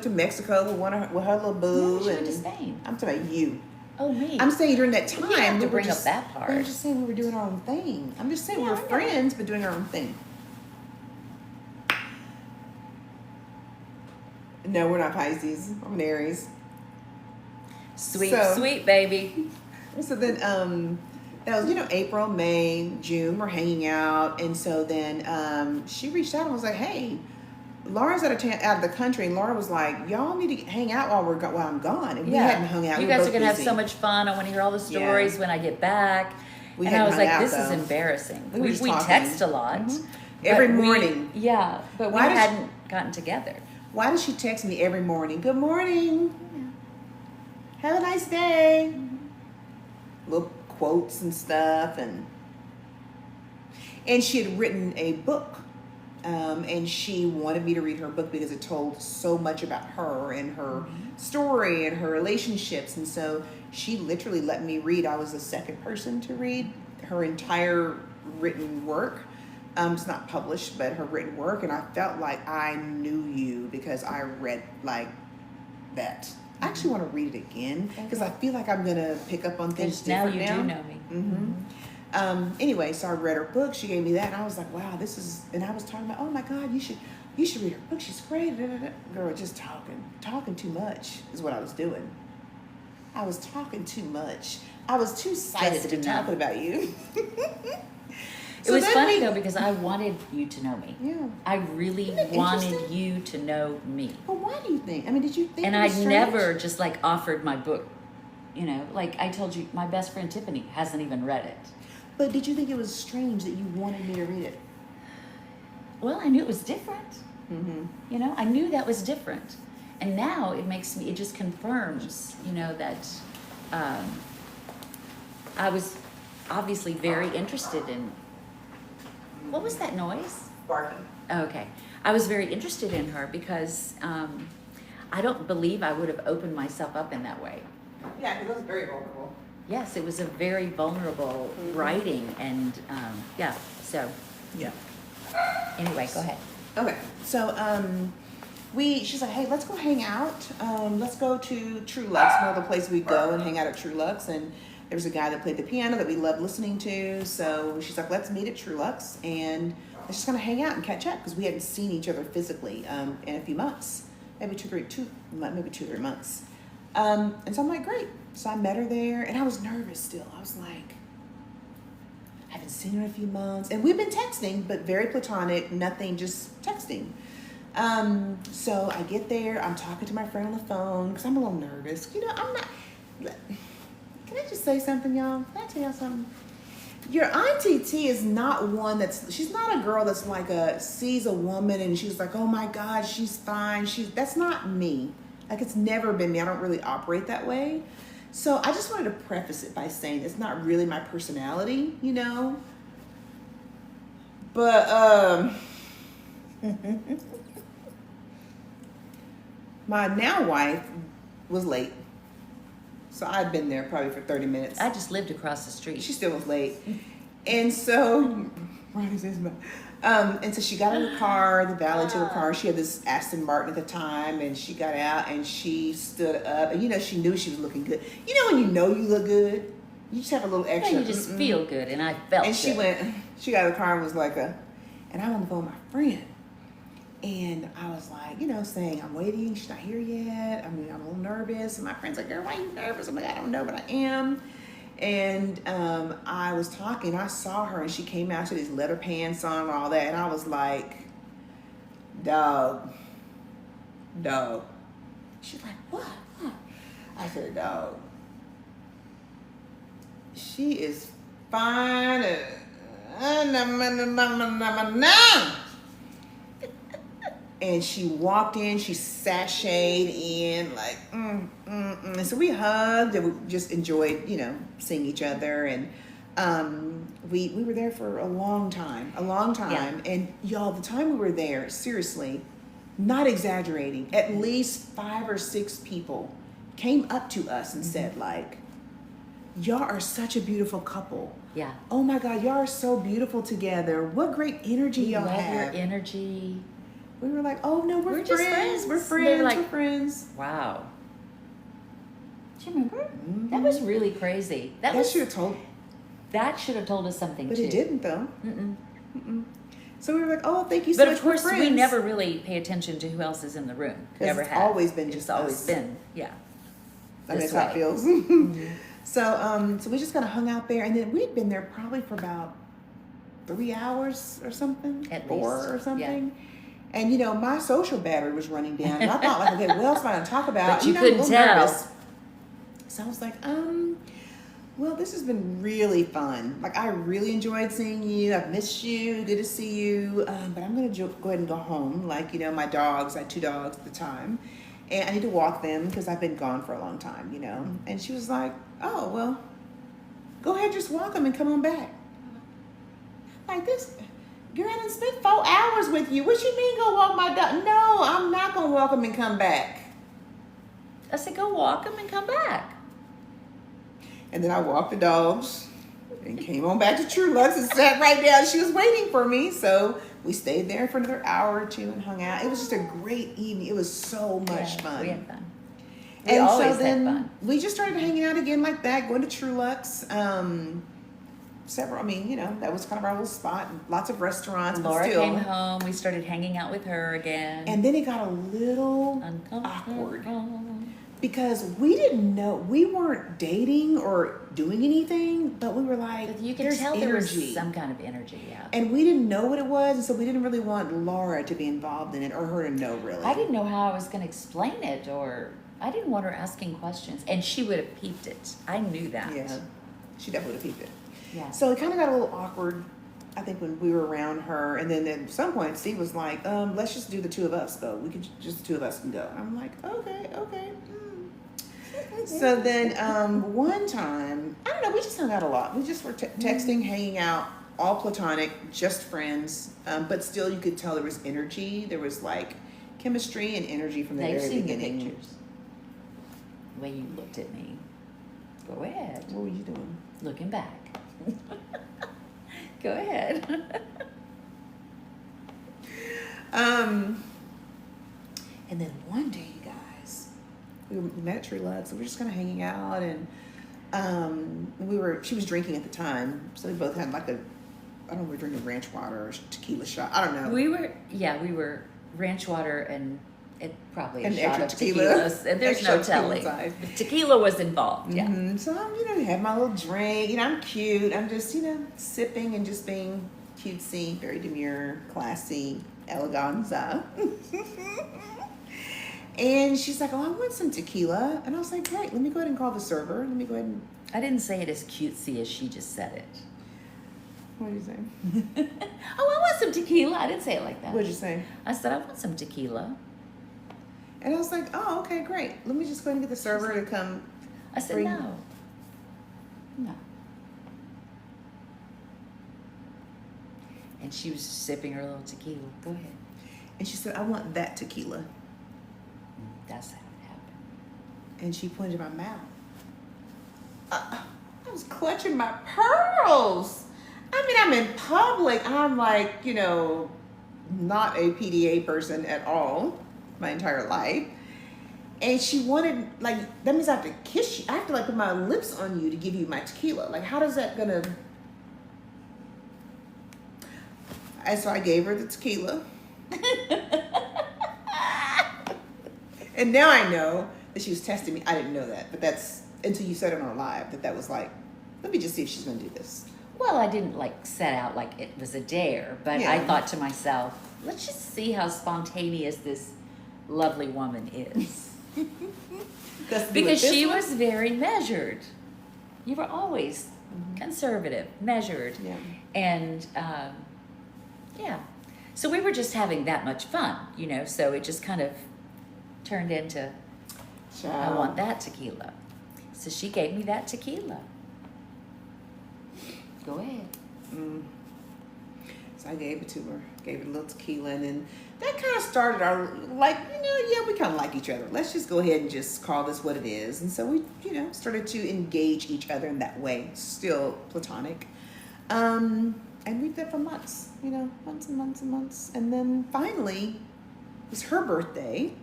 to Mexico with her little boo. No, she went to Spain. I'm talking about you. Oh, me. I'm saying during that time, You have to we were bring up just, that part. I'm just saying we were doing our own thing. I'm just saying we were friends, but doing our own thing. No, we're not Pisces. I'm an Aries. Sweet baby. So then, that was, April, May, June, we're hanging out. And so then she reached out and was like, hey, Laura's out of the country. And Laura was like, y'all need to hang out while I'm gone. And we hadn't hung out. You We were guys both are going to have busy. so much fun. I want to hear all the stories when I get back. We and I hadn't was hung like, out, this is though. embarrassing. We were just We talking. text a lot. Every but morning. But Why we does- hadn't gotten together. Why does she text me every morning? Good morning. Have a nice day. Little quotes and stuff. And she had written a book. And she wanted me to read her book because it told so much about her and her story and her relationships. And so she literally let me read. I was the second person to read her entire written work. It's not published, but her written work. And I felt like I knew you because I read like that. I actually want to read it again because I feel like I'm going to pick up on things Because now different you do know me. Anyway, so I read her book. She gave me that, and I was like, "Wow, this is." And I was talking about, "Oh my God, you should read her book. She's great." Girl, just talking too much is what I was doing. I was talking too much. I was too excited to be talking about you. It was funny though because I wanted you to know me. Yeah. I really Isn't it wanted interesting? you to know me. But why do you think? I mean, did you think? And it I was strange? never just like offered my book. Like I told you, my best friend Tiffany hasn't even read it. But did you think it was strange that you wanted me to read it? Well, I knew it was different. Mm-hmm. I knew that was different. And now it just confirms, that I was obviously very interested in. What was that noise? barking. Okay. I was very interested in her because I don't believe I would have opened myself up in that way. Yeah, it was very vulnerable. Yes, it was a very vulnerable writing, and yeah. So Yeah. anyway, go ahead. Okay, so she's like, hey, let's go hang out. Let's go to True Lux, one of the places we go and hang out at True Lux. And there was a guy that played the piano that we loved listening to. So she's like, let's meet at True Lux and we're just gonna hang out and catch up because we hadn't seen each other physically in a few months, maybe two, 3 months. And so I'm like, great. So I met her there, and I was nervous still. I was like, I haven't seen her in a few months, and we've been texting, but very platonic, nothing, just texting. So I get there, I'm talking to my friend on the phone because I'm a little nervous. You know, I'm not. Can I just say something, y'all? Can I tell y'all something? Your Auntie T is not one she's not a girl that's like sees a woman and she's like, oh my God, she's fine. That's not me. Like, it's never been me. I don't really operate that way. So I just wanted to preface it by saying it's not really my personality, you know? But, my now wife was late. So I'd been there probably for 30 minutes. I just lived across the street. She still was late. And so, and so she got in the car, the valet to her car. She had this Aston Martin at the time, and she got out and she stood up. And you know, she knew she was looking good. You know when you know you look good? You just have a little extra. Yeah, you just feel good, and I felt And good. she got in the car and was like, and I'm on the phone with my friend. And I was like, you know, saying, I'm waiting. She's not here yet. I mean, I'm a little nervous. And my friend's like, girl, why are you nervous? I'm like, I don't know, but I am. And I was talking. I saw her, and she came out to this leather pants on and all that. And I was like, dog. She's like, what? I said, dog. She is fine. And she walked in, she sashayed in, like, And so we hugged and we just enjoyed, you know, seeing each other. And we were there for a long time. Yeah. And y'all, the time we were there, seriously, not exaggerating, at least 5 or 6 people came up to us and said, like, y'all are such a beautiful couple. Yeah. Oh my God, y'all are so beautiful together. What great energy y'all Love have. your energy. We were like, oh no, we're just friends. We're friends. They were friends. like- We're friends. Wow. Do you remember? That was really crazy. That should have told, should have told us something but too. it didn't though. So we were like, oh, thank you so But much. of course, we're we friends. never really pay attention to who else is in the room. Never it's have. always been just It's always us. been, yeah. I mean, this that's how it way. feels. So we just kind of hung out there, and then we'd been there probably for about 3 hours or something, At 4 least, or something. And you know, my social battery was running down, and I thought, like, okay, what else am I going to talk about? But you know, I'm a couldn't little tell. nervous. So I was like, well, this has been really fun. Like, I really enjoyed seeing you. I've missed you. Good to see you. But I'm going to go ahead and go home. Like, you know, my dogs, I had 2 dogs at the time. And I need to walk them because I've been gone for a long time, you know. And she was like, oh, well, go ahead, just walk them and come on back. Like this, girl, I done spent 4 hours with you. What you mean go walk my dog? No, I'm not going to walk them and come back. I said, go walk them and come back. And then I walked the dogs and came on back to True Lux and sat right down. She was waiting for me. So we stayed there for another hour or 2 and hung out. It was just a great evening. It was so much fun. We had fun. And always so then had fun. we just started hanging out again like that, going to True Lux. That was kind of our little spot. Lots of restaurants. but Laura still. came home. We started hanging out with her again. And then it got a little awkward because we didn't know, we weren't dating or doing anything, but we were like, But you could there's tell there was energy. some kind of energy, yeah. And we didn't know what it was, and so we didn't really want Laura to be involved in it or her to know really. I didn't know how I was going to explain it, or I didn't want her asking questions, and she would have peeped it. I knew that. Yeah, she definitely would have peeped it. Yeah. So it kind of got a little awkward, I think, when we were around her. And then at some point, Steve was like, let's just do the 2 of us, though. We could just the 2 of us can go. I'm like, okay. So then one time, I don't know, we just hung out a lot. We just were texting, hanging out all platonic, just friends, but still you could tell there was energy. There was like chemistry and energy from the They've very seen beginning. the pictures. The way you looked at me. Go ahead. What were you doing? Looking back. Go ahead. And then one day, you guys, we met at Tree Lux, so we were just kind of hanging out, and she was drinking at the time, so we both had like I don't know, we were drinking ranch water or tequila shot. I don't know. We were ranch water and it probably a And shot extra of tequila. tequila. There's Extra no telling. tequila The tequila was involved. Yeah. Mm-hmm. So I'm, had my little drink. I'm cute. I'm just, sipping and just being cutesy, very demure, classy, eleganza. And she's like, "Oh, I want some tequila." And I was like, "Great. Let me go ahead and call the server. Let me go ahead and." I didn't say it as cutesy as she just said it. What did you say? Oh, I want some tequila. I didn't say it like that. What did you say? I said, I want some tequila. And I was like, "Oh, okay, great. Let me just go ahead and get the server to come." I said, bring- no. No. And she was sipping her little tequila. Go ahead. And she said, "I want that tequila." That's how it happened. And she pointed at my mouth. I was clutching my pearls. I mean, I'm in public. I'm like, not a PDA person at all my entire life. And she wanted, like, that means I have to kiss you. I have to, like, put my lips on you to give you my tequila. Like, how does that gonna... And so I gave her the tequila. And now I know that she was testing me. I didn't know that, but that's until you said it on our live that was like, let me just see if she's gonna do this. Well, I didn't set out like it was a dare, but Yeah. I thought to myself, let's just see how spontaneous this lovely woman is. Because she was very measured. You were always conservative, measured. Yeah. And yeah. So we were just having that much fun, so it just kind of turned into, I want that tequila. So she gave me that tequila. Go ahead. So I gave it to her, gave her a little tequila, and then that kind of started our, we kind of like each other. Let's just go ahead and just call this what it is. And so we, started to engage each other in that way, still platonic. And we did that for months, months and months and months. And then finally, it was her birthday.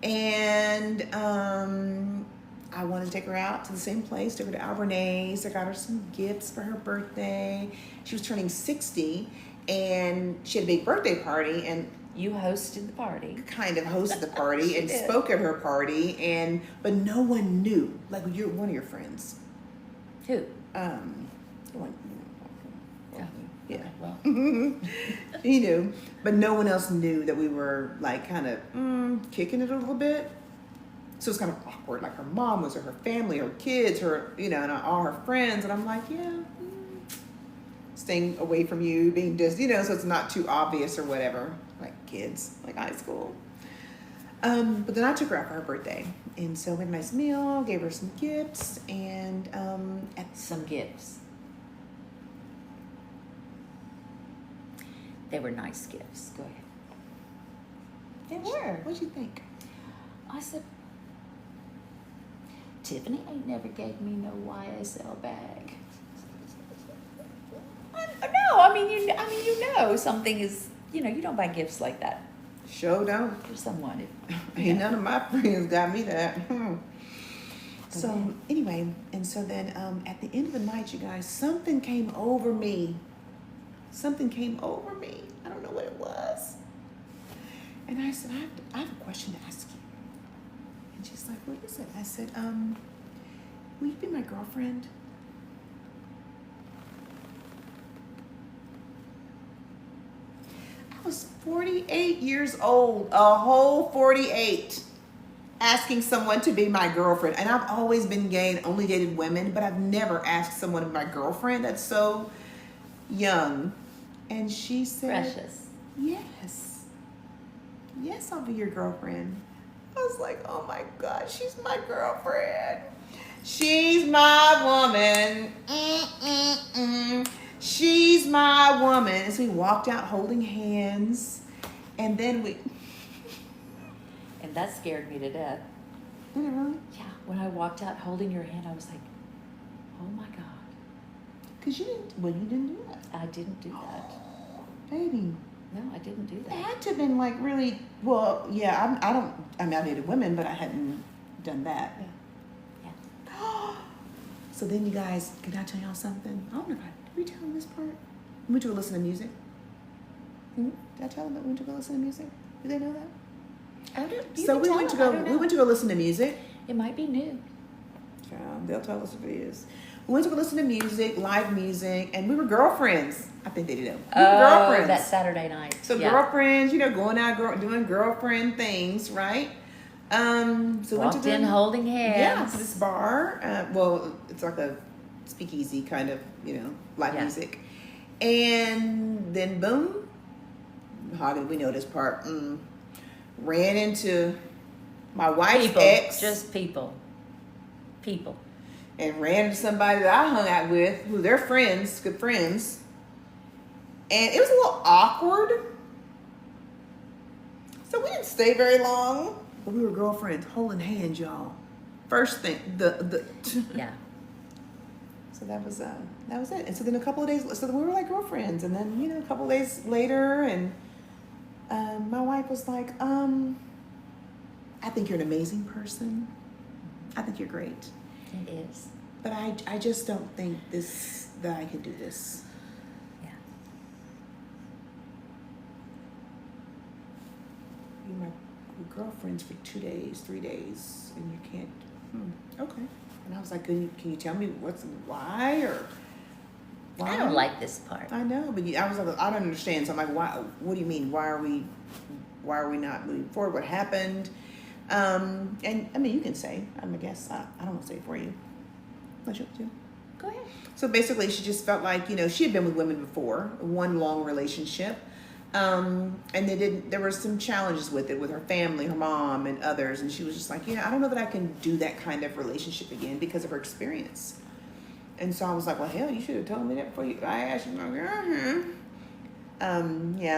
And I wanted to take her out to the same place, took her to Albernays. I got her some gifts for her birthday. She was turning 60, and she had a big birthday party, and You hosted the party. kind of hosted the party She and did. spoke at her party, but no one knew. Like, you're one of your friends. Who? One, Oh. yeah. Well, He knew, but no one else knew that we were like kind of kicking it a little bit. So it's kind of awkward. Like, her mom was there, her family, her kids, her, and all her friends. And I'm like, staying away from you, being just, so it's not too obvious or whatever. Like kids, like high school. But then I took her out for her birthday. And so we had a nice meal, gave her some gifts, and some gifts. They were nice gifts. Go ahead. They were. What'd you think? I said, Tiffany ain't never gave me no YSL bag. No, I mean something is, you don't buy gifts like that Sure don't. for someone. Ain't none of my friends got me that. So anyway, and so then at the end of the night, you guys, something came over me. I don't know what it was. And I said, I have a question to ask you. And she's like, what is it? I said, will you be my girlfriend? I was 48 years old, a whole 48, asking someone to be my girlfriend. And I've always been gay and only dated women, but I've never asked someone to be my girlfriend. That's so young. And she said, Precious. Yes, I'll be your girlfriend. I was like, oh my God, she's my girlfriend. She's my woman. She's my woman. And so we walked out holding hands. And then we... And that scared me to death. Did it really? Yeah, when I walked out holding your hand, I was like, oh my God. Because you didn't do that. I didn't do that. Baby. No, I didn't do It that. had to have been like really, well, yeah, I dated women, but I hadn't done that. Yeah. So then you guys, can I tell y'all something? I don't know if did we tell them this part? We went to go listen to music. Did I tell them that we went to go listen to music? Do they know that? So we went to go listen to music. It might be new. They'll tell us if it is. We went to go listen to music, live music, and we were girlfriends. I think they did it. We were girlfriends. That Saturday night. So girlfriends, going out, doing girlfriend things, right? So walked in holding hands. Yeah, to this bar. Well, it's like a speakeasy kind of, live music. And then boom, how did we know this part? Ran into my wife's ex. Just people. And ran into somebody that I hung out with, who they're friends, good friends. And it was a little awkward. So we didn't stay very long. But we were girlfriends, holding hands, y'all. First thing, Yeah. So that was it. And so then a couple of days, so we were like girlfriends. And then, a couple of days later, and my wife was like, I think you're an amazing person. I think you're great. It is. But I just don't think that I can do this. Yeah. We're girlfriends for 2 days, 3 days, and you can't. Okay. And I was like, can you tell me why or why? I don't like this part. I know, but I was like, I don't understand. So I'm like, why? What do you mean? Why are we not moving forward? What happened? And I mean, you can say. I guess I don't want to say it for you. What you do? Go ahead. So basically, she just felt like she had been with women before, one long relationship, and there were some challenges with it, with her family, her mom, and others, and she was just like, I don't know that I can do that kind of relationship again because of her experience. And so I was like, well, hell, you should have told me that before I asked you.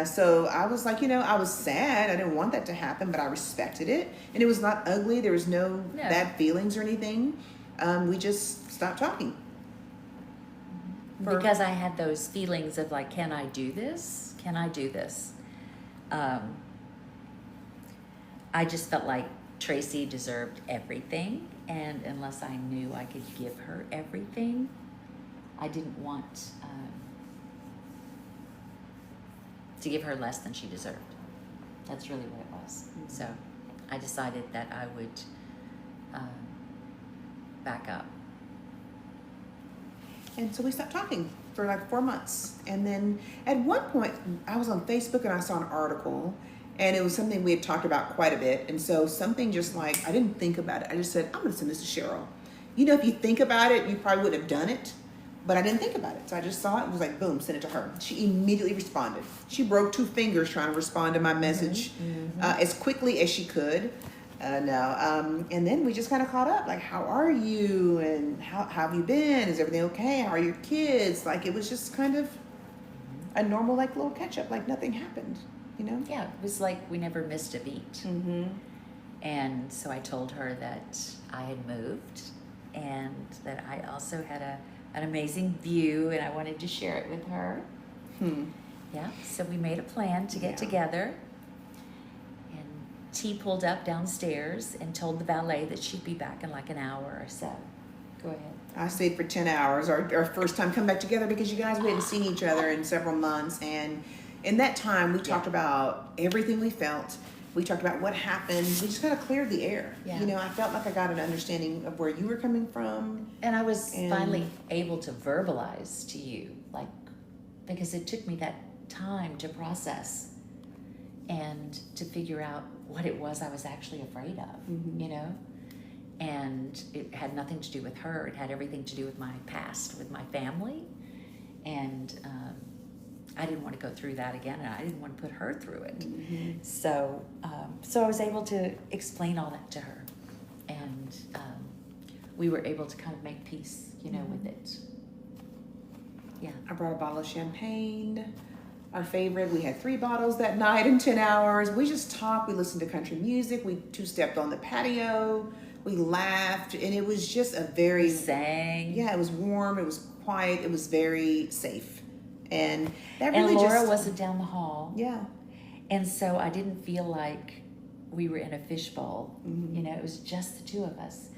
So I was like, I was sad. I didn't want that to happen, but I respected it. And it was not ugly. There was no bad feelings or anything. We just stopped talking. Because I had those feelings of like, can I do this? Can I do this? I just felt like Tracie deserved everything. And unless I knew I could give her everything, I didn't want to give her less than she deserved. That's really what it was. Mm-hmm. So I decided that I would back up. And so we stopped talking for like 4 months. And then at one point, I was on Facebook and I saw an article, and it was something we had talked about quite a bit. And so something just like, I didn't think about it. I just said, I'm going to send this to Cheryl. If you think about it, you probably wouldn't have done it. But I didn't think about it. So I just saw it and was like, boom, send it to her. She immediately responded. She broke 2 fingers trying to respond to my message as quickly as she could. And then we just kind of caught up. Like, how are you? And how have you been? Is everything okay? How are your kids? Like, it was just kind of a normal, like, little catch up. Like, nothing happened, Yeah, it was like we never missed a beat. Mm-hmm. And so I told her that I had moved and that I also had an amazing view and I wanted to share it with her. Yeah, so we made a plan to get together. T pulled up downstairs and told the valet that she'd be back in like an hour or so. Go ahead. I stayed for 10 hours, our first time coming back together, because you guys, we hadn't seen each other in several months. And in that time, we talked about everything we felt. We talked about what happened. We just kind of cleared the air. Yeah. I felt like I got an understanding of where you were coming from. And I was finally able to verbalize to you, like, because it took me that time to process and to figure out what it was I was actually afraid of, And it had nothing to do with her. It had everything to do with my past, with my family. And I didn't want to go through that again, and I didn't want to put her through it. Mm-hmm. So I was able to explain all that to her. And we were able to kind of make peace, with it. Yeah. I brought a bottle of champagne, our favorite. We had 3 bottles that night in 10 hours. We just talked. We listened to country music. We 2-stepped on the patio. We laughed. And it was just a very... We sang. Yeah, it was warm. It was quiet. It was very safe. And that really And Laura just... wasn't down the hall. Yeah. And so I didn't feel like we were in a fishbowl. Mm-hmm. You know, it was just the 2 of us.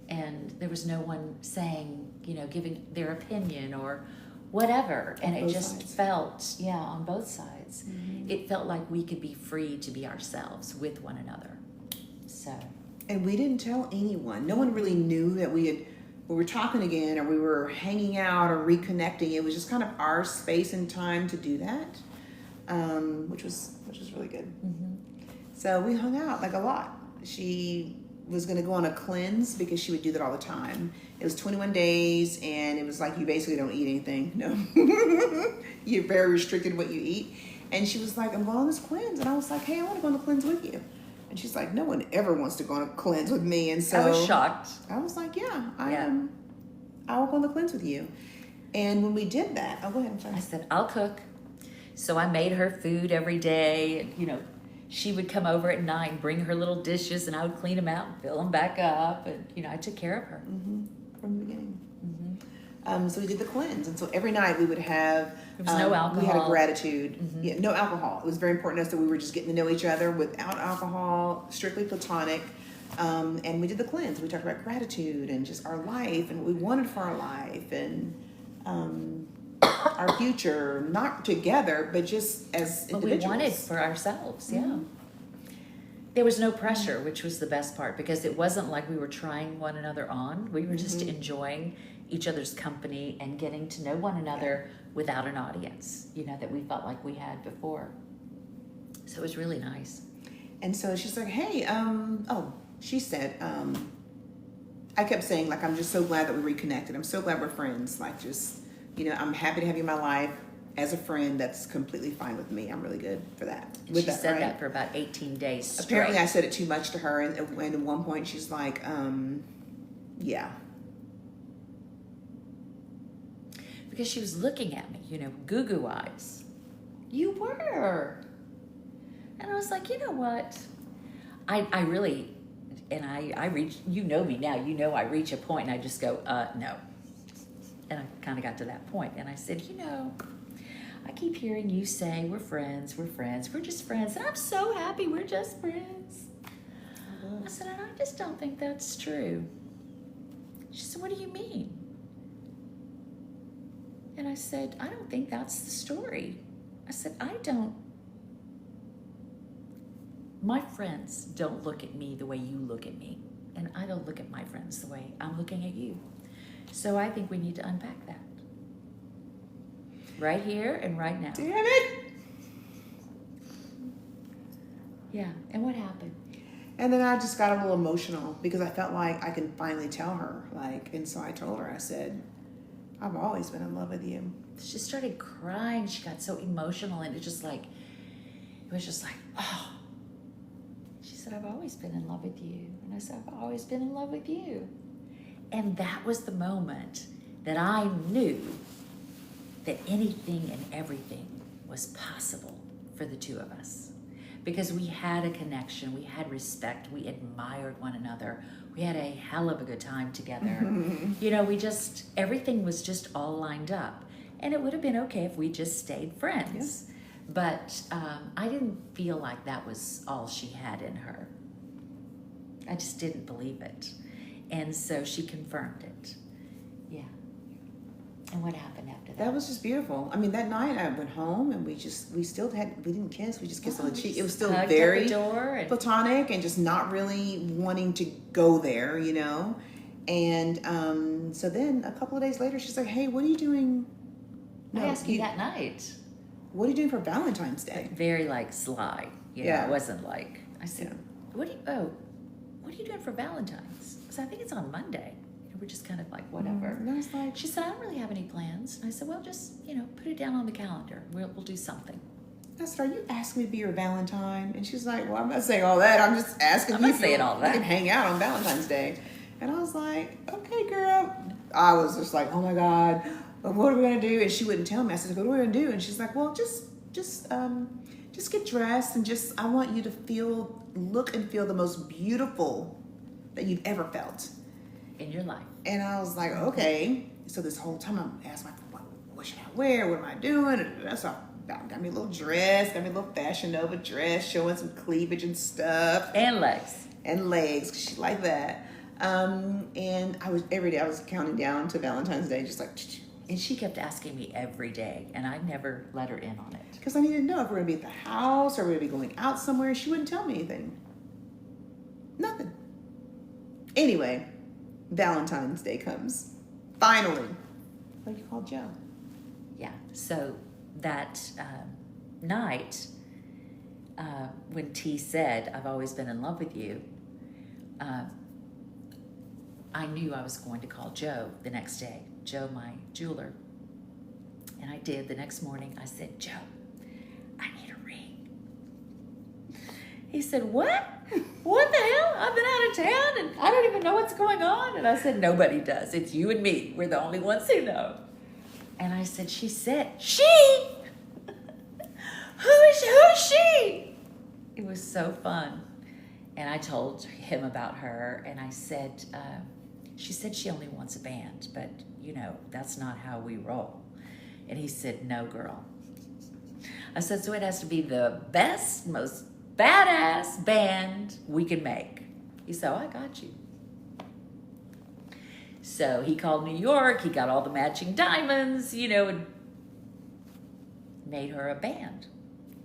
And there was no one saying, you know, giving their opinion or whatever. And it just sides. felt, on both sides. Mm-hmm. It felt like we could be free to be ourselves with one another. So. And we didn't tell anyone. No one really knew that we were talking again, or we were hanging out or reconnecting. It was just kind of our space and time to do that, which was really good. Mm-hmm. So we hung out like a lot. She was going to go on a cleanse because she would do that all the time. It was 21 days, and it was like you basically don't eat anything. No, you're very restricted what you eat. And she was like, I'm going on this cleanse, and I was like, hey, I want to go on the cleanse with you. And she's like, no one ever wants to go on a cleanse with me. And so I was shocked. I was like, I will go on the cleanse with you. And when we did that, oh, go ahead, I'm sorry. I said, I'll cook. So I made her food every day. And, you know, she would come over at night, bring her little dishes, and I would clean them out and fill them back up. And, you know, I took care of her. Mm-hmm. From the beginning. Mm-hmm. So we did the cleanse. And so every night we would have... There was no alcohol. We had a gratitude. Mm-hmm. Yeah, no alcohol. It was very important to us that we were just getting to know each other without alcohol, strictly platonic. And we did the cleanse. We talked about gratitude and just our life and what we wanted for our life and our future, not together, but just as What individuals. we wanted for ourselves, yeah. Mm-hmm. There was no pressure, which was the best part, because it wasn't like we were trying one another on. We were just enjoying each other's company and getting to know one another without an audience, you know, that we felt like we had before. So it was really nice. And so she's like, hey, she said, I kept saying, like, I'm just so glad that we reconnected. I'm so glad we're friends. Like, just, you know, I'm happy to have you in my life as a friend. That's completely fine with me. I'm really good for that. And she said that for about 18 days straight. Apparently I said it too much to her. And at one point she's like, yeah. Because she was looking at me, you know, goo-goo eyes. You were. And I was like, you know what? I really, and I reach, you know me now, you know I reach a point and I just go, no. And I kind of got to that point and I said, you know, I keep hearing you say we're friends, we're just friends. And I'm so happy we're just friends. I said, and I just don't think that's true. She said, what do you mean? And I said, I don't think that's the story. I said, my friends don't look at me the way you look at me. And I don't look at my friends the way I'm looking at you. So I think we need to unpack that. Right here and right now. Damn it! Yeah, and what happened? And then I just got a little emotional because I felt like I can finally tell her. Like, and so I told her, I said, I've always been in love with you. She started crying. She got so emotional and it was just like, oh. She said, I've always been in love with you. And I said, I've always been in love with you. And that was the moment that I knew that anything and everything was possible for the 2 of us. Because we had a connection, we had respect, we admired one another. We had a hell of a good time together. You know, everything was just all lined up. And it would have been okay if we just stayed friends. Yes. But I didn't feel like that was all she had in her. I just didn't believe it. And so she confirmed it. Yeah. And what happened after that? That was just beautiful. I mean, that night I went home and we didn't kiss. We just kissed on the cheek. It was still very platonic and just not really wanting to go there, you know. And so then a couple of days later, she's like, hey, what are you doing? I asked you that night. What are you doing for Valentine's Day? Very like sly. You know, it wasn't like, I said, what are you doing for Valentine's? Because I think it's on Monday. We're just kind of like, whatever. And I was like, she said, I don't really have any plans. And I said, well, just, you know, put it down on the calendar. We'll do something. I said, are you asking me to be your Valentine? And she's like, well, I'm not saying all that. I'm just asking I'm you not saying all that. We can hang out on Valentine's Day. And I was like, okay, girl. I was just like, oh my God, well, what are we gonna do? And she wouldn't tell me. I said, what are we gonna do? And she's like, well, just get dressed and I want you to look and feel the most beautiful that you've ever felt in your life. And I was like, okay. So this whole time I'm asking myself, what should I wear? What am I doing? And so I got me a little dress, got me a little Fashion Nova dress, showing some cleavage and stuff. And legs. And legs, because she liked that. And every day I was counting down to Valentine's Day, just like. And she kept asking me every day, and I never let her in on it. Because I needed to know if we're going to be at the house or we're going to be going out somewhere. She wouldn't tell me anything. Nothing. Anyway, Valentine's Day comes. Finally. Like you called Joe. Yeah. So that night, when T said, I've always been in love with you, I knew I was going to call Joe the next day. Joe, my jeweler. And I did. The next morning, I said, Joe, I need a ring. He said, what? What the hell? I've been out of town and I don't even know what's going on. And I said, nobody does. It's you and me. We're the only ones who know. And I said, she said, she? Who's she? It was so fun. And I told him about her and I said, she said she only wants a band, but you know, that's not how we roll. And he said, no, girl. I said, so it has to be the best, most badass band we can make. He said, oh, I got you. So he called New York. He got all the matching diamonds, you know, and made her a band.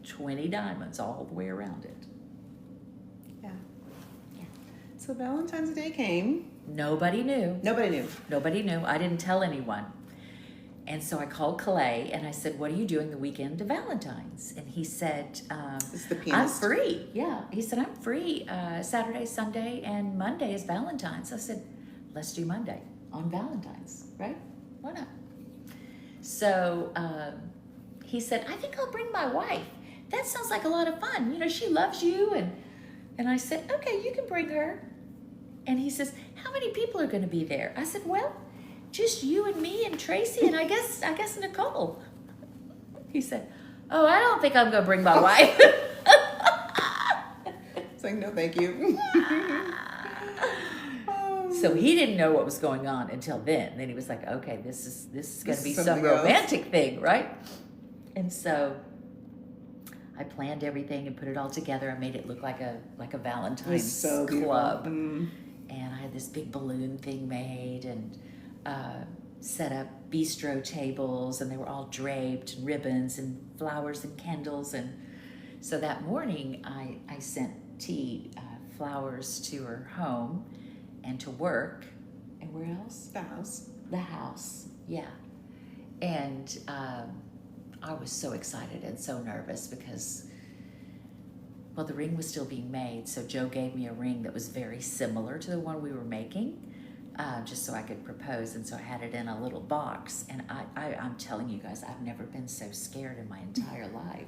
20 diamonds all the way around it. Yeah. So Valentine's Day came. Nobody knew. Nobody knew. Nobody knew. I didn't tell anyone. And so I called Calais and I said, what are you doing the weekend to Valentine's? And he said, It's the I'm pianist. free. Yeah. He said, I'm free Saturday, Sunday, and Monday is Valentine's. I said, let's do Monday on Valentine's, right? Why not? So he said, I think I'll bring my wife. That sounds like a lot of fun. You know, she loves you. And I said, okay, you can bring her. And he says, how many people are going to be there? I said, well, just you and me and Tracie and I guess Nicole. He said, oh, I don't think I'm going to bring my wife. It's like, no, thank you. So he didn't know what was going on until then. Then he was like, okay, this is going to be some something else. romantic thing, right? And so I planned everything and put it all together. I made it look like a Valentine's so club. Mm. And I had this big balloon thing made and set up bistro tables, and they were all draped and ribbons and flowers and candles. And so that morning I sent T flowers to her home and to work. And where else? The house. The house, yeah. And I was so excited and so nervous because, well, the ring was still being made. So Joe gave me a ring that was very similar to the one we were making, just so I could propose. And so I had it in a little box. And I'm telling you guys, I've never been so scared in my entire life.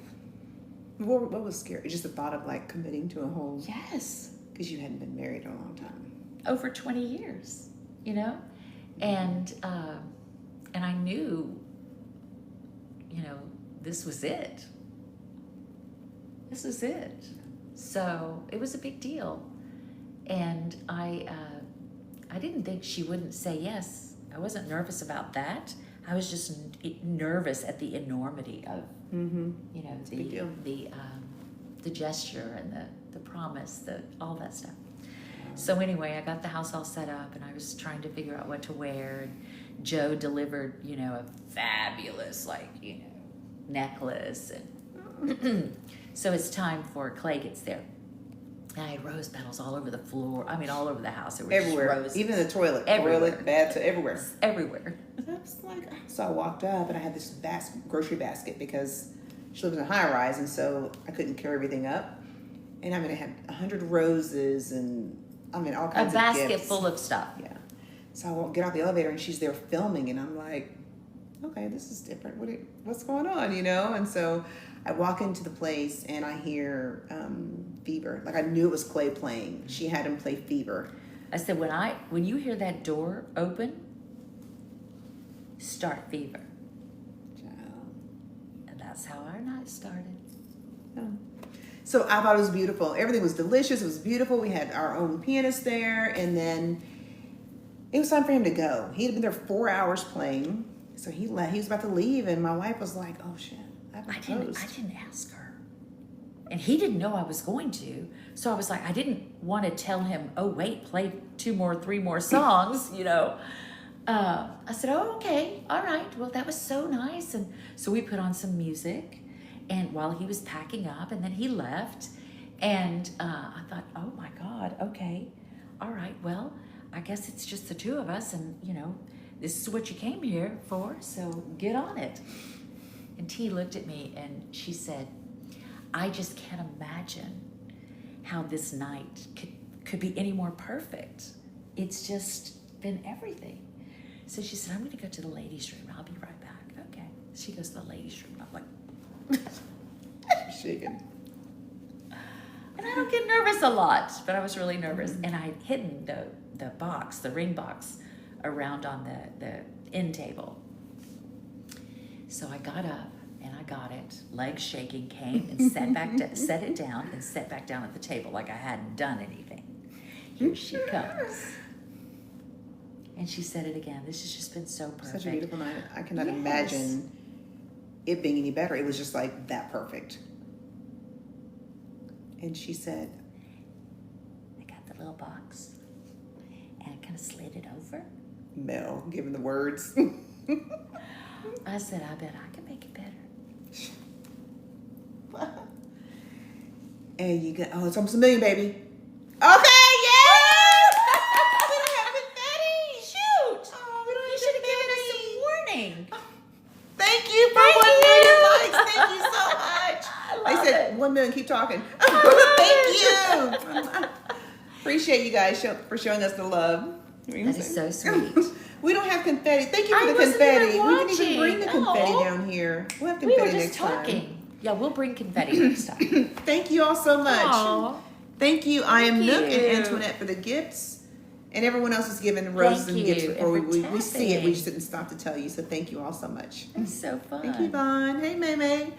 What was scary? Just the thought of like committing to a whole. Yes. Because you hadn't been married in a long time. Over 20 years, you know? And I knew, you know, this was it. This was it. So it was a big deal. And I didn't think she wouldn't say yes. I wasn't nervous about that. I was just nervous at the enormity of, you know, the gesture and the promise, all that stuff. So anyway, I got the house all set up and I was trying to figure out what to wear. And Joe delivered, you know, a fabulous, like, you know, necklace. And so it's time for Clay gets there. And I had rose petals all over the floor. I mean, all over the house. There were Everywhere. just roses. Even the toilet. Everywhere. Toilet, bath, everywhere. Everywhere. So I walked up and I had this grocery basket because she lives in a high rise, and so I couldn't carry everything up. And I mean, I had 100 roses and I mean, all kinds A of basket gifts. full of stuff. Yeah. So I won't get off the elevator and she's there filming and I'm like, okay, this is different. What's going on, you know? And so I walk into the place and I hear Fever. Like I knew it was Clay playing. She had him play Fever. I said, when you hear that door open, start fever. Child. And that's how our night started. Oh. So I thought it was beautiful. Everything was delicious. It was beautiful. We had our own pianist there, and then it was time for him to go. He had been there 4 hours playing, so he left. He was about to leave, and my wife was like, "Oh shit, I didn't ask her, and he didn't know I was going to. So I was like, I didn't want to tell him, oh wait, play 3 more songs, you know. I said, oh, okay, all right. Well, that was so nice. And so we put on some music, and while he was packing up, and then he left, and I thought, oh my God, okay, all right, well, I guess it's just the two of us, and you know, this is what you came here for, so get on it. And T looked at me and she said, I just can't imagine how this night could be any more perfect. It's just been everything. So she said, I'm going to go to the ladies' room. I'll be right back. Okay. She goes to the ladies' room. I'm like, shaking. And I don't get nervous a lot, but I was really nervous. And I had hidden the ring box around on the end table. So I got up and I got it, legs shaking, came and set it down and sat back down at the table like I hadn't done anything. Here she comes. And she said it again. This has just been so perfect. Such a beautiful night. I cannot imagine it being any better. It was just like that perfect. And she said, I got the little box and I kind of slid it over. Mel, given the words. I said, I bet I can make it better. And you get, it's almost $1 million, baby. Okay, yeah! We don't have confetti. Shoot! Oh, we don't You should have given us some warning. Thank you for 1 million likes. Thank you so much. They said 1 million, keep talking. Thank you. Appreciate you guys for showing us the love. That is so sweet. We don't have confetti. Thank you for the confetti. We didn't even bring the confetti down here. We'll have confetti next time. We were just talking. Yeah, we'll bring confetti next time. Thank you all so much. Aww. Thank you. I am Nook and Antoinette for the gifts. And everyone else is giving roses and gifts before we see it. We just didn't stop to tell you. So thank you all so much. It's so fun. Thank you, Vaughn. Hey, May May.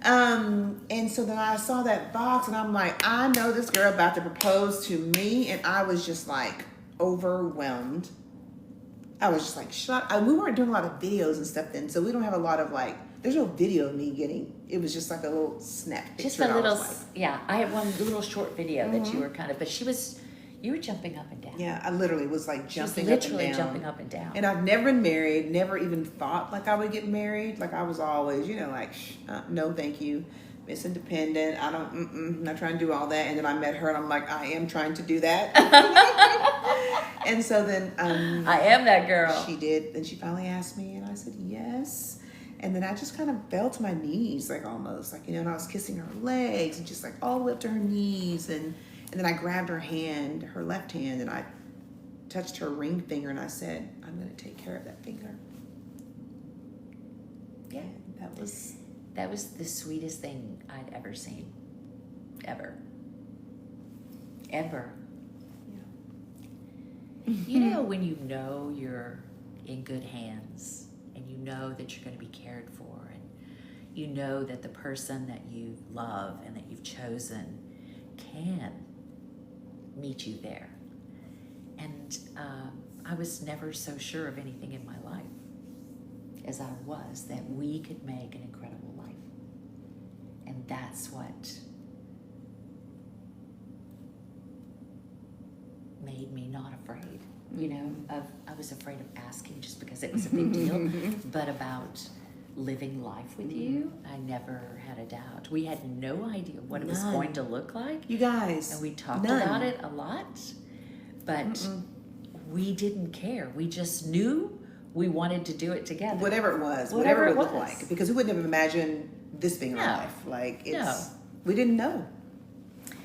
And so then I saw that box and I'm like, I know this girl about to propose to me. And I was just like overwhelmed. I was just like shocked. We weren't doing a lot of videos and stuff then. So we don't have a lot of like, there's no video of me getting, it was just like a little snap picture. Just a little, I had one little short video that you were kind of, but you were jumping up and down. Yeah, I literally was like jumping up and down. literally jumping up and down. And I've never been married, never even thought like I would get married. Like I was always, like, no, thank you. Miss Independent. I don't, I'm not trying to do all that. And then I met her and I'm like, I am trying to do that. And so then. I am that girl. She did. Then she finally asked me and I said, yes. And then I just kind of fell to my knees, like almost like, and I was kissing her legs and just like all the way up to her knees. And then I grabbed her hand, her left hand, and I touched her ring finger and I said, I'm going to take care of that finger. Yeah. And that was the sweetest thing I'd ever seen. Ever. Ever. Yeah. You know when you know you're in good hands and you know that you're going to be cared for and you know that the person that you love and that you've chosen can meet you there. And I was never so sure of anything in my life as I was that we could make an incredible life. And that's what made me not afraid, I was afraid of asking just because it was a big deal, but about living life with you, I never had a doubt. We had no idea what it was going to look like. You guys. And we talked about it a lot, but we didn't care. We just knew we wanted to do it together. Whatever it was, whatever it looked like. Because we wouldn't have imagined this being our life. Like, we didn't know.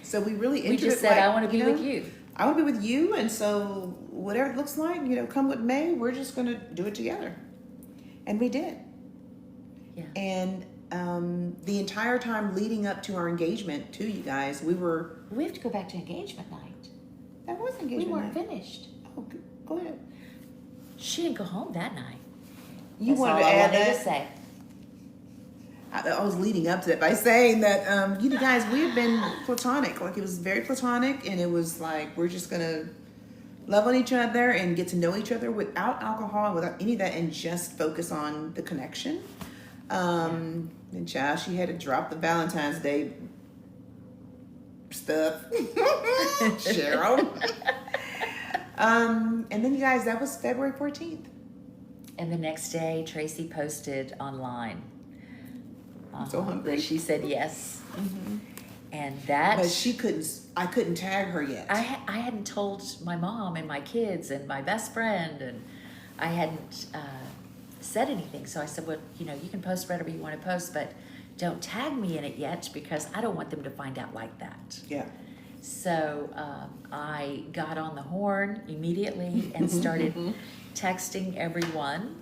So we really entered it. We just said, I want to be with you. I want to be with you, and so whatever it looks like, come what may, we're just going to do it together. And we did. Yeah. And the entire time leading up to our engagement to you guys, we have to go back to engagement night. That was engagement night. We weren't finished. Oh, go ahead. She didn't go home that night. You That's wanted all to I add wanted that? to say. I was leading up to that by saying that, you guys, we have been platonic. Like, it was very platonic, and it was like, we're just going to love on each other and get to know each other without alcohol, without any of that, and just focus on the connection. And Josh, she had to drop the Valentine's Day stuff. Cheryl. And then, you guys, that was February 14th. And the next day, Tracie posted online. I'm so hungry. That she said yes. Mm-hmm. And that... But I couldn't tag her yet. I hadn't told my mom and my kids and my best friend, and I hadn't said anything. So I said, well, you can post whatever you want to post, but don't tag me in it yet because I don't want them to find out like that. Yeah. So I got on the horn immediately and started texting everyone.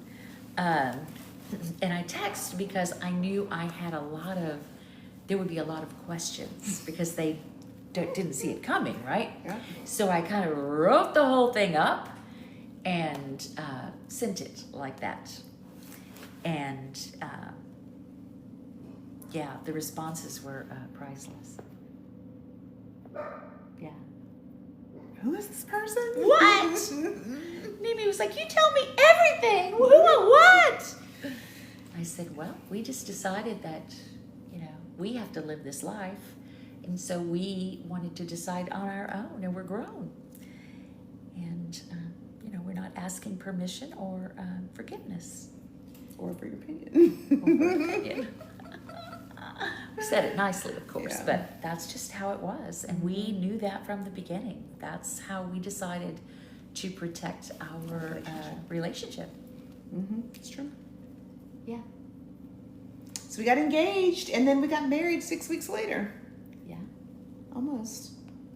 And I texted because I knew I had there would be a lot of questions because they didn't see it coming, right? Yeah. So I kind of wrote the whole thing up and sent it like that. And the responses were priceless. Yeah. Who is this person? What? Mimi was like, you tell me everything. Who or what? I said, well, we just decided that, we have to live this life. And so we wanted to decide on our own, and we're grown. And, we're not asking permission or forgiveness. Or for your opinion. Or for opinion. We said it nicely, of course, Yeah. but that's just how it was. And we knew that from the beginning. That's how we decided to protect our relationship. Mm-hmm. It's true. Yeah. So we got engaged, and then we got married 6 weeks later. Yeah. Almost.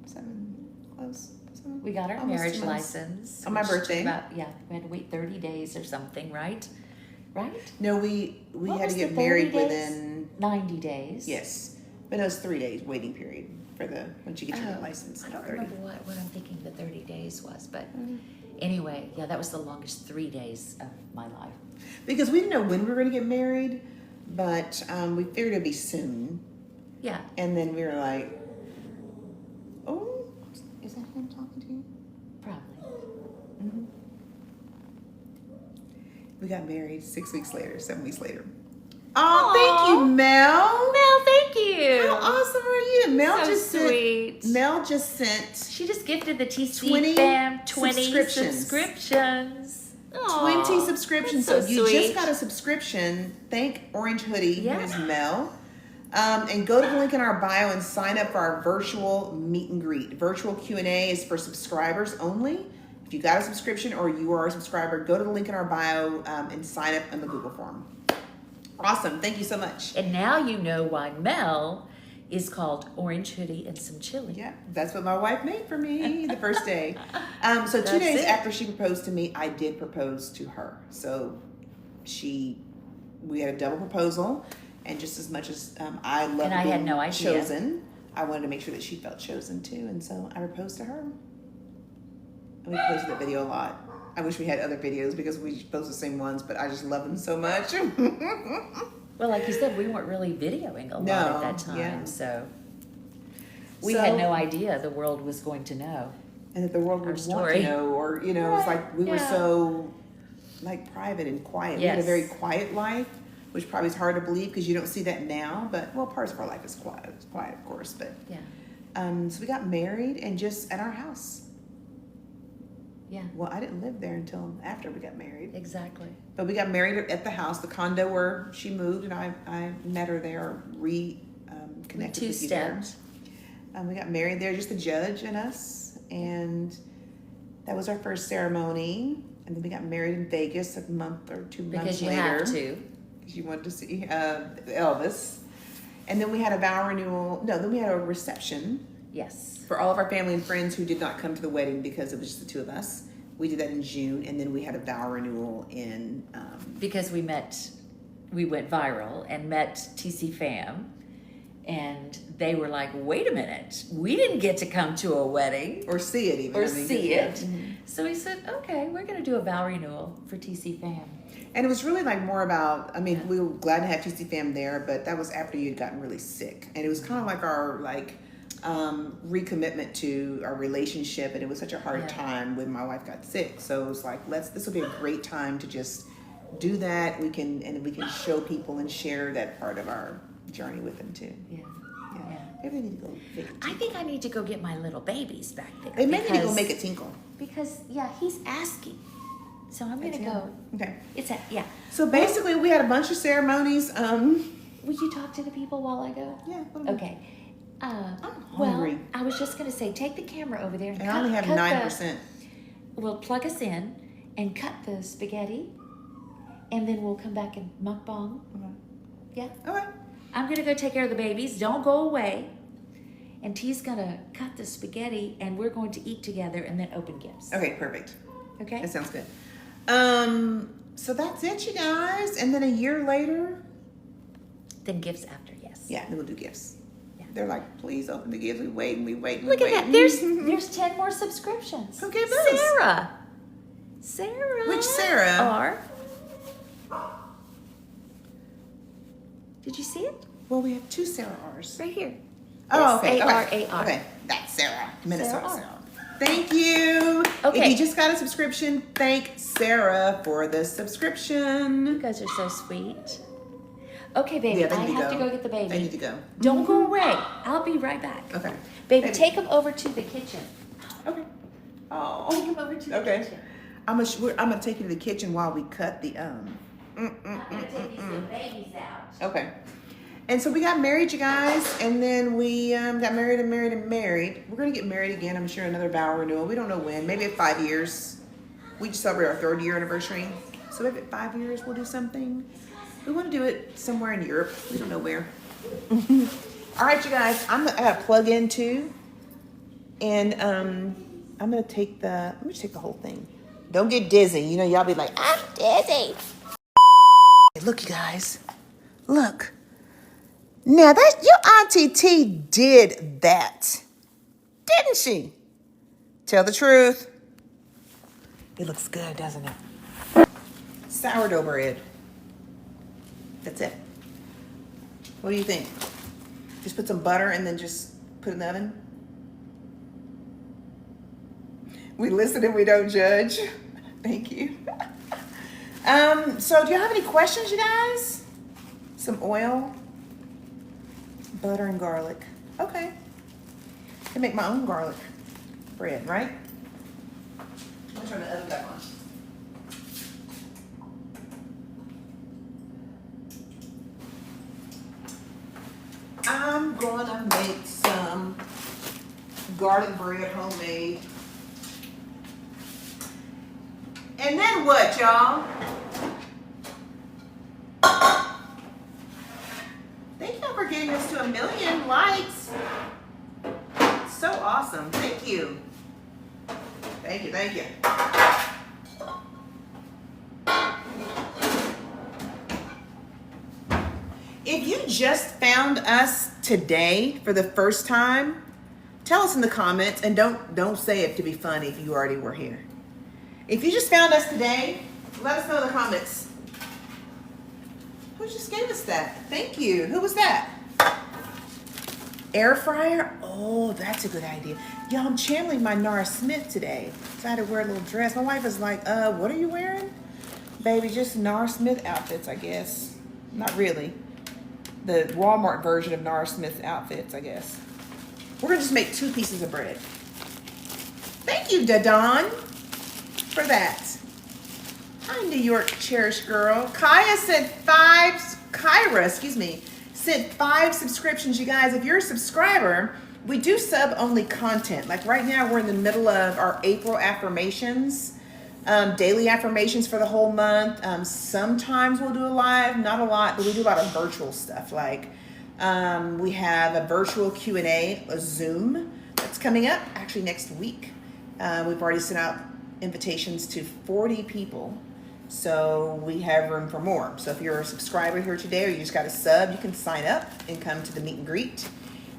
7. Close. 7. We got our Almost marriage 2 months. license. On my which took birthday. we had to wait 30 days or something, right? Right? No, we What had was to the get 30 married days? within... 90 days. Yes. But it was 3 days waiting period for once you get your Oh, license. I don't 30. remember what I'm thinking the 30 days was, but anyway, that was the longest 3 days of my life. Because we didn't know when we were going to get married, but we figured it'd be soon. Yeah. And then we were like, oh, is that him talking to you? Probably. Mm-hmm. We got married 6 weeks later, 7 weeks later. Oh, thank you, Mel. Mel, thank you. How awesome are you? Mel So just sweet. Mel just sent She just gifted the 20 TCFAM 20 subscriptions. subscriptions. 20 subscriptions. That's So so you just sweet. got a subscription. Thank Orange Hoodie, Yeah. who is Mel. And go to the link in our bio and sign up for our virtual meet and greet. Virtual Q&A is for subscribers only. If you got a subscription or you are a subscriber, go to the link in our bio and sign up on the Google form. Awesome. Thank you so much. And now you know why Mel is called Orange Hoodie and Some Chili. Yeah, that's what my wife made for me the first day. So 2 That's days it. after she proposed to me, I did propose to her. So we had a double proposal, and just as much as I loved And I being had no idea. chosen, I wanted to make sure that she felt chosen too, and so I proposed to her. And we posted that video a lot. I wish we had other videos because we post the same ones, but I just love them so much. Well, like you said, we weren't really videoing a lot at that time, yeah. so we had no idea the world was going to know. And that the world Our would want story. to know, or it was like we were Yeah. so like private and quiet. We had a Yes. very quiet life, which probably is hard to believe because you don't see that now. But parts of our life is quiet. It's quiet, of course. But so we got married and just at our house. Yeah, Well, I didn't live there until after we got married. exactly. But we got married at the house, the condo where she moved, and I met her there, connected with you there. Two-stepped. We got married there, just the judge and us, and that was our first ceremony. And then we got married in Vegas a month or 2 months Because you later. have to. Because you wanted to see Elvis. And then we had a vow renewal. No, then we had a reception Yes. for all of our family and friends who did not come to the wedding because it was just the two of us. We did that in June, and then we had a vow renewal in... Because we went viral and met TCFAM And they were like, wait a minute, we didn't get to come to a wedding. Or see it even. Or see it. Mm-hmm. So we said, okay, we're going to do a vow renewal for TCFAM. And it was really like more about, I mean, we were glad to have TCFAM there, but that was after you had gotten really sick. And it was kind of like our recommitment to our relationship. And it was such a hard time when my wife got sick. So it was like, this will be a great time to just do that. We can show people and share that part of our journey with them too. Yeah. Maybe we need to go I think I need to go get my little babies back there. Maybe we need to go make it tinkle. Because, he's asking. So I'm going to go. Okay. So So basically, we had a bunch of ceremonies. would you talk to the people while I go? Yeah. Okay. I'm Well, hungry. I was just going to say, take the camera over there. And I only have 9%. We'll plug us in and cut the spaghetti. And then we'll come back and mukbang. Okay. Yeah. Okay. I'm going to go take care of the babies. Don't go away. And T's going to cut the spaghetti, and we're going to eat together and then open gifts. Okay, perfect. Okay? That sounds good. So that's it, you guys. And then a year later, Then gifts after, yes. yeah, then we'll do gifts. Yeah. They're like, please open the gifts. We wait. Look at that. There's 10 more subscriptions. Who gave those? Sarah. Which Sarah? R. Did you see it? Well, we have 2 Sarah R's. Right here. Oh, okay. S-A-R-A-R. Okay, that's Sarah. Minnesota Sarah. Sarah. Thank you. Okay. If you just got a subscription, thank Sarah for the subscription. You guys are so sweet. Okay, baby, Yeah, they I need to have to go. go get the baby. They need to go. Don't go away. I'll be right back. Okay. Baby, take him over to the kitchen. Okay. Take Oh. him over to the Okay. kitchen. I'm gonna take you to the kitchen while we cut the I'm going to take these little babies out. Okay. And so we got married, you guys, and then we got married. We're gonna get married again. I'm sure another vow renewal. We don't know when. Maybe at 5 years. We just celebrate our 3rd year anniversary. So maybe at 5 years we'll do something. We want to do it somewhere in Europe. We don't know where. All right, you guys. I gotta plug in too, and I'm gonna take let me just take the whole thing. Don't get dizzy. You know, y'all be like, I'm dizzy. Look, you guys. Look. Now that your Auntie T did that, didn't she? Tell the truth. It looks good, doesn't it? Sourdough bread. That's it. What do you think? Just put some butter and then just put it in the oven? We listen and we don't judge. Thank you. So do you have any questions, you guys? Some oil, butter, and garlic. Okay. I can make my own garlic bread, right? I'll turn the oven back on. I'm gonna make some garlic bread, homemade. And then what, y'all? Thank y'all for getting us to 1 million likes. So awesome. Thank you. Thank you, thank you. If you just found us today for the first time, tell us in the comments, and don't say it to be funny if you already were here. If you just found us today, let us know in the comments. Who just gave us that? Thank you. Who was that? Air fryer? Oh, that's a good idea. Y'all, I'm channeling my Nara Smith today. So I had to wear a little dress. My wife was like, what are you wearing? Baby, just Nara Smith outfits, I guess. Not really. The Walmart version of Nara Smith outfits, I guess. We're gonna just make 2 pieces of bread. Thank you, Dadon, for that. Hi, New York cherished girl. Kyra sent 5 subscriptions, you guys. If you're a subscriber, we do sub-only content. Like right now, we're in the middle of our April affirmations, daily affirmations for the whole month. Sometimes we'll do a live, not a lot, but we do a lot of virtual stuff. Like we have a virtual Q&A, a Zoom that's coming up actually next week. We've already sent out invitations to 40 people So we have room for more. So if you're a subscriber here today or you just got a sub, you can sign up and come to the meet and greet.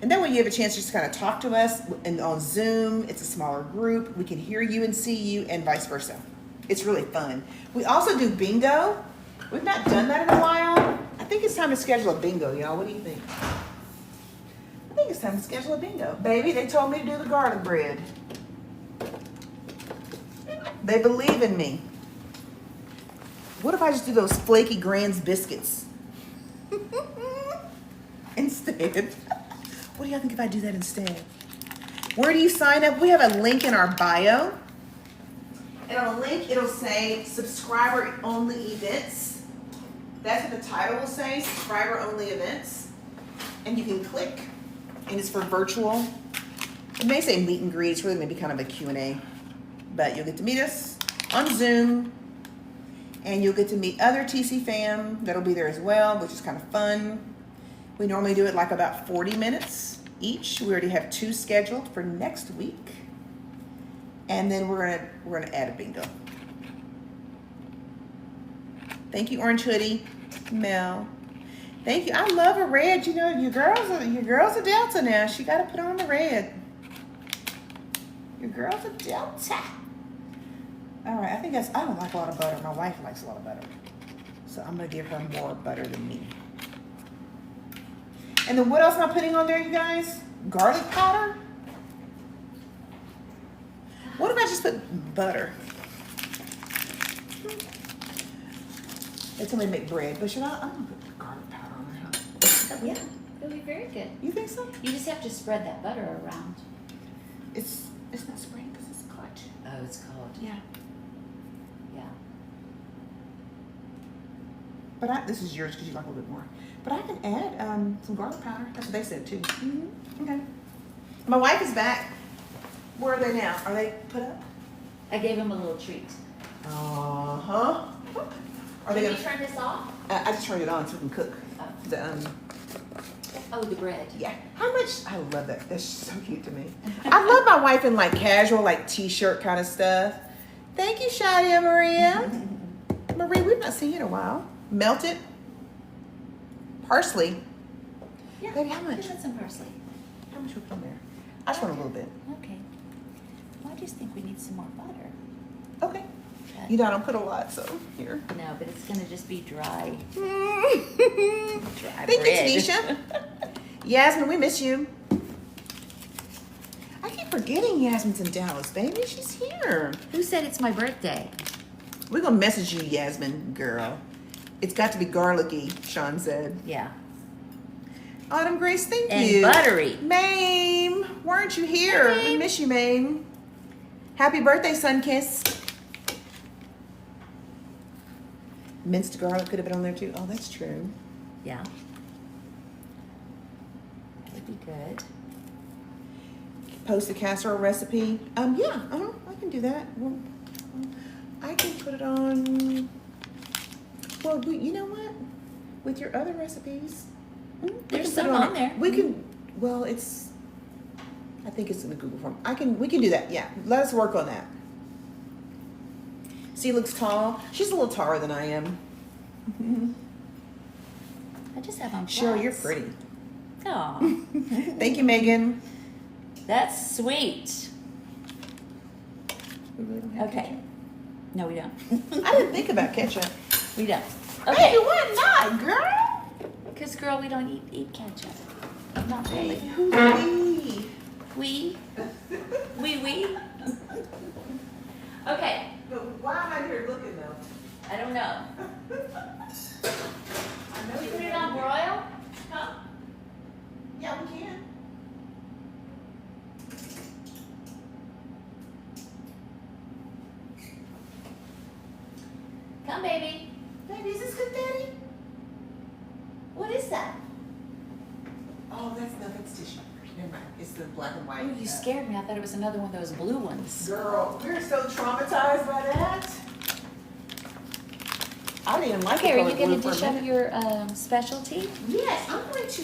And that way you have a chance just to kind of talk to us. And on Zoom, it's a smaller group. We can hear you and see you and vice versa. It's really fun. We also do bingo. We've not done that in a while. I think it's time to schedule a bingo, y'all. What do you think? I think it's time to schedule a bingo. Baby, they told me to do the garlic bread. They believe in me. What if I just do those flaky Grand's biscuits instead? What do y'all think if I do that instead? Where do you sign up? We have a link in our bio. And on the link, it'll say subscriber only events. That's what the title will say, subscriber only events. And you can click, and it's for virtual. It may say meet and greet. It's really maybe kind of a Q&A. But you'll get to meet us on Zoom. And you'll get to meet other TC fam that'll be there as well, which is kind of fun. We normally do it like about 40 minutes each. We already have 2 scheduled for next week. And then we're gonna add a bingo. Thank you, Orange Hoodie, Mel. Thank you. I love a red. You know, your girl's a Delta now. She got to put on the red. Your girl's a Delta. All right, I don't like a lot of butter. My wife likes a lot of butter. So I'm gonna give her more butter than me. And then what else am I putting on there, you guys? Garlic powder? What if I just put butter? They told me to make bread, but should I'm gonna put garlic powder on there, huh? Yeah, it'll be very good. You think so? You just have to spread that butter around. It's not spreading because it's clutch. Oh, it's called. Yeah. Yeah. But this is yours because you like a little bit more. But I can add some garlic powder. That's what they said too. Mm-hmm. Okay. My wife is back. Where are they now? Are they put up? I gave him a little treat. Uh-huh. Are they Did gonna you turn this off? I just turned it on so we can cook. Oh, the bread. Yeah. How much? I love that. That's so cute to me. I love my wife in like casual, like t-shirt kind of stuff. Thank you, Shadia Maria. Marie, we've not seen you in a while. Melted parsley. Yeah. Baby, how much? Give it some parsley. How much we put in there? I just want a little bit. Okay. Well, I just think we need some more butter. Okay. You know, I don't put a lot, so here. No, but it's gonna just be dry. Thank bread. you, Tanisha. Yasmin, we miss you. I keep forgetting Yasmin's in Dallas, baby. She's here. Who said it's my birthday? We're gonna message you, Yasmin, girl. It's got to be garlicky, Sean said. Yeah. Autumn Grace, thank And you. buttery. Mame, why aren't you here? Hey, We miss you, Mame. Happy birthday, Sunkiss. Minced garlic could have been on there too. Oh, that's true. Yeah. That would be good. Post a casserole recipe. Yeah, I can do that. Well, I can put it on. Well, you know what? With your other recipes, There's some on there. We can. Well, I think it's in the Google form. We can do that. Yeah, let us work on that. She looks tall. She's a little taller than I am. I just have on flats. Cheryl, you're pretty. Aw. Thank you, Megan. That's sweet. We really don't have Okay. No, we don't. ketchup? I didn't think about ketchup. We don't. Okay, Okay. why not, girl? Because, girl, we don't eat ketchup. Not really. Who's we? We? We? Okay. But why am I here looking though? I don't know. Can we put it on broil? Huh? Yeah, we can. Come, baby. Baby, is this confetti? What is that? Oh, that's tissue. Never mind. It's the black and white. Oh, you scared me. I thought it was another one of those blue ones. Girl, we're so traumatized by that. I didn't like Okay, the are you color going to blue for dish a up minute. your specialty? Yes, I'm going to.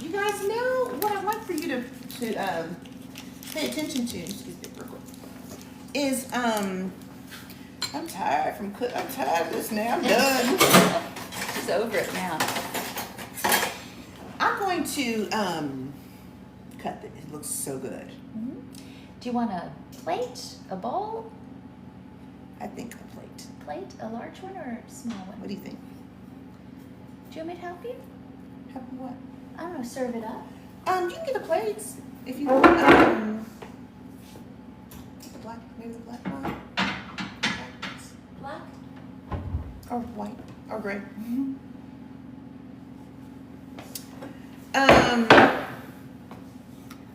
You guys know what I'd like for you to pay attention to. Excuse me, real quick. Is I'm tired from cook. I'm tired of this now. I'm done. She's over it now. I'm going to cut it. It looks so good. Mm-hmm. Do you want a plate, a bowl? I think a plate. Plate, a large one or a small one? What do you think? Do you want me to help you? Help me what? I don't know, serve it up. You can get the plates if you want. Get the black, maybe the black one. Black? Or white or gray. Mm-hmm.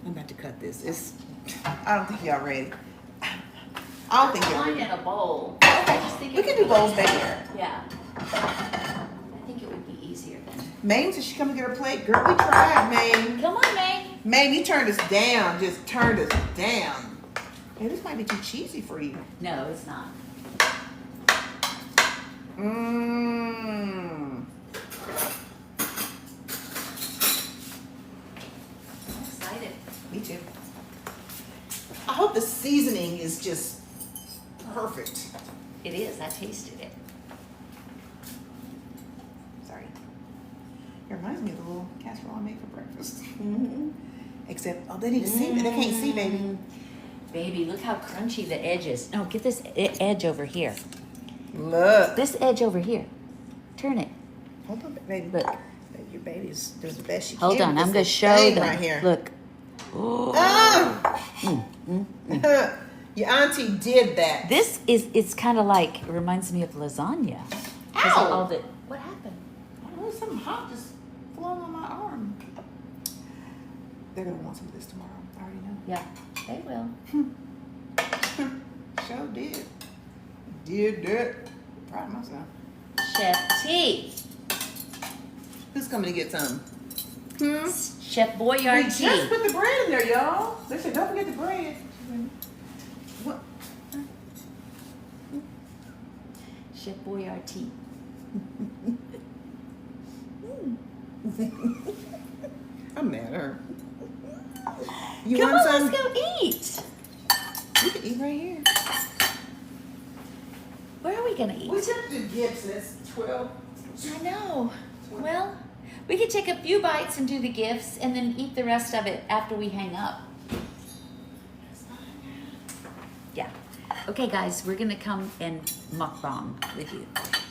I'm about to cut this. I don't think y'all ready. I don't think y'all Mine ready. in a bowl. Okay. Just think We it can would do be bowls back easier. here. Yeah. I think it would be easier then. Maine said she come to get her plate. Girl, we tried, Maine. Come on, May. Maine, you turned us down. Just turned us down. Hey, this might be too cheesy for you. No, it's not. Mmm. I'm excited. Me too. I hope the seasoning is just perfect. It is. I tasted it. Sorry. It reminds me of the little casserole I make for breakfast. Mm-hmm. Except, oh, they need to see, but they can't see, baby. Baby, look how crunchy the edge is. No, get this edge over here. Look. This edge over here. Turn it. Hold on, baby. Look. Your baby's doing the best she Hold can. on. with I'm this going to show thing them. right here. Look. Oh. Your auntie did that. This is, it's kind of like, it reminds me of lasagna. 'Cause of Ow! all the, what happened? I don't know, something hot just flew on my arm. They're going to want some of this tomorrow. I already know. Yeah, they will. Sure did. Did that. Proud of myself. Chef T. Who's coming to get some? Chef We Boyardee. just put the bread in there, y'all. They said, don't forget the bread. What? Chef Boyardee. I'm mad at her. You Come want on, some? let's go eat. We can eat right here. Where are we going to eat? We took the gifts. It's 12. I know. Well, we could take a few bites and do the gifts and then eat the rest of it after we hang up. Yeah. Okay, guys, we're going to come and mukbang with you.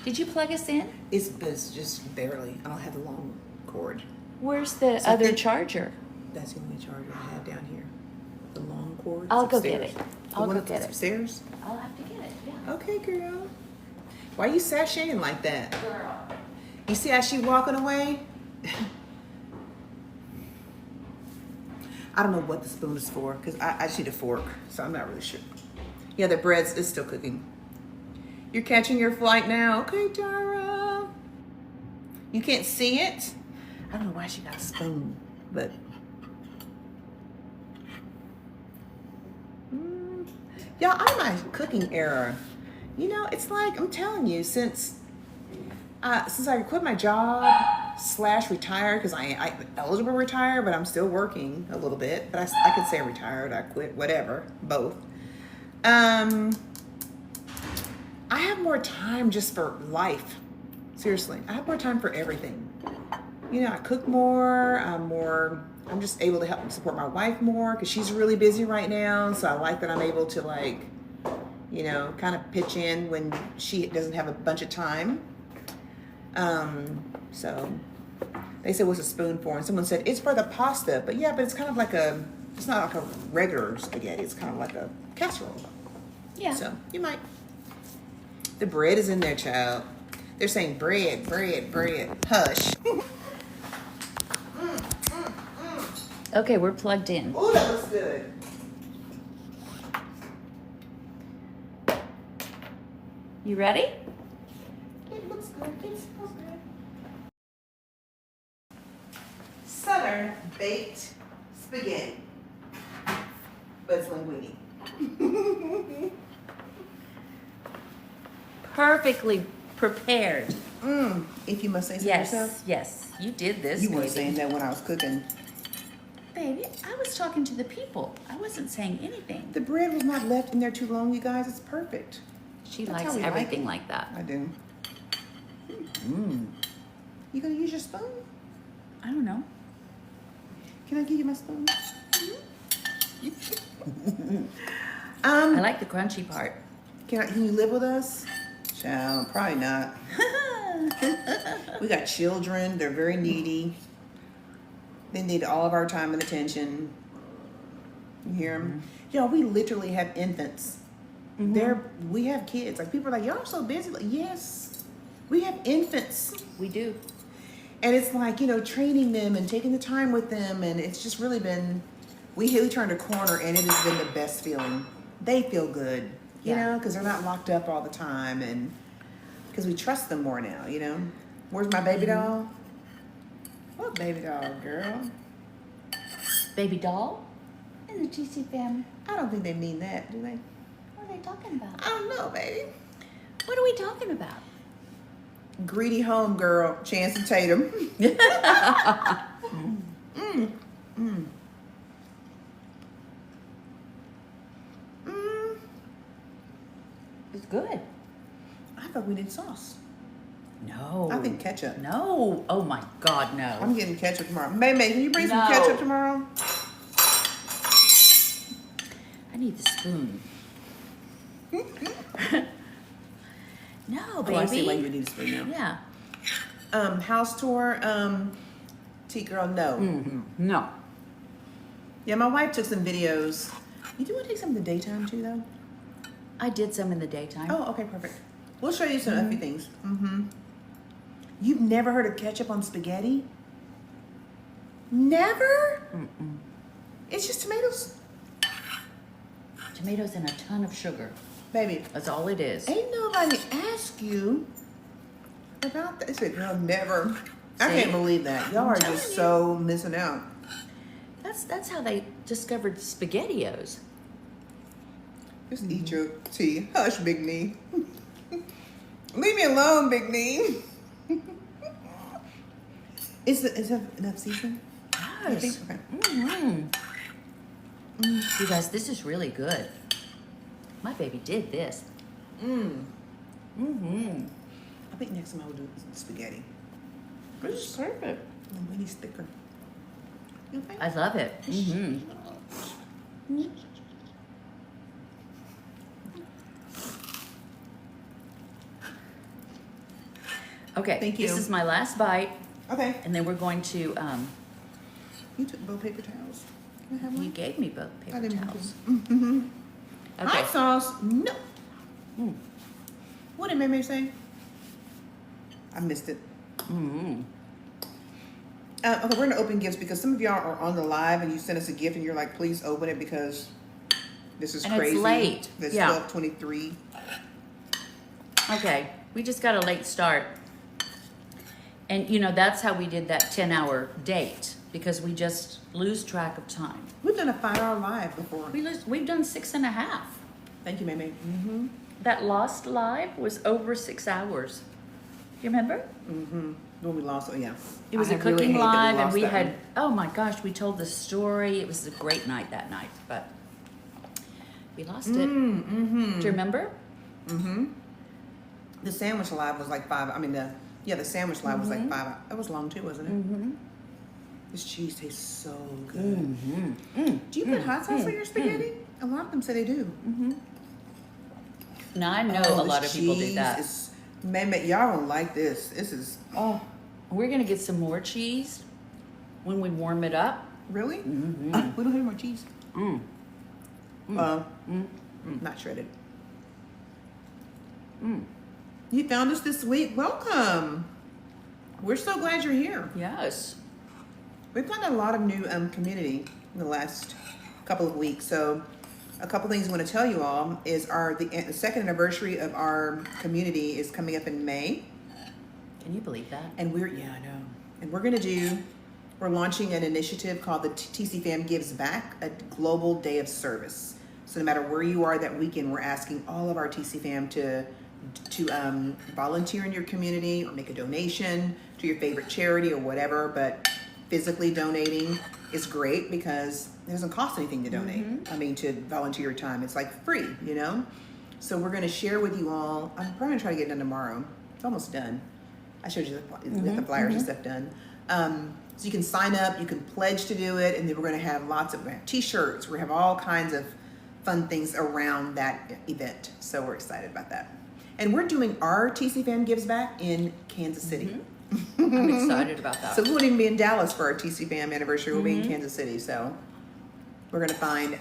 Did you plug us in? It's just barely. I don't have the long cord. Where's the So I other think- charger? That's the only charger I have down here. The long cord. I'll It's go get upstairs. it. The I'll one go that's get it. upstairs? I'll have to get it, yeah. Okay, girl. Why you sashaying like that? Girl. You see how she walking away? I don't know what the spoon is for because I just need a fork, so I'm not really sure. Yeah, the bread is still cooking. You're catching your flight now. Okay, Tara. You can't see it? I don't know why she got a spoon, but... Y'all, I'm in my cooking era. You know, it's like, I'm telling you, since I quit my job / retired, because I'm eligible to retire, but I'm still working a little bit. But I could say retired, I quit, whatever, both. I have more time just for life. Seriously, I have more time for everything. You know, I cook more. I'm just able to help support my wife more because she's really busy right now. So I like that I'm able to, like, you know, kind of pitch in when she doesn't have a bunch of time. So they said, what's a spoon for? And someone said, it's for the pasta. But yeah, but it's kind of like it's not like a regular spaghetti. It's kind of like a casserole. Yeah. So you might. The bread is in there, child. They're saying bread, bread, bread. Hush. Okay, we're plugged in. Oh, that looks good. You ready? It looks good. It smells good. Southern baked spaghetti. But it's linguine. Perfectly prepared. If you must say so Yes, yourself. yes. You did this, You weren't baby. saying that when I was cooking. Baby, I was talking to the people. I wasn't saying anything. The bread was not left in there too long, you guys. It's perfect. She That's likes how we like everything it. like that. I do. Mm. You gonna use your spoon? I don't know. Can I give you my spoon? I like the crunchy part. Can you live with us? Child, probably not. We got children. They're very needy. They need all of our time and attention. You hear them? Y'all, we literally have infants. We have kids. Like, people are like, y'all are so busy. Like, yes, we have infants. We do. And it's like, training them and taking the time with them. And it's just really been, we turned a corner, and it has been the best feeling. They feel good, you know, because they're not locked up all the time. And because we trust them more now, Where's my baby doll? What baby doll, girl? Baby doll? In the TCFAM. I don't think they mean that, do they? What are they talking about? I don't know, baby. What are we talking about? Greedy home girl, Channing Tatum. It's good. I thought we need sauce. No. I think ketchup. No. Oh my God, no. I'm getting ketchup tomorrow. May, can you bring some No. ketchup tomorrow? I need the spoon. No, baby. Oh, I see why you need a spoon now. Yeah. House tour, T-girl, no. No. Yeah, my wife took some videos. You do want to take some in the daytime too, though? I did some in the daytime. Oh, okay, perfect. We'll show you some a few things. You've never heard of ketchup on spaghetti? Never? It's just tomatoes. Tomatoes and a ton of sugar. Baby, That's all it is. ain't nobody ask you about that. I said, girl, never. I See? can't believe that. Y'all are telling just you. so missing out. That's how they discovered SpaghettiOs. Just eat your tea. Hush, Big Knee. Leave me alone, Big Knee. Is that enough seasoning? You think? Okay. You guys, this is really good. My baby did this. I think next time I will do spaghetti. This is perfect. The wings thicker. You okay? I love it. Okay, Thank you. This is my last bite, Okay. and then we're going to. You took both paper towels. Can I have one? You gave me both I paper didn't want towels. to. Okay. Hot sauce. No. What did May say? I missed it. Okay, we're gonna open gifts because some of y'all are on the live and you sent us a gift and you're like, please open it because this is And crazy. it's late. It's Yeah. 12:23. Okay, we just got a late start. And that's how we did that 10-hour date, because we just lose track of time. We've done a 5-hour live before. We've done 6.5. Thank you, May. That lost live was over 6 hours. You remember? When we lost, yeah. It was I a really cooking hate that live, and lost we that had, one. oh my gosh, we told the story. It was a great night that night, but we lost it. Do you remember? The sandwich live was like 5. I mean, the sandwich live was like 5 hours. That was long too, wasn't it? This cheese tastes so good. Do you put hot sauce on your spaghetti? A lot of them say they do. Now, I know a lot of people do that. Y'all don't like this. This is, We're going to get some more cheese when we warm it up. really? We don't have any more cheese. Not shredded. You found us this week. Welcome. We're so glad you're here. Yes. We've gotten a lot of new community in the last couple of weeks. So a couple things I want to tell you all is the second anniversary of our community is coming up in May. Can you believe that? And I know. And we're launching an initiative called the TCFAM Gives Back, a global day of service. So no matter where you are that weekend, we're asking all of our TCFAM to volunteer in your community or make a donation to your favorite charity or whatever. But physically donating is great because it doesn't cost anything to donate. I mean, to volunteer your time. It's like free, So we're going to share with you all. I'm probably going to try to get it done tomorrow. It's almost done. I showed you the flyers and stuff done. So you can sign up, you can pledge to do it, and then we're going to have lots of t-shirts. We're going to have all kinds of fun things around that event. So we're excited about that. And we're doing our TCFAM Gives Back in Kansas City. I'm excited about that. So we won't even be in Dallas for our TCFAM anniversary. We'll be in Kansas City. So we're going to find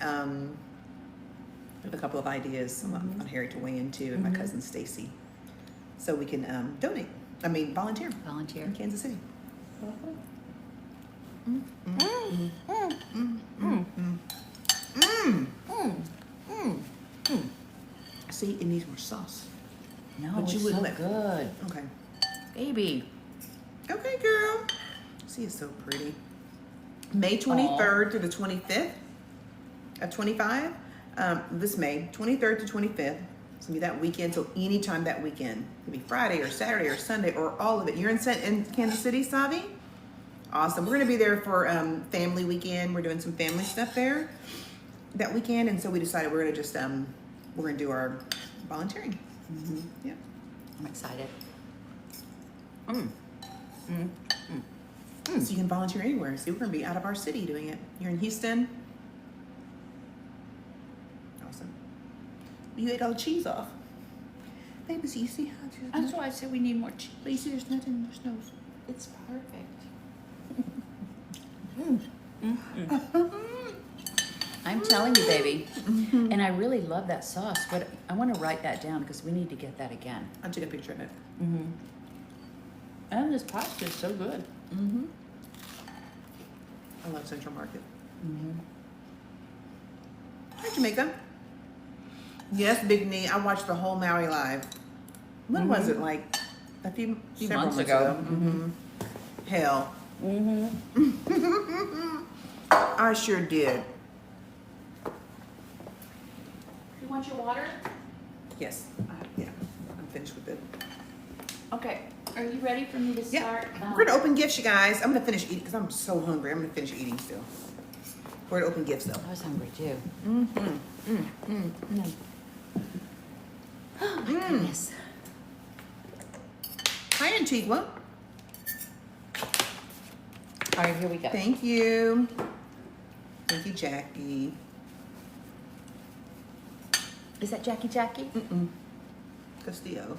a couple of ideas on Harry to weigh into and my cousin Stacy. So we can volunteer. Volunteer. In Kansas City. See, it needs more sauce. No, But it's you so wouldn't let- good. Okay. Baby. Okay, girl. See, it's so pretty. May 23rd through the 25th of 25. This May, 23rd to 25th. It's gonna be that weekend, so anytime that weekend. It could be Friday or Saturday or Sunday or all of it. You're in Kansas City, Savi? Awesome. We're gonna be there for family weekend. We're doing some family stuff there that weekend, and so we decided we're gonna just we're gonna do our volunteering. Yeah. I'm excited. So you can volunteer anywhere. See, we're gonna be out of our city doing it. You're in Houston. Awesome. You ate all the cheese off. Baby, so you see how That's why I said we need more cheese. But you see, there's nothing. There's no. It's perfect. I'm telling you, baby. And I really love that sauce. But I want to write that down because we need to get that again. I'll take a picture of it. And this pasta is so good. I love Central Market. Hi, Jamaica. Yes, Big Knee. I watched the whole Maui Live. When was it? Like a few several months months ago. Hell. I sure did. You want your water? Yes. Yeah. I'm finished with it. Okay. Are you ready for me to Yeah. start? We're gonna open gifts, you guys. I'm gonna finish eating because I'm so hungry. I'm gonna finish eating still. We're gonna open gifts though. I was hungry too. Oh my goodness. Hi, Antigua. All right, here we go. Thank you. Thank you, Jackie. Is that Jackie? Castillo.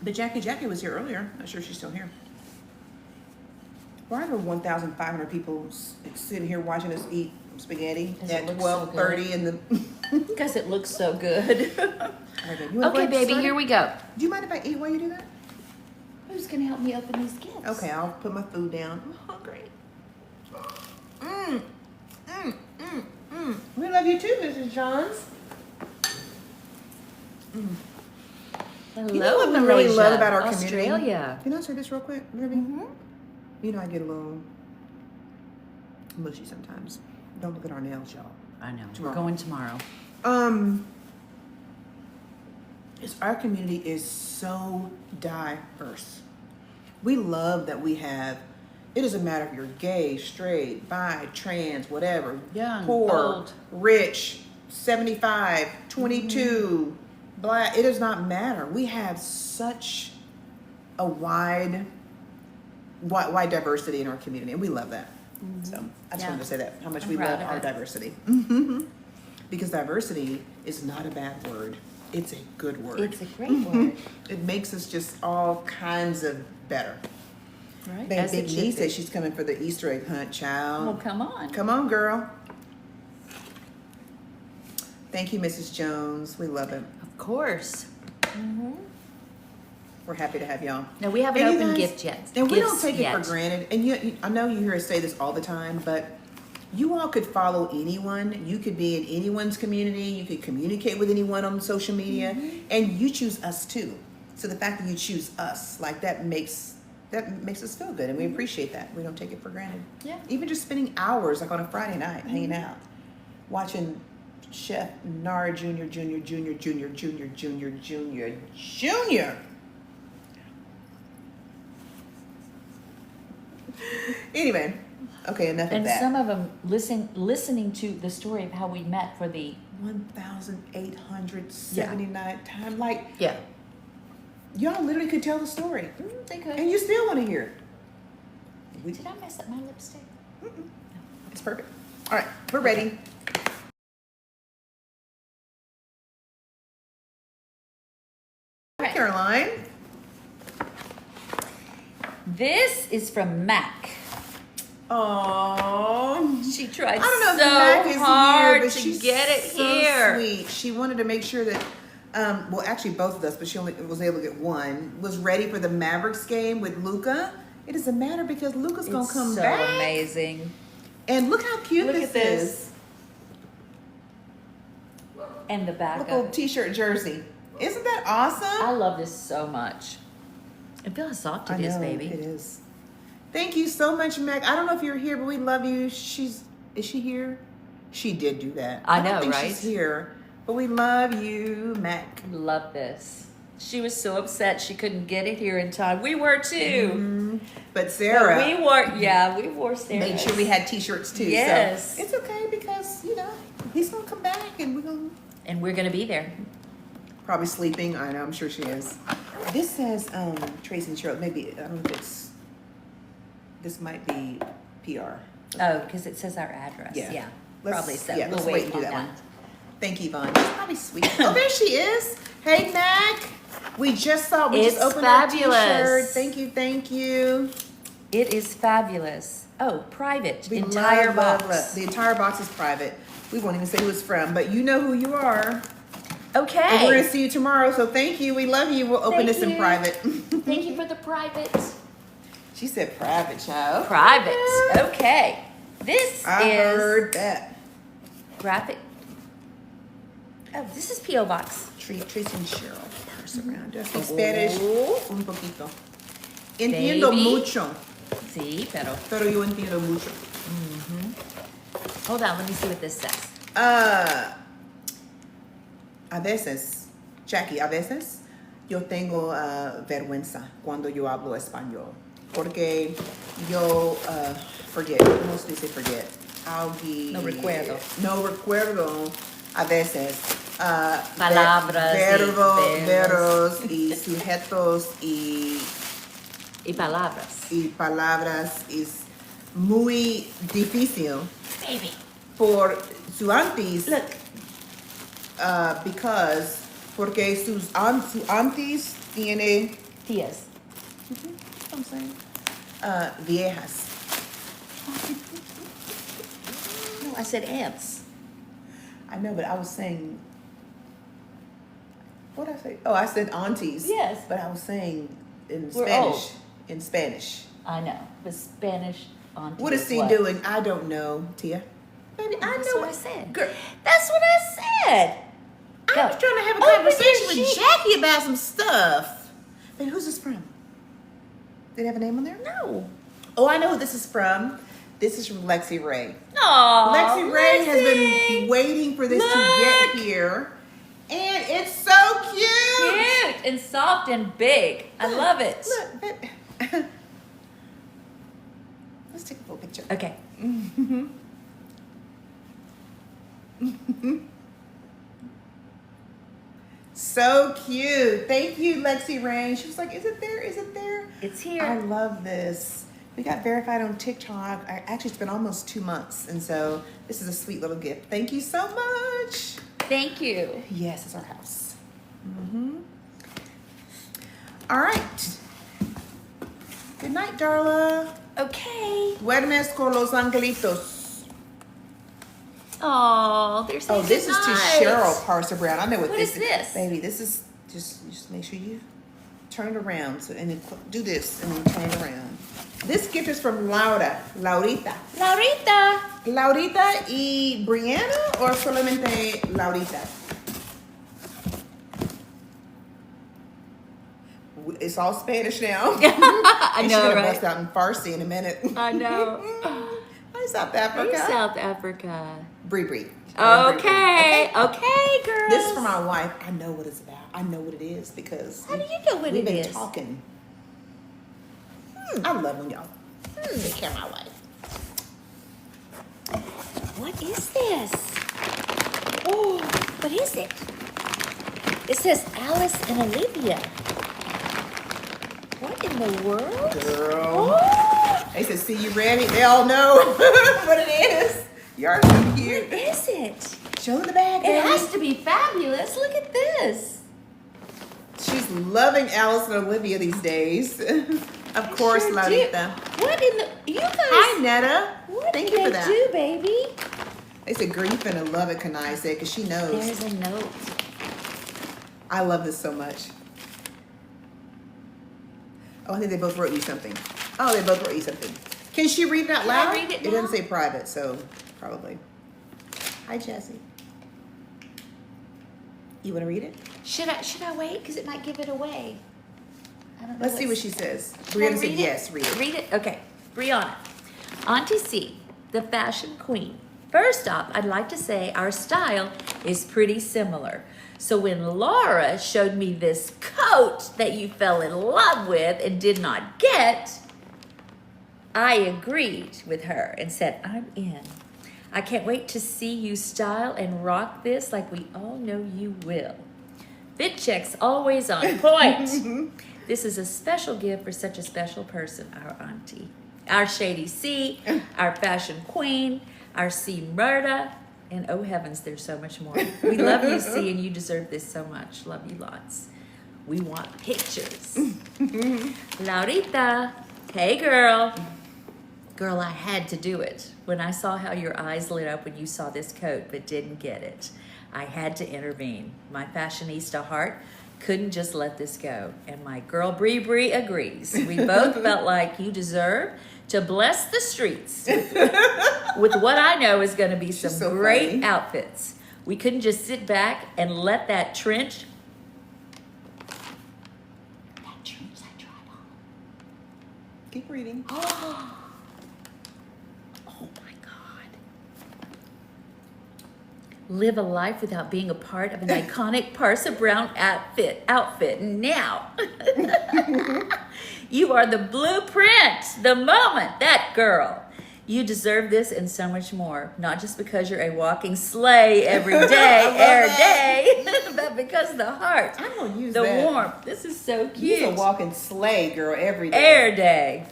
But Jackie was here earlier. Not sure she's still here. Why are there 1,500 people sitting here watching us eat spaghetti at 12:30 in the? Because it looks so good. Okay, Baby, here we go. Do you mind if I eat while you do that? Who's going to help me open these gifts? Okay, I'll put my food down. I'm hungry. We love you too, Mrs. Johns. Hello, You know what we really love about our community? Australia. Can I say this real quick, Ruby? You know I get a little mushy sometimes. Don't look at our nails, y'all. I know. Tomorrow. We're going tomorrow. Our community is so diverse. We love that we have. It doesn't matter if you're gay, straight, bi, trans, whatever. Young, poor, old. rich, 75, 22, black. It does not matter. We have such a wide diversity in our community, and we love that. So I just wanted to say that, how much we love our diversity. Because diversity is not a bad word. It's a good word. It's a great word. It makes us just all kinds of better. Right? Big Nee says she's coming for the Easter egg hunt, child. Well, come on. Come on, girl. Thank you, Mrs. Jones. We love it. Of course. We're happy to have y'all. No, we haven't And you opened guys- gift yet. And we don't Gifts take it yet. for granted. And I know you hear us say this all the time, but you all could follow anyone. You could be in anyone's community. You could communicate with anyone on social media, and you choose us too. So the fact that you choose us, like that makes us feel good, and we appreciate that. We don't take it for granted. Yeah. Even just spending hours, like on a Friday night, hanging out, watching Chef Nara Jr. Anyway, okay, enough of And that. some of them listening to the story of how we met for the 1,879 times. Like, Yeah. y'all literally could tell the story. They could. And you still want to hear it. Did I mess up my lipstick? It's perfect. All right, we're ready. Hi, Caroline. This is from Mac. Oh, She tried I don't know if so Mac is hard here, but to she's get it so here. sweet. She wanted to make sure that, well, actually both of us, but she only was able to get one, was ready for the Mavericks game with Luca. It doesn't matter because Luca's gonna come so back. amazing. And look how cute Look this at this. is. And the back Look, of little t-shirt jersey. Isn't that awesome? I love this so much. And feel how soft it is, baby. It is. Thank you so much, Mac. I don't know if you're here, but we love you. Is she here? She did do that. I don't know, think right? She's here, but we love you, Mac. Love this. She was so upset she couldn't get it here in time. We were too. Mm-hmm. But Sarah, We wore Sarah's. made sure we had t-shirts too. Yes. So it's okay because, he's going to come back and And we're gonna be there. probably sleeping. I know, I'm sure she is. This says Tracie and Cheryl. Maybe, I don't know if this might be PR. Oh, because it says our address. Yeah. Probably so. Yeah, We'll let's wait and do on that that. one. Thank you, Yvonne. She's probably sweet. Oh, there she is. Hey, Mac. We just opened fabulous. that t-shirt. Thank you. It is fabulous. Oh, private. We entire love, box. love. The entire box is private. We won't even say who it's from, but you know who you are. Okay. And we're going to see you tomorrow, so thank you. We love you. We'll open this in you. private. Thank you for the private. She said private, child. Private. Okay. This I is heard that. graphic. Oh, this is P.O. Box. Tracie and Cheryl. Purse around. Do I speak Spanish? Un poquito. Entiendo Baby. mucho. Sí, Pero yo entiendo mucho. hold on. Let me see what this says. A veces, Jackie, a veces yo tengo vergüenza cuando yo hablo español. Porque yo forget. ¿Cómo se dice forget? No recuerdo. No recuerdo a veces. Palabras y verbos y sujetos y palabras es muy difícil Baby. por su aunties. Look. Porque su aunties tiene, Tías. I'm saying, viejas. No, I said aunts. I know, but I was saying, what did I say? Oh, I said aunties. Yes. But I was saying in We're Spanish. old. In Spanish. I know. But Spanish auntie. What is he doing? I don't know, Tia. Baby, I That's know what I said. Girl, That's what I said. I was trying to have a Open conversation your with sheet. Jackie about some stuff. Baby, who's this from? Did it have a name on there? No. Oh, I know who this is from. This is from Lexi Ray. Aw, Lexi Ray has been Lexi. waiting for this to get here. And it's so cute. Cute and soft and big. I love it. Look, let's take a little picture. Okay. So cute. Thank you, Lexi Ray. She was like, is it there? Is it there? It's I here. love this. We got verified on TikTok. Actually, it's been almost 2 months. And so this is a sweet little gift. Thank you so much. Thank you. Yes, it's our house. All right. Good night, Darla. Okay. Duermes con los angelitos. Oh, they're saying Oh, this is to goodnight. Cheryl Parser Brown. I know what, What this is this? Baby, this is just make sure you turn it around. So and then do this and then turn it around. This gift is from Laurita. Laurita. Laurita y Brianna or solamente Laurita? It's all Spanish now. I And know, she's gonna right? bust out in Farsi in a minute. I know. Hi, South Africa. Hey, South Africa. Bree Bree. Okay. Okay, girls. This is for my wife. I know what it's about. I know what it is because How do you know what we've it been is? talking. I love when y'all take care of my wife. What is this? Oh, What is it? It says Alice and Olivia. What in the world? Girl. Oh, They said, see, you ready? They all know what it is. You are so cute. what is it? Show them the bag, It baby. has to be fabulous. Look at this. She's loving Alice and Olivia these days. Of course, Sure do. Laurita. What in the... You guys... Hi, Netta. What Thank did you for they that. do, baby? They said grief and love it, Kanai said, because she knows. There's a note. I love this so much. Oh, I think they both wrote you something. Oh, they both wrote you something. Can she read it out Can I loud? read it It doesn't now? say private, so probably. Hi, Jessie. You want to read it? Should I wait? Because it might give it away. I don't know Let's see what what's- she says. Can I Brianna said read yes, read it. Read it? Okay. Brianna. Auntie C, the fashion queen. First off, I'd like to say our style is pretty similar. So when Laura showed me this coat that you fell in love with and did not get, I agreed with her and said, I'm in. I can't wait to see you style and rock this like we all know you will. Fit check's always on point. This is a special gift for such a special person, our auntie. Our Shady C, our fashion queen, our C Murda, and oh heavens, there's so much more. We love you, C, and you deserve this so much. Love you lots. We want pictures. Laurita, hey girl. Girl, I had to do it. When I saw how your eyes lit up when you saw this coat but didn't get it, I had to intervene. My fashionista heart couldn't just let this go. And my girl Bree Bree agrees. We both felt like you deserve to bless the streets with what I know is going to be some so great funny. outfits. We couldn't just sit back and let that trench I tried on. Keep reading. Oh my God. Live a life without being a part of an iconic Parsa Brown outfit. Now. You are the blueprint, the moment, that girl. You deserve this and so much more. Not just because you're a walking sleigh every day, air day, but because of the heart, I'm going to use the that. warmth. This is so cute. You're a walking sleigh, girl, every day. Air day.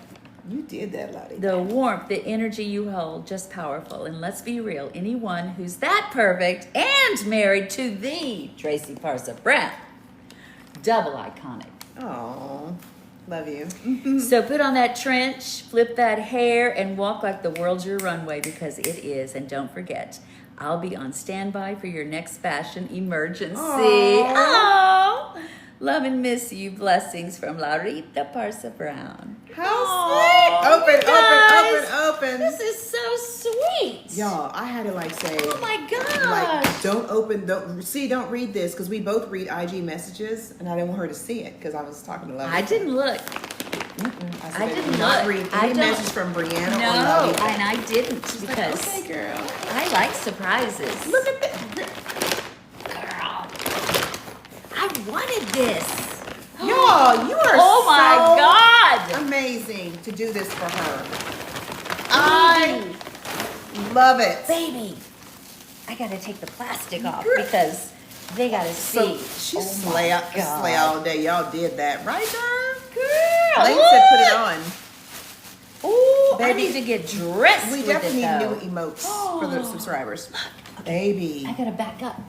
You did that, Lottie. The warmth, the energy you hold, just powerful. And let's be real, anyone who's that perfect and married to the Tracie Parsa Brown, double iconic. Oh, love you. So put on that trench, flip that hair, and walk like the world's your runway, because it is. And don't forget, I'll be on standby for your next fashion emergency. Aw. Oh, love and miss you. Blessings from Laurita Parsa Brown. How Aw, sweet. you guys. Open. This is so sweet. Y'all, I had to like say, Oh my gosh. like, don't read this, because we both read IG messages, and I didn't want her to see it, because I was talking to Lovey. I didn't look. said, I didn't do not look. read I any don't- message from Brianna or No, Lovey. and I didn't She's because like, okay, girl. I like surprises. Look at that. Girl, I wanted this. Y'all, you are Oh my so God. amazing to do this for her. I love it. Baby, I gotta take the plastic off because they gotta So see. she slay all day. Y'all did that, right, girl? Girl, Lady said put it on. Ooh, I Baby, need to get dressed We with definitely it need though. new emotes for the subscribers. Baby, I gotta back up.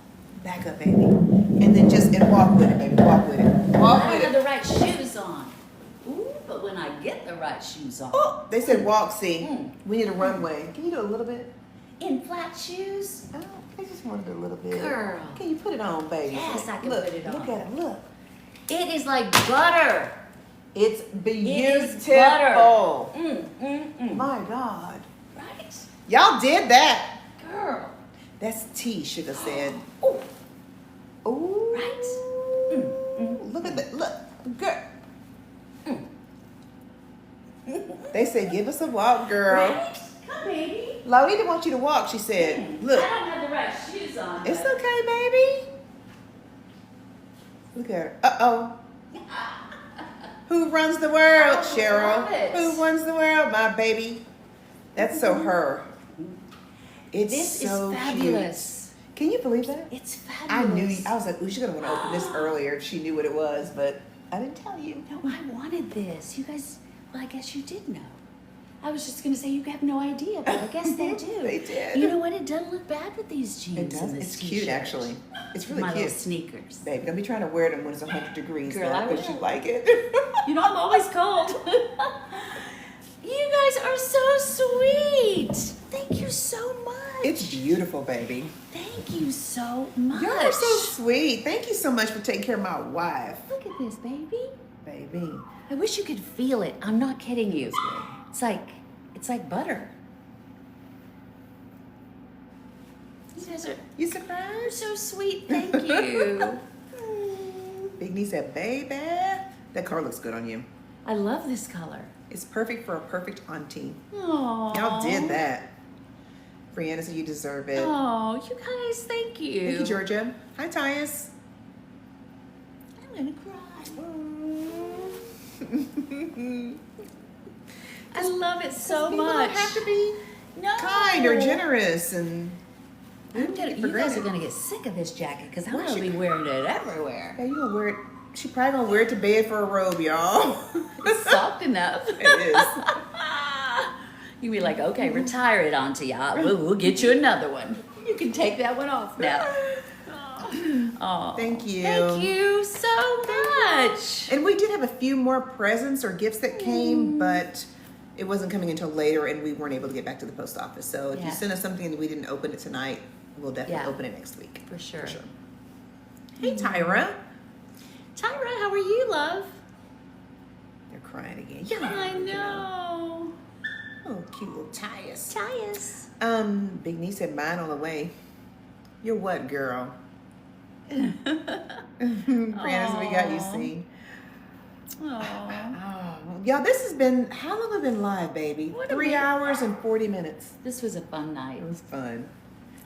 back up, baby. And then walk with it, baby. Walk with it. I Walk don't with have it. the right shoes on. Ooh, but when I get the right shoes on. Oh, they said walk, see. Mm. We need a runway. Can you do a little bit? In flat shoes? Oh, I just want to do a little bit. Girl. Can you put it on, baby? Yes, I can Look, put it on. Look at it, look. It is like butter. It's is beautiful. butter. My God. Right? Y'all did that. Girl. That's T, Sugar said. Ooh. Ooh. Right? Look at that. Look. Girl. They said, give us a walk, girl. Right? Come, baby. Lawita wants you to walk, she said. Look. I don't have the right shoes on. It's but- okay, baby. Look at her. Uh-oh. Who runs the world, I Cheryl? love it. Who runs the world, my baby? That's so her. It's This so is fabulous. Can you believe that? It's I knew. fabulous. I was like, ooh, she's gonna want to open this earlier if she knew what it was, but I didn't tell you. No, I wanted this. You guys, well, I guess you did know. I was just gonna say you have no idea, but I guess they do. They did. You know what? It doesn't look bad with these jeans. It does. And this It's cute, t-shirt. actually. It's really My cute. little sneakers. Baby, don't be trying to wear them when it's 100 degrees. Girl, I because you will. like it. You know I'm always cold. You guys are so sweet. Thank you so much. It's beautiful, baby. Thank you so much. You're so sweet. Thank you so much for taking care of my wife. Look at this, baby. Baby. I wish you could feel it. I'm not kidding you. It's like butter. You guys are You surprised? so sweet. Thank you. Big knee said, baby. That car looks good on you. I love this color. It's perfect for a perfect auntie. Aww. Y'all did that. Brianna said you deserve it. Oh, you guys, thank you. Thank you, Georgia. Hi, Tyus. I'm gonna cry. I love it so People much. don't have to be No. kind or generous and You guys are gonna get sick of this jacket because I'm Why gonna she- be wearing it everywhere. Yeah, you gonna wear it. She probably gonna wear it to bed for a robe, y'all. It's soft enough. It is. You'd be like, okay, retire it, Auntie. We'll get you another one. You can take that one off now. Oh, Thank you. thank you so much. And we did have a few more presents or gifts that came, but it wasn't coming until later, and we weren't able to get back to the post office. So if Yeah. you send us something and we didn't open it tonight, we'll definitely Yeah. open it next week. For sure. Hey, Tyra. Tyra, how are you, love? They're crying again. Yeah, I know. Oh, cute little Tyus. Tyus. Big niece said mine on the way. You're what, girl? Brianna said we got you Aw. seen. Aww. Oh, y'all, this has been, how long have we been live, baby? What a 3 minute. hours and 40 minutes. This was a fun night. It was fun.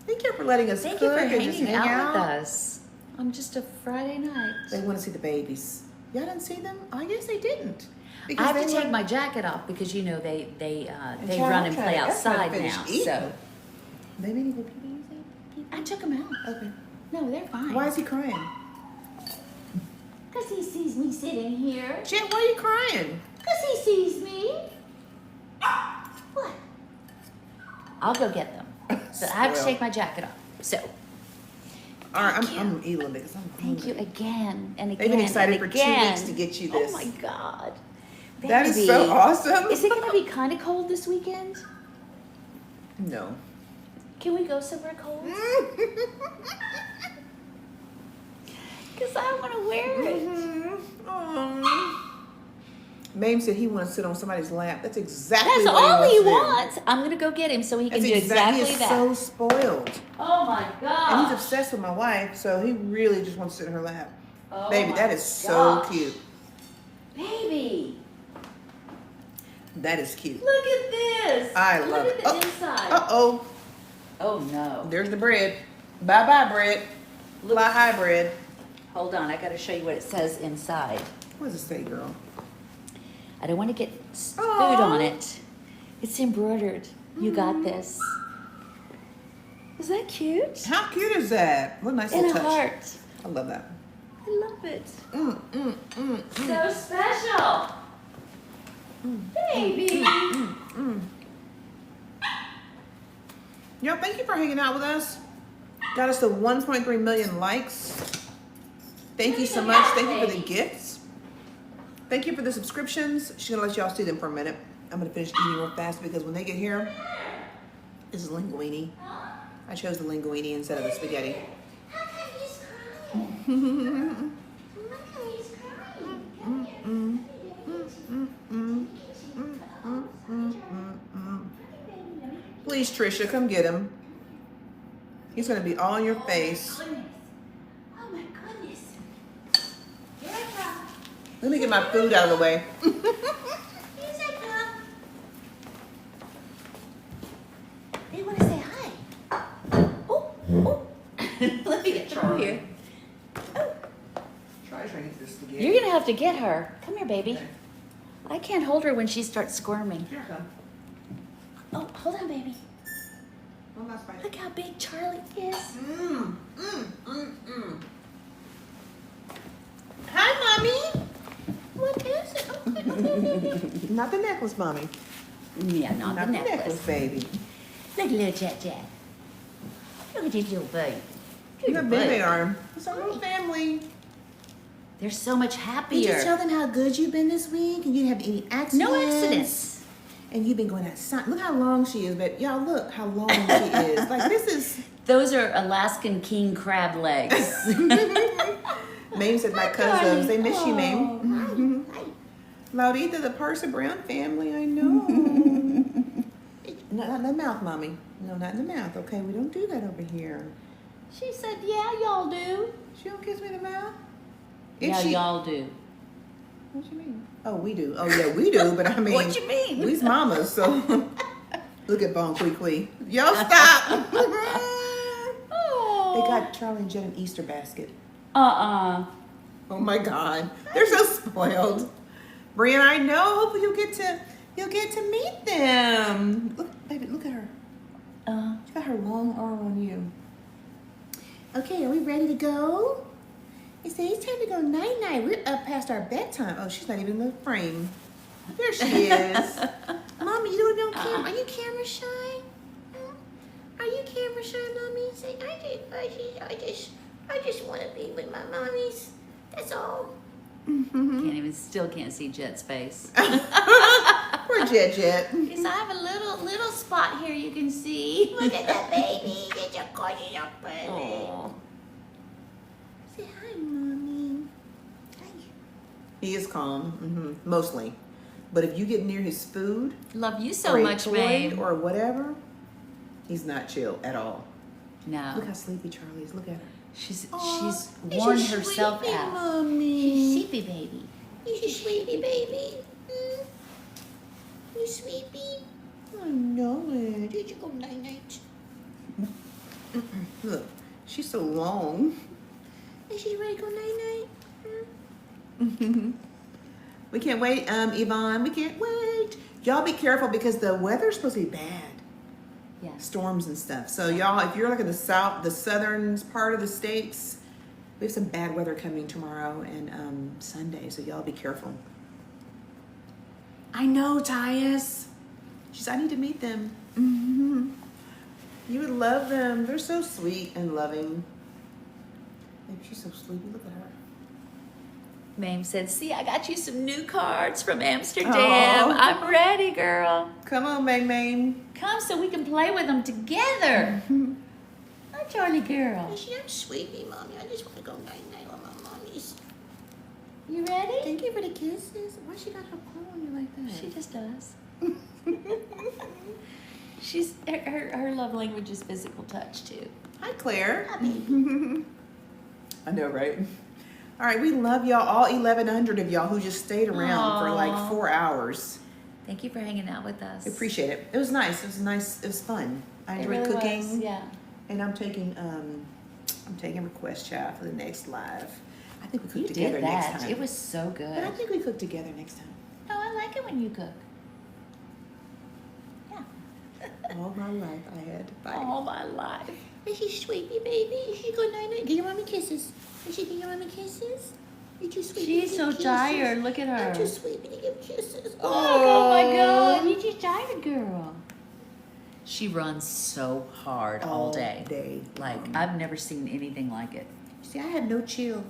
Thank you for letting us Thank cook you for and just hanging hang out with us on just a Friday night. They want to see the babies. Y'all didn't see them? I guess they didn't. I have they to take were- my jacket off because you know they And run child and trying play to- that's not outside finished now. eating. So Baby, any puppies? I took them out. Okay. No, they're fine. Why is he crying? Because he sees me sitting here. Jet, why are you crying? Because he sees me. What? I'll go get them. So I have to Spoiled. take my jacket off. So All right, Thank you. I'm eating a little bit because I'm thank you hungry. again and again. They've been excited and for 2 again. weeks to get you this. Oh my God. That is Baby. so awesome. Is it going to be kind of cold this weekend? No. Can we go somewhere cold? Because I want to wear it. Mame said he wants to sit on somebody's lap. That's exactly That's what all he he wants. wants. I'm going to go get him so he To can do. do exactly He is that. so spoiled. Oh my And God. he's obsessed with my wife, so he really just wants to sit in her lap. Oh Baby, my that is so gosh. cute. Baby, That is cute. look at this. I look love at it. the Oh, inside. Uh-oh. Oh no. There's the bread. Bye-bye, bread. Fly high, bread. Hold on, I got to show you what it says inside. What does it say, girl? I don't want to get food Aw. on it. It's embroidered. You got this. Is that cute? How cute is that? What a nice And little a touch. heart. I love that. I love it. Mm. So special. Baby. Y'all, thank you for hanging out with us. Got us to 1.3 million likes. Thank you so much. Thank you for the gifts. Thank you for the subscriptions. She's gonna let y'all see them for a minute. I'm gonna finish eating real fast because when they get here, this is linguine. I chose the linguine instead of the spaghetti. How come he's crying? He's crying. Please, Trisha, come get him. He's gonna be all in your face. Oh my goodness. Here I come. Let me get my food out of the way. Here I come. They want to say hi. Oh, oh. Let me get through here. Try to get this spaghetti. You're going to have to get her. Come here, baby. Okay. I can't hold her when she starts squirming. Here I come. Oh, hold on, baby. One last bite. Look how how big Charlie is? Hi, Mommy. What is it? Not the necklace, Mommy. Yeah, not the necklace. baby. Look at little Chat Chat. Look at this little baby. Look how big they are. It's our little family. They're so much You happier. just tell them how good you've been this week and you didn't have any accidents. No accidents. And you've been going outside. Look how long she is, but y'all look how long she is. Like this is. Those are Alaskan king crab legs. Mame said my cousins. They miss you, Mame. Hi. Laurita, the Parson Brown family. I know. Not in the mouth, Mommy. No, not in the mouth. Okay, we don't do that over here. She said, yeah, y'all do. She don't kiss me in the mouth. Yeah, y'all do. What you mean? Oh, we do. Oh, yeah, we do. But I mean, What you mean? We's mamas, so look at Bon Quickly. Y'all stop. Oh. They got Charli and Jett an Easter basket. Uh-uh. Oh my God, they're so spoiled. Brian, I know. Hopefully you'll get to meet them. Look, baby, look at her. She got her long arm on you. Okay, are we ready to go? They say it's time to go night-night. We're up past our bedtime. Oh, she's not even in the frame. There she is. Mommy, you don't know camera. Are you camera shy? Are you camera shy, Mommy? Say, I just want to be with my mommies. That's all. Still can't see Jet's face. Poor Jet. Yes, I have a little spot here you can see. Look at that baby. Get your gorgeous up, baby. Aw. Say hi, Mommy. Hi. He is calm, mostly. But if you get near his food, Love you so or a much, toy babe. or whatever, he's not chill at all. No. Look how sleepy Charlie is. Look at her. She's Aw, worn she's herself sleepy, out. Mommy. Sleepy baby. You sleepy, baby. You sleepy? I know it. Did you go night-night? Look, she's so long. Is she ready to go night-night? We can't wait, Yvonne. We can't wait. Y'all be careful because the weather's supposed to be bad. Yeah. Storms and stuff. So y'all, if you're like in the southern part of the states, we have some bad weather coming tomorrow and Sunday. So y'all be careful. I know, Tyus. She said, I need to meet them. You would love them. They're so sweet and loving. Maybe she's so sleepy. Look at her. Mame said, see, I got you some new cards from Amsterdam. Aw. I'm ready, girl. Come on, Mame. Come so we can play with them together. Hi, Charlie girl. I'm sleepy, Mommy. I just want to go night-night with my mommies. You ready? Thank you for the kisses. Why she got her paw on you like that? She just does. She's her love language is physical touch too. Hi, Claire. Hi, baby. I know, right? All right, we love y'all, all 1,100 of y'all who just stayed around for like Aw. 4 hours. Thank you for hanging out with us. I appreciate it. It was nice. It was nice. It was fun. I It enjoyed really cooking. was, yeah. And I'm taking request chat for the next live. I think we cook You together did next that. time. It was so good. But I think we cook together next time. Oh, I like it when you cook. All my life I had to fight. All my life. Is she sleepy, baby? Is she go night-night? Give your mommy kisses. Is she give your mommy kisses? You too sleepy to She's give so kisses? tired. Look at I'm too her. sleepy to give kisses. Oh my God. You just tired, girl. She runs so hard all day. Like, I've never seen anything like it. See, I have no chill.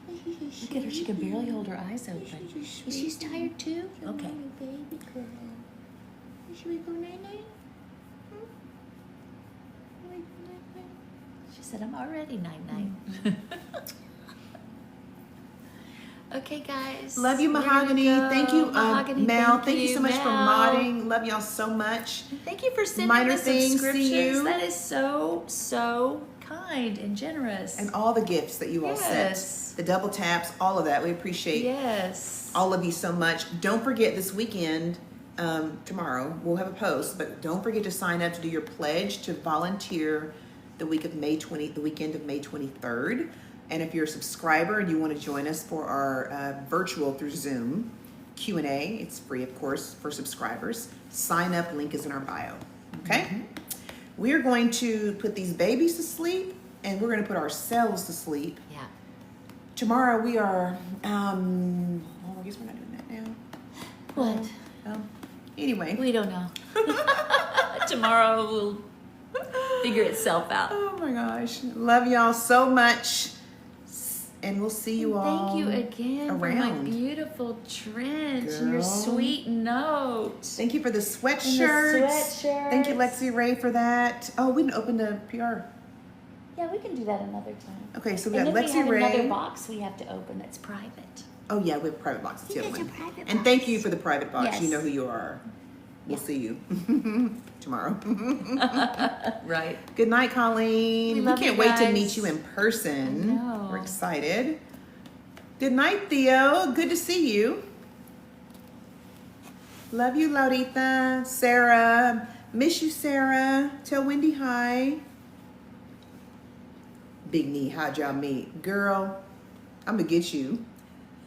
Look at her. She can barely hold her eyes open. Is she tired too? Okay. Baby girl. Should we go night-night? She said, I'm already night-night. Okay, guys. Love you, We're gonna Mahogany. go. Thank you, Mahogany, Mel. Thank you so much for Mel. modding. Love y'all so much. Thank you for sending Minor the things to subscriptions. you. That is so kind and generous. And all the gifts that you all Yes. sent. The double taps, all of that. We appreciate Yes. all of you so much. Don't forget this weekend, tomorrow, we'll have a post, but don't forget to sign up to do your pledge to volunteer the weekend of May 23rd. And if you're a subscriber and you want to join us for our virtual through Zoom Q&A, it's free, of course, for subscribers. Sign up, link is in our bio. Okay? We are going to put these babies to sleep, and we're going to put ourselves to sleep. Yeah. Tomorrow we are, I guess we're not doing that now. What? Anyway. We don't know. Tomorrow will figure itself out. Oh my gosh. Love y'all so much. And we'll see you all Thank you again for my around. beautiful trench and your Girl. sweet note. Thank you for the And sweatshirts. the sweatshirts. Thank you, Lexi Ray, for that. Oh, we didn't open the PR. Yeah, we can do that another time. Okay, so we And got then Lexi we have Ray. another box we have to open that's private. Oh yeah, we have private boxes. You The got other your one. private And box. thank you for the private box. Yes. You know who you are. We'll see you tomorrow. Right. Good night, Colleen. We love can't you wait to guys. meet you in person. I know. We're excited. Good night, Theo. Good to see you. Love you, Laurita. Sarah. Miss you, Sarah. Tell Wendy hi. Big knee, how'd y'all meet? Girl, I'm gonna get you.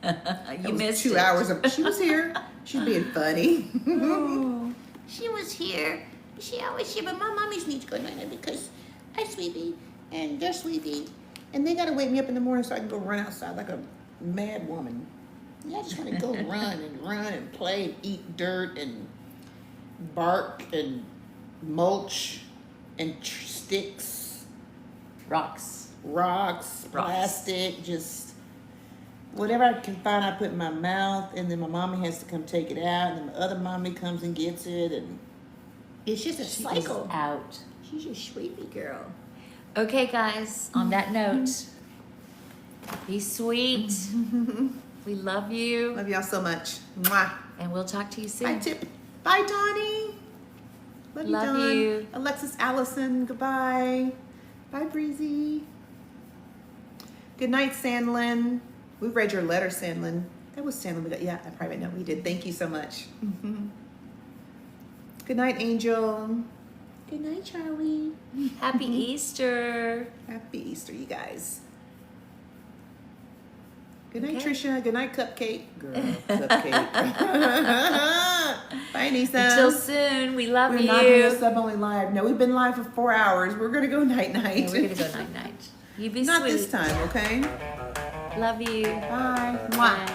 That You was missed 2 it. hours of, she was here. She's being funny. Oh, she was here. She always here, but my mommies need to go night night because I sleepy and they're sleepy. And they gotta wake me up in the morning so I can go run outside like a mad woman. Yeah, I just want to go run and play and eat dirt and bark and mulch and sticks, Rocks. rocks, plastic, just whatever I can find I put in my mouth, and then my mommy has to come take it out, and then my other mommy comes and gets it, and it's just a She is cycle. out. She's a sleepy girl. Okay, guys, on that note, be sweet. We love you. Love y'all so much. Mwah. And we'll talk to you Bye, soon. Tip. Bye, Donnie. Love you, Love Dawn. you. Alexis Allison, goodbye. Bye, Breezy. Good night, Sandlin. We read your letter, Sandlin. That was Sandlin. We got, yeah, a private note. We did. Thank you so much. Good night, Angel. Good night, Charlie. Happy Easter. Happy Easter, you guys. Good night, Okay. Trisha. Good night, Cupcake. Girl, Cupcake. Bye, Nisa. Until soon, we love We're you. not doing a sub only live. No, we've been live for 4 hours. We're gonna go night night. Yeah, we're gonna go night night. You be Not sweet. this time, okay? Love you. Bye. Mwah. Bye.